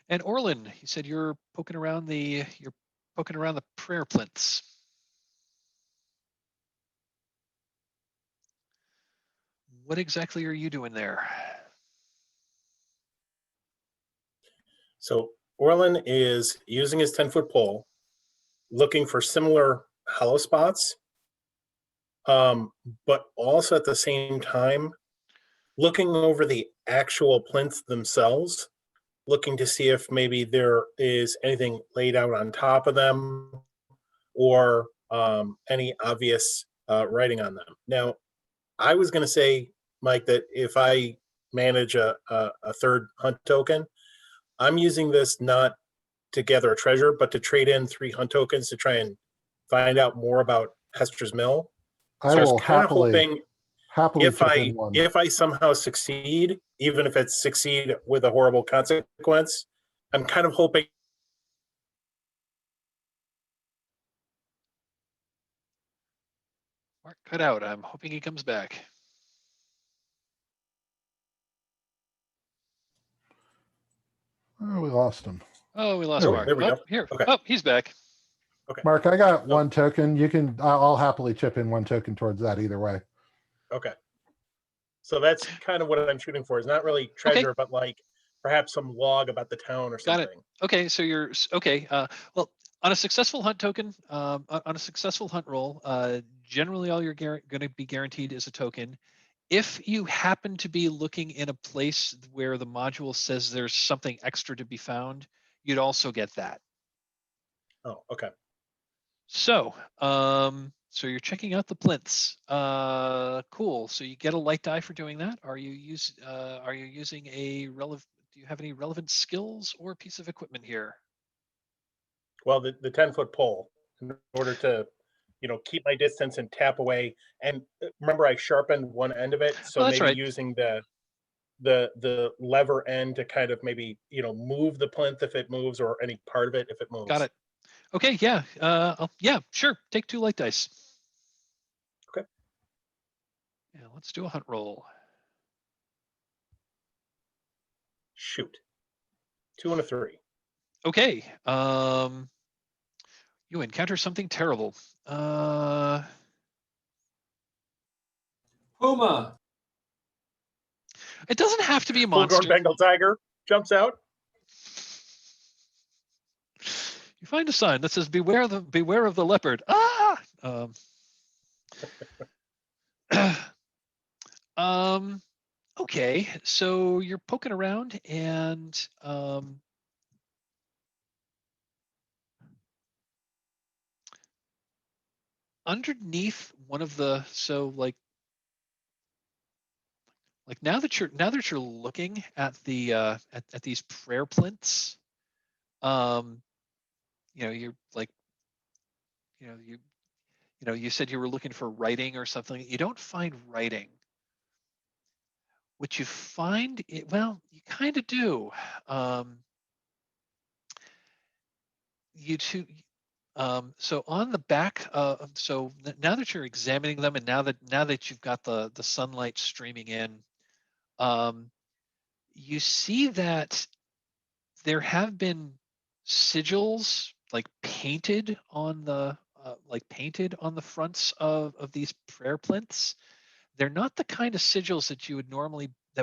And Orlin, you said you're poking around the prayer plinths. What exactly are you doing there? So Orlin is using his 10-foot pole, looking for similar hollow spots, but also at the same time looking over the actual plinths themselves, looking to see if maybe there is anything laid out on top of them or any obvious writing on them. Now, I was going to say, Mike, that if I manage a third hunt token, I'm using this not to gather a treasure, but to trade in 3 hunt tokens to try and find out more about Hester's Mill. I So I was will kind of hoping happily chip in one. if I somehow succeed, even if it's succeed with a horrible consequence, I'm kind of hoping. Mark cut out. I'm hoping he comes back. Oh, we lost him. Oh, we lost Mark. There we go. Here. Okay. Oh, he's back. Okay. Mark, I got 1 token. You can. I'll happily chip in 1 token towards that either way. Okay. So that's kind of what I'm shooting for. Is not really treasure, but like perhaps some log about the town or something. Got it. Okay, so you're okay. Well, on a successful hunt token, on a successful hunt roll, generally all you're going to be guaranteed is a token. If you happen to be looking in a place where the module says there's something extra to be found, you'd also get that. Oh, okay. So, so you're checking out the plinths. Cool. So you get a light die for doing that. Are you using a relevant? Do you have any relevant skills or piece of equipment here? Well, the 10-foot pole in order to, keep my distance and tap away. And remember, I sharpened one end of it, so that's maybe right. using the lever end to kind of maybe move the plinth if it moves, or any part of it if it moves. Got it. Okay. Yeah. Yeah. Sure. Take 2 light dice. Okay. Yeah. Let's do a hunt roll. Shoot. 2 and a 3. Okay. You encounter something terrible. Puma. It doesn't have to be a Full-grown monster. Bengal tiger jumps out. You find a sign that says beware of the leopard. Ah! Okay, so you're poking around and underneath one of the, so like now that you're looking at the at these prayer plinths, you know, you're like, you know, you said you were looking for writing or something. You don't find writing. What you find, well, you kind of do. You two, so on the back, so now that you're examining them, and now that you've got the sunlight streaming in, you see that there have been sigils like painted on the fronts of these prayer plinths. They're not the kind of sigils that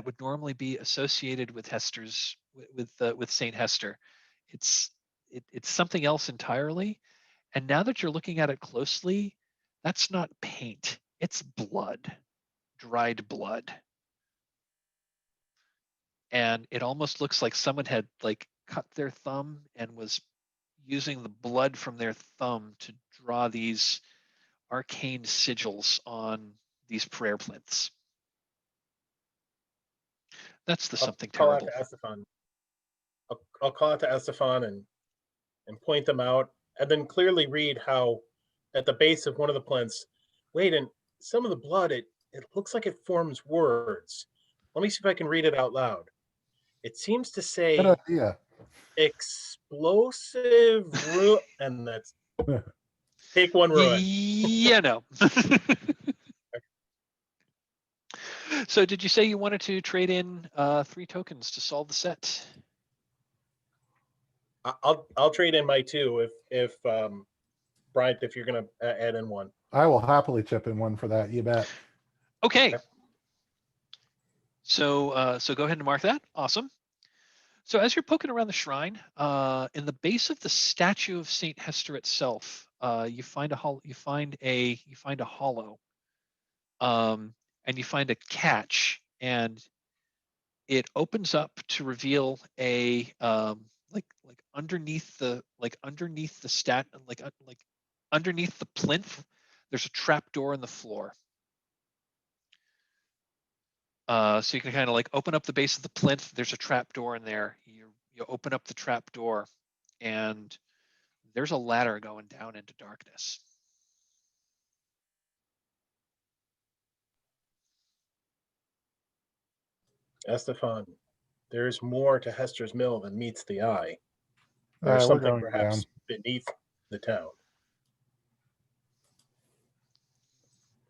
would normally be associated with Hester's with Saint Hester. It's it's something else entirely. And now that you're looking at it closely, that's not paint. It's blood, dried blood. And it almost looks like someone had like cut their thumb and was using the blood from their thumb to draw these arcane sigils on these prayer plinths. That's the something Call out terrible. to Estefan. I'll call out to Estefan and point them out, and then clearly read how at the base of one of the plinths, wait, and some of the blood, it looks like it forms words. Let me see if I can read it out loud. It seems to say Good idea. explosive and that's take one ruin. Yeah, no. So did you say you wanted to trade in 3 tokens to solve the set? I'll trade in my 2 if Bryant, if you're gonna add in 1. I will happily chip in 1 for that. You bet. Okay. Okay. So so go ahead and mark that. Awesome. So as you're poking around the shrine, in the base of the statue of Saint Hester itself, you find a hollow, and you find a catch, and it opens up to reveal a like underneath the underneath the plinth, there's a trap door in the floor. So you can kind of like open up the base of the plinth. There's a trap door in there. You open up the trap door, and there's a ladder going down into darkness. Estefan, there's more to Hester's Mill than meets the eye. All There's right, we're something going perhaps down. beneath the town.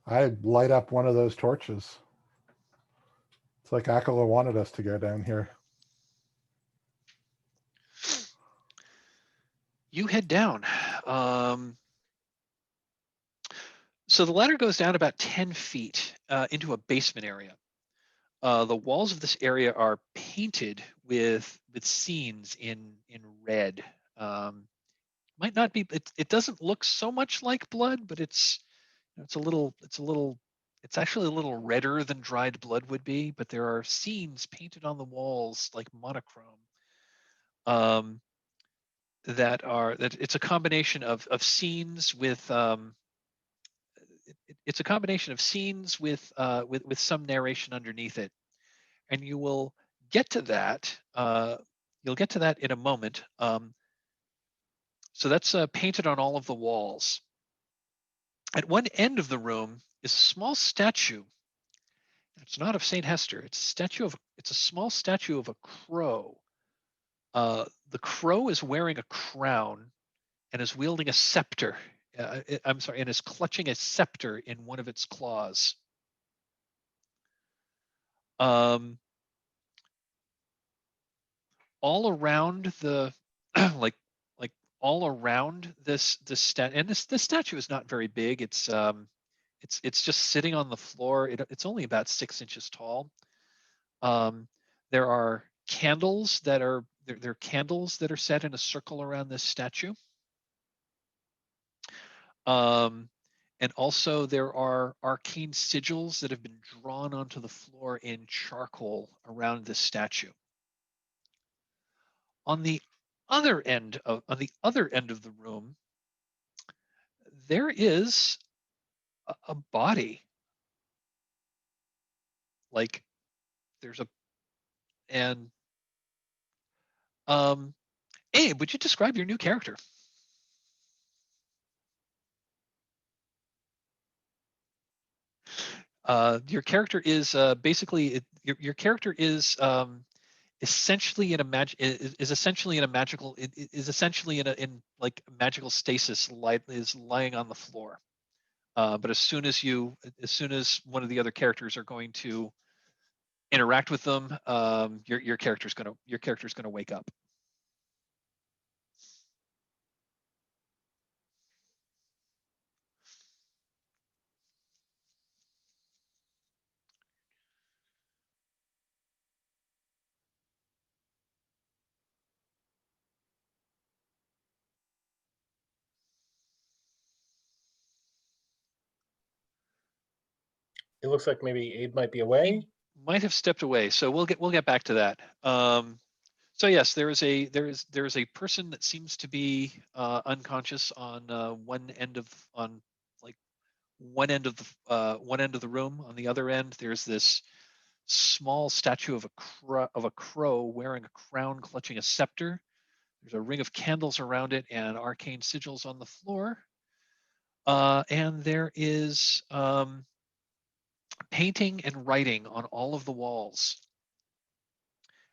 I light up one of those torches. It's like Akala wanted us to go down here. You head down. So the ladder goes down about 10 feet into a basement area. The walls of this area are painted with scenes in red. Might not be. It doesn't look so much like blood, but it's actually a little redder than dried blood would be. But there are scenes painted on the walls like monochrome. That it's a combination of scenes with it's a combination of scenes with some narration underneath it, and you will get to that. You'll get to that in a moment. So that's painted on all of the walls. At one end of the room is a small statue. It's not of Saint Hester. It's a small statue of a crow. The crow is wearing a crown and is wielding a scepter. I'm sorry, and is clutching a scepter in one of its claws. All around the like all around this statue, and this statue is not very big. It's just sitting on the floor. It's only about 6 inches tall. There are candles that are set in a circle around this statue. And also there are arcane sigils that have been drawn onto the floor in charcoal around this statue. On the other end of the room, there is a body. Like there's a, and Abe, would you describe your new character? Your character is basically your character is essentially in a is essentially in a magical is essentially in like magical stasis, is lying on the floor. But as soon as one of the other characters are going to interact with them, your character's gonna wake up. It looks like maybe Abe might be away. Might have stepped away, so we'll get back to that. So yes, there is a person that seems to be unconscious on one end of the room. On the other end, there's this small statue of a crow wearing a crown, clutching a scepter. There's a ring of candles around it and arcane sigils on the floor. And there is painting and writing on all of the walls.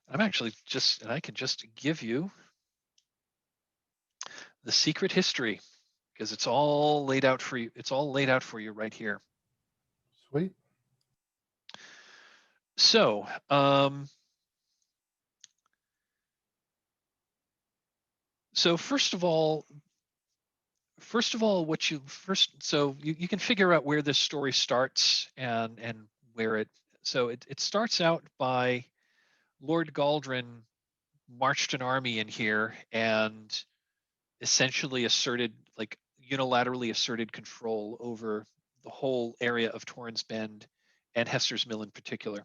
I can just give you the secret history because it's all laid out for you. It's all laid out for you right here. Sweet. So, first of all, you can figure out where this story starts and where it. So it starts out by Lord Galdrin marched an army in here and essentially unilaterally asserted control over the whole area of Torrens Bend and Hester's Mill in particular.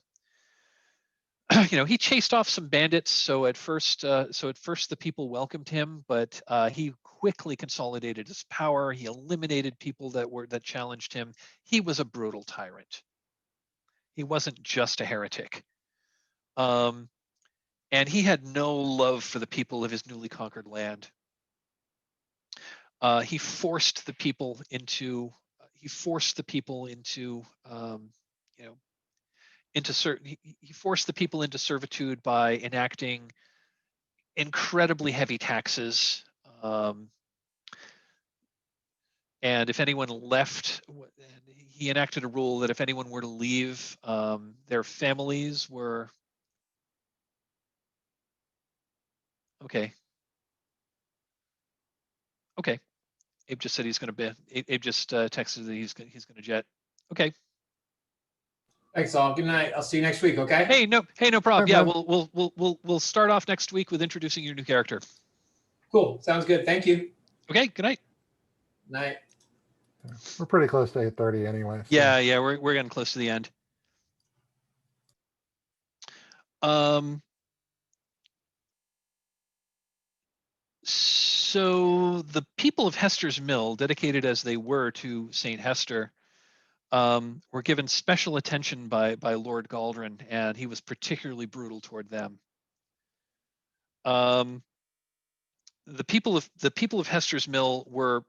He chased off some bandits. So at first the people welcomed him, but he quickly consolidated his power. He eliminated people that challenged him. He was a brutal tyrant. He wasn't just a heretic. And he had no love for the people of his newly conquered land. He forced the people into servitude by enacting incredibly heavy taxes. And if anyone left, he enacted a rule that if anyone were to leave, their families were okay. Abe just said he's going to be. Abe just texted that he's going to jet. Okay. Thanks all. Good night. I'll see you next week. Okay. Hey, no problem. Hey, Yeah, man. we'll start off next week with introducing your new character. Cool. Sounds good. Thank you. Okay. Good night. Night. We're pretty close to 8:30 anyway. So. Yeah, we're getting close to the end. So the people of Hester's Mill, dedicated as they were to Saint Hester, were given special attention by Lord Galdrin, and he was particularly brutal toward them. The people of Hester's Mill were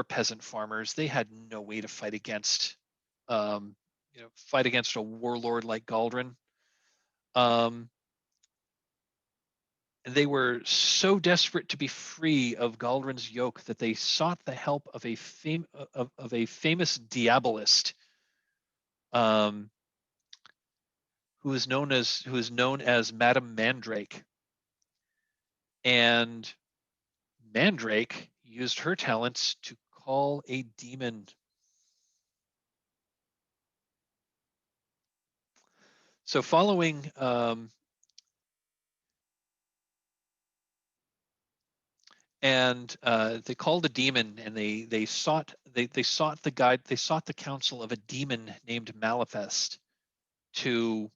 peasant farmers. They had no way to fight against a warlord like Galdrin. They were so desperate to be free of Galdrin's yoke that they sought the help of a famous diabolist, who is known as Madame Mandrake. And Mandrake used her talents to call a demon. So following they called a demon, and they sought the counsel of a demon named Malefest to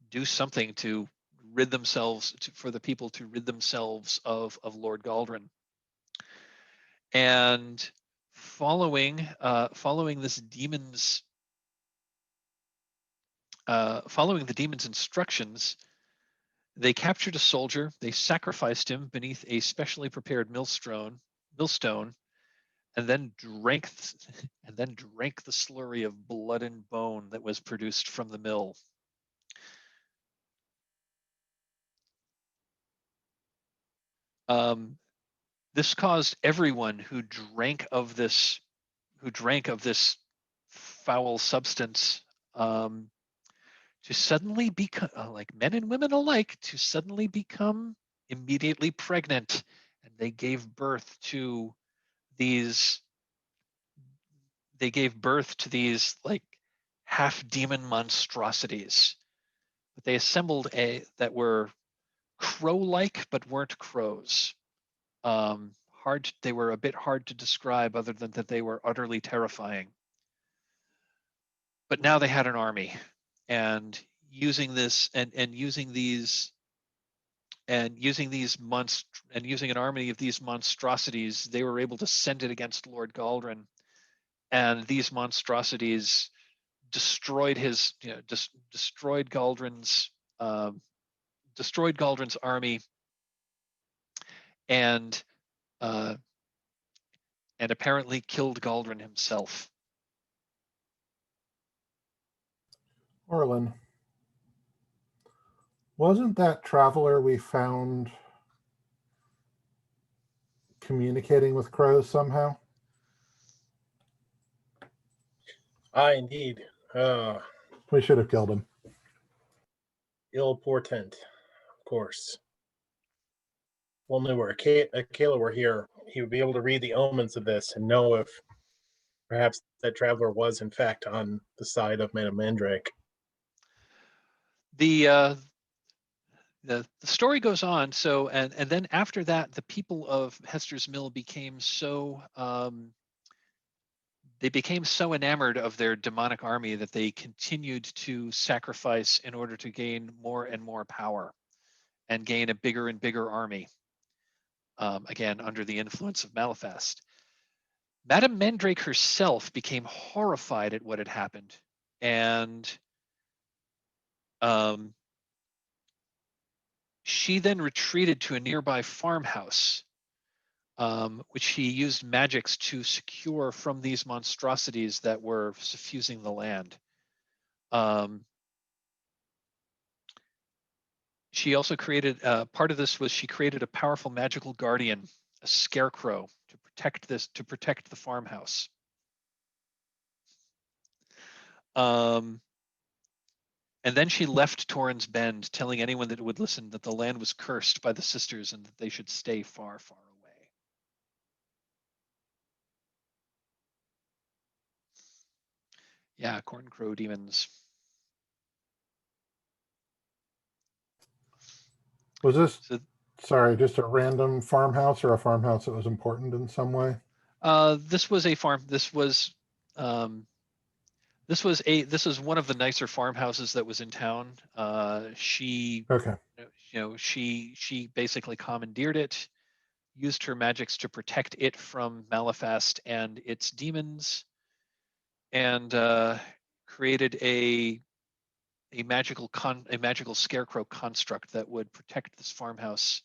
do something to rid themselves for the people to rid themselves of Lord Galdrin. And following this demon's following the demon's instructions, they captured a soldier. They sacrificed him beneath a specially prepared millstone, and then drank the slurry of blood and bone that was produced from the mill. This caused everyone who drank of this foul substance to suddenly become, like men and women alike, to suddenly become immediately pregnant, and they gave birth to these like half demon monstrosities. But they assembled that were crow-like but weren't crows. They were a bit hard to describe, other than that they were utterly terrifying. But now they had an army, and using this and using an army of these monstrosities, they were able to send it against Lord Galdrin, and these monstrosities destroyed destroyed Galdrin's army, and apparently killed Galdrin himself. Orlin, wasn't that traveler we found communicating with crows somehow? Indeed. We should have killed him. Ill portent, of course. Well, knew where Kayla were here, he would be able to read the omens of this and know if perhaps that traveler was in fact on the side of Madame Mandrake. The story goes on. So, and then after that, the people of Hester's Mill became so enamored of their demonic army that they continued to sacrifice in order to gain more and more power and gain a bigger and bigger army. Again, under the influence of Malifast. Madame Mandrake herself became horrified at what had happened, and she then retreated to a nearby farmhouse, which she used magics to secure from these monstrosities that were suffusing the land. She also created, part of this was she created a powerful magical guardian, a scarecrow, to protect the farmhouse. And then she left Torrens Bend, telling anyone that would listen that the land was cursed by the sisters and that they should stay far, far away. Yeah, corn crow demons. Was this, sorry, just a random farmhouse or a farmhouse that was important in some way? This was a farm. This was one of the nicer farmhouses that was in town. She basically commandeered it, used her magics to protect it from Malifast and its demons, and created a magical scarecrow construct that would protect this farmhouse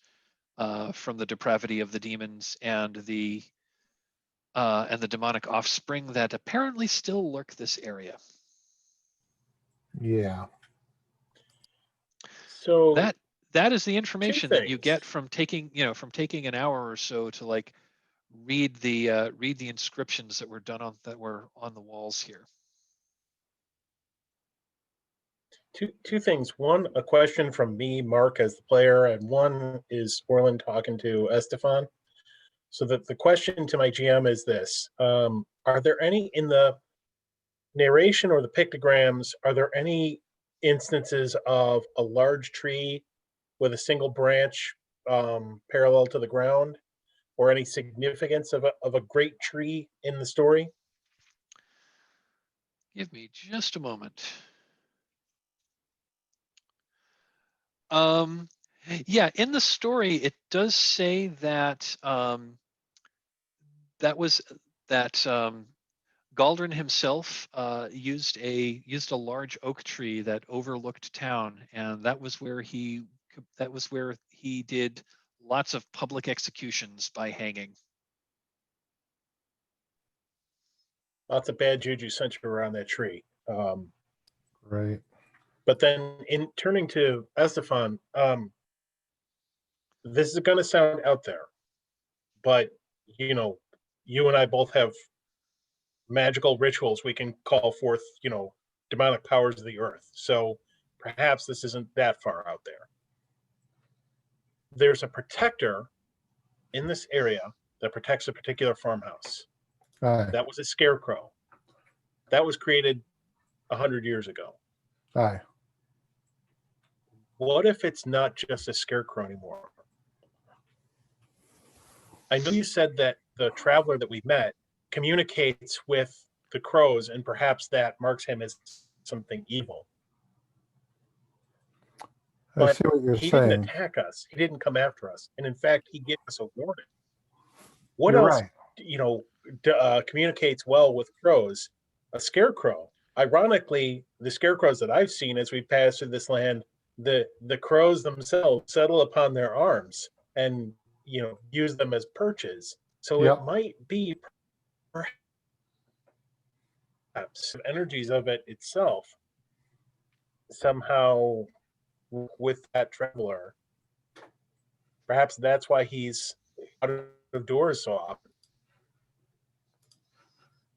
from the depravity of the demons and the demonic offspring that apparently still lurk this area. Yeah. So that is the information that you get from taking an hour or so to like read the inscriptions that were on the walls here. Two things. One, a question from me, Mark, as the player, and one is Orlin talking to Estefan. So that the question to my GM is this: are there any in the narration or the pictograms? Are there any instances of a large tree with a single branch parallel to the ground, or any significance of a great tree in the story? Give me just a moment. Yeah, in the story, it does say that that was that Galdrin himself used a large oak tree that overlooked town, and that was where he did lots of public executions by hanging. Lots of bad juju centered around that tree. Right. But then in turning to Estefan, this is going to sound out there, but you know, you and I both have magical rituals. We can call forth, demonic powers of the earth. So perhaps this isn't that far out there. There's a protector in this area that protects a particular farmhouse. Aye. That was a scarecrow. That was created 100 years ago. Aye. What if it's not just a scarecrow anymore? I know you said that the traveler that we met communicates with the crows, and perhaps that marks him as something evil. I But see what you're he saying. didn't attack us. He didn't come after us. And in fact, he gave us a warning. What You're else, right. communicates well with crows? A scarecrow. Ironically, the scarecrows that I've seen as we pass through this land, the crows themselves settle upon their arms and use them as perches. So Yep. it might be perhaps energies of it itself somehow with that traveler. Perhaps that's why he's out of doors so often.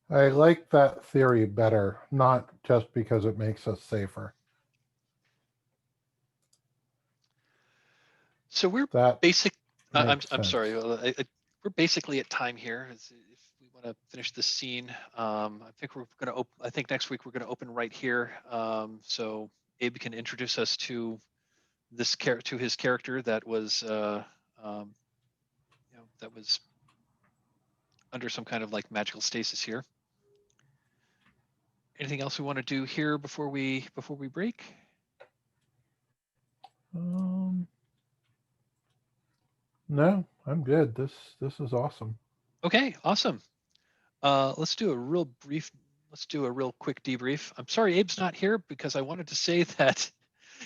I like that theory better, not just because it makes us safer. So we're That basic. I'm makes sorry. sense. We're basically at time here. If we want to finish this scene, I think we're going to. I think next week we're going to open right here. So Abe can introduce us to his character that was, that was under some kind of like magical stasis here. Anything else we want to do here before we break? No, I'm good. This is awesome. Okay, awesome. Let's do a real quick debrief. I'm sorry Abe's not here because I wanted to say that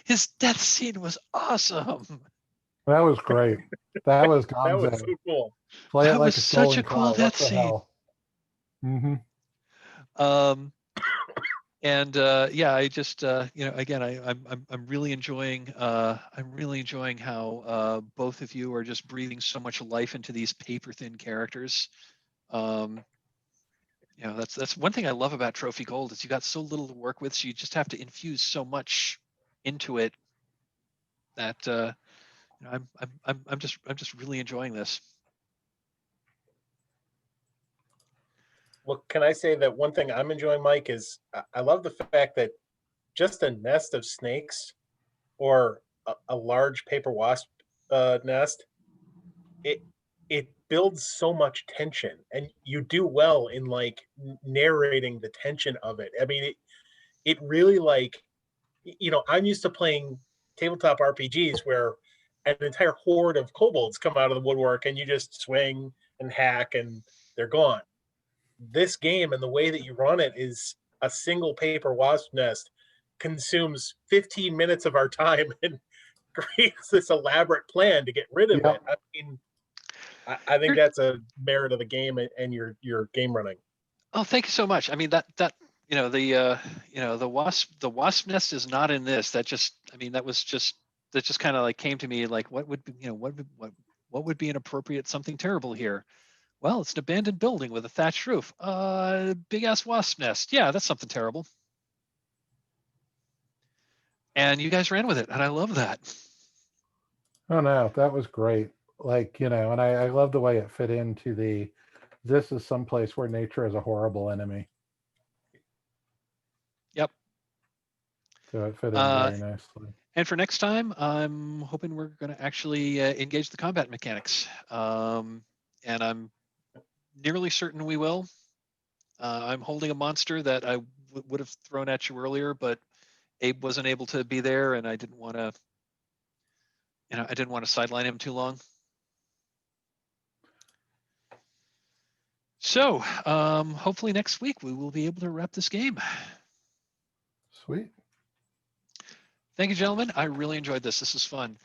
his death scene was awesome. That was great. That was Gonzo. That was so cool. Play it That like was a such a stolen cool car. death What the scene. hell? Mm-hmm. And yeah, I just again, I'm really enjoying how both of you are just breathing so much life into these paper thin characters. That's one thing I love about Trophy Gold is you got so little to work with, so you just have to infuse so much into it that I'm just really enjoying this. Well, can I say that one thing I'm enjoying, Mike, is I love the fact that just a nest of snakes or a large paper wasp nest, it builds so much tension, and you do well in like narrating the tension of it. I mean, it really I'm used to playing tabletop RPGs where an entire horde of kobolds come out of the woodwork and you just swing and hack and they're gone. This game and the way that you run it is a single paper wasp nest consumes 15 minutes of our time and creates this elaborate plan to get rid of it. I mean, I think that's a merit of the game and your game running. Oh, thank you so much. I mean that the wasp nest is not in this. That just kind of like came to me like what would be what would be an appropriate something terrible here? Well, it's an abandoned building with a thatched roof. Big ass wasp nest. Yeah, that's something terrible. And you guys ran with it, and I love that. Oh no, that was great. Like, and I love the way it fit into this is someplace where nature is a horrible enemy. Yep. So it fit in very nicely. And for next time, I'm hoping we're going to actually engage the combat mechanics. And I'm nearly certain we will. I'm holding a monster that I would have thrown at you earlier, but Abe wasn't able to be there, and I didn't want to sideline him too long. So hopefully next week we will be able to wrap this game. Sweet. Thank you, gentlemen. I really enjoyed this. This is fun.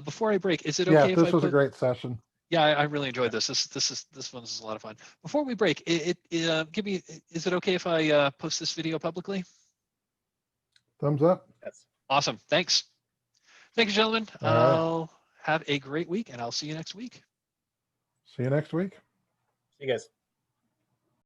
Before I break, is it Yeah, okay if this I was a put? great session. Yeah, I really enjoyed this. This one is a lot of fun. Before we break, give me. Is it okay if I post this video publicly? Thumbs up. Yes. Awesome. Thanks. Thank you, gentlemen. All right. I'll have a great week, and I'll see you next week. See you next week. See you guys.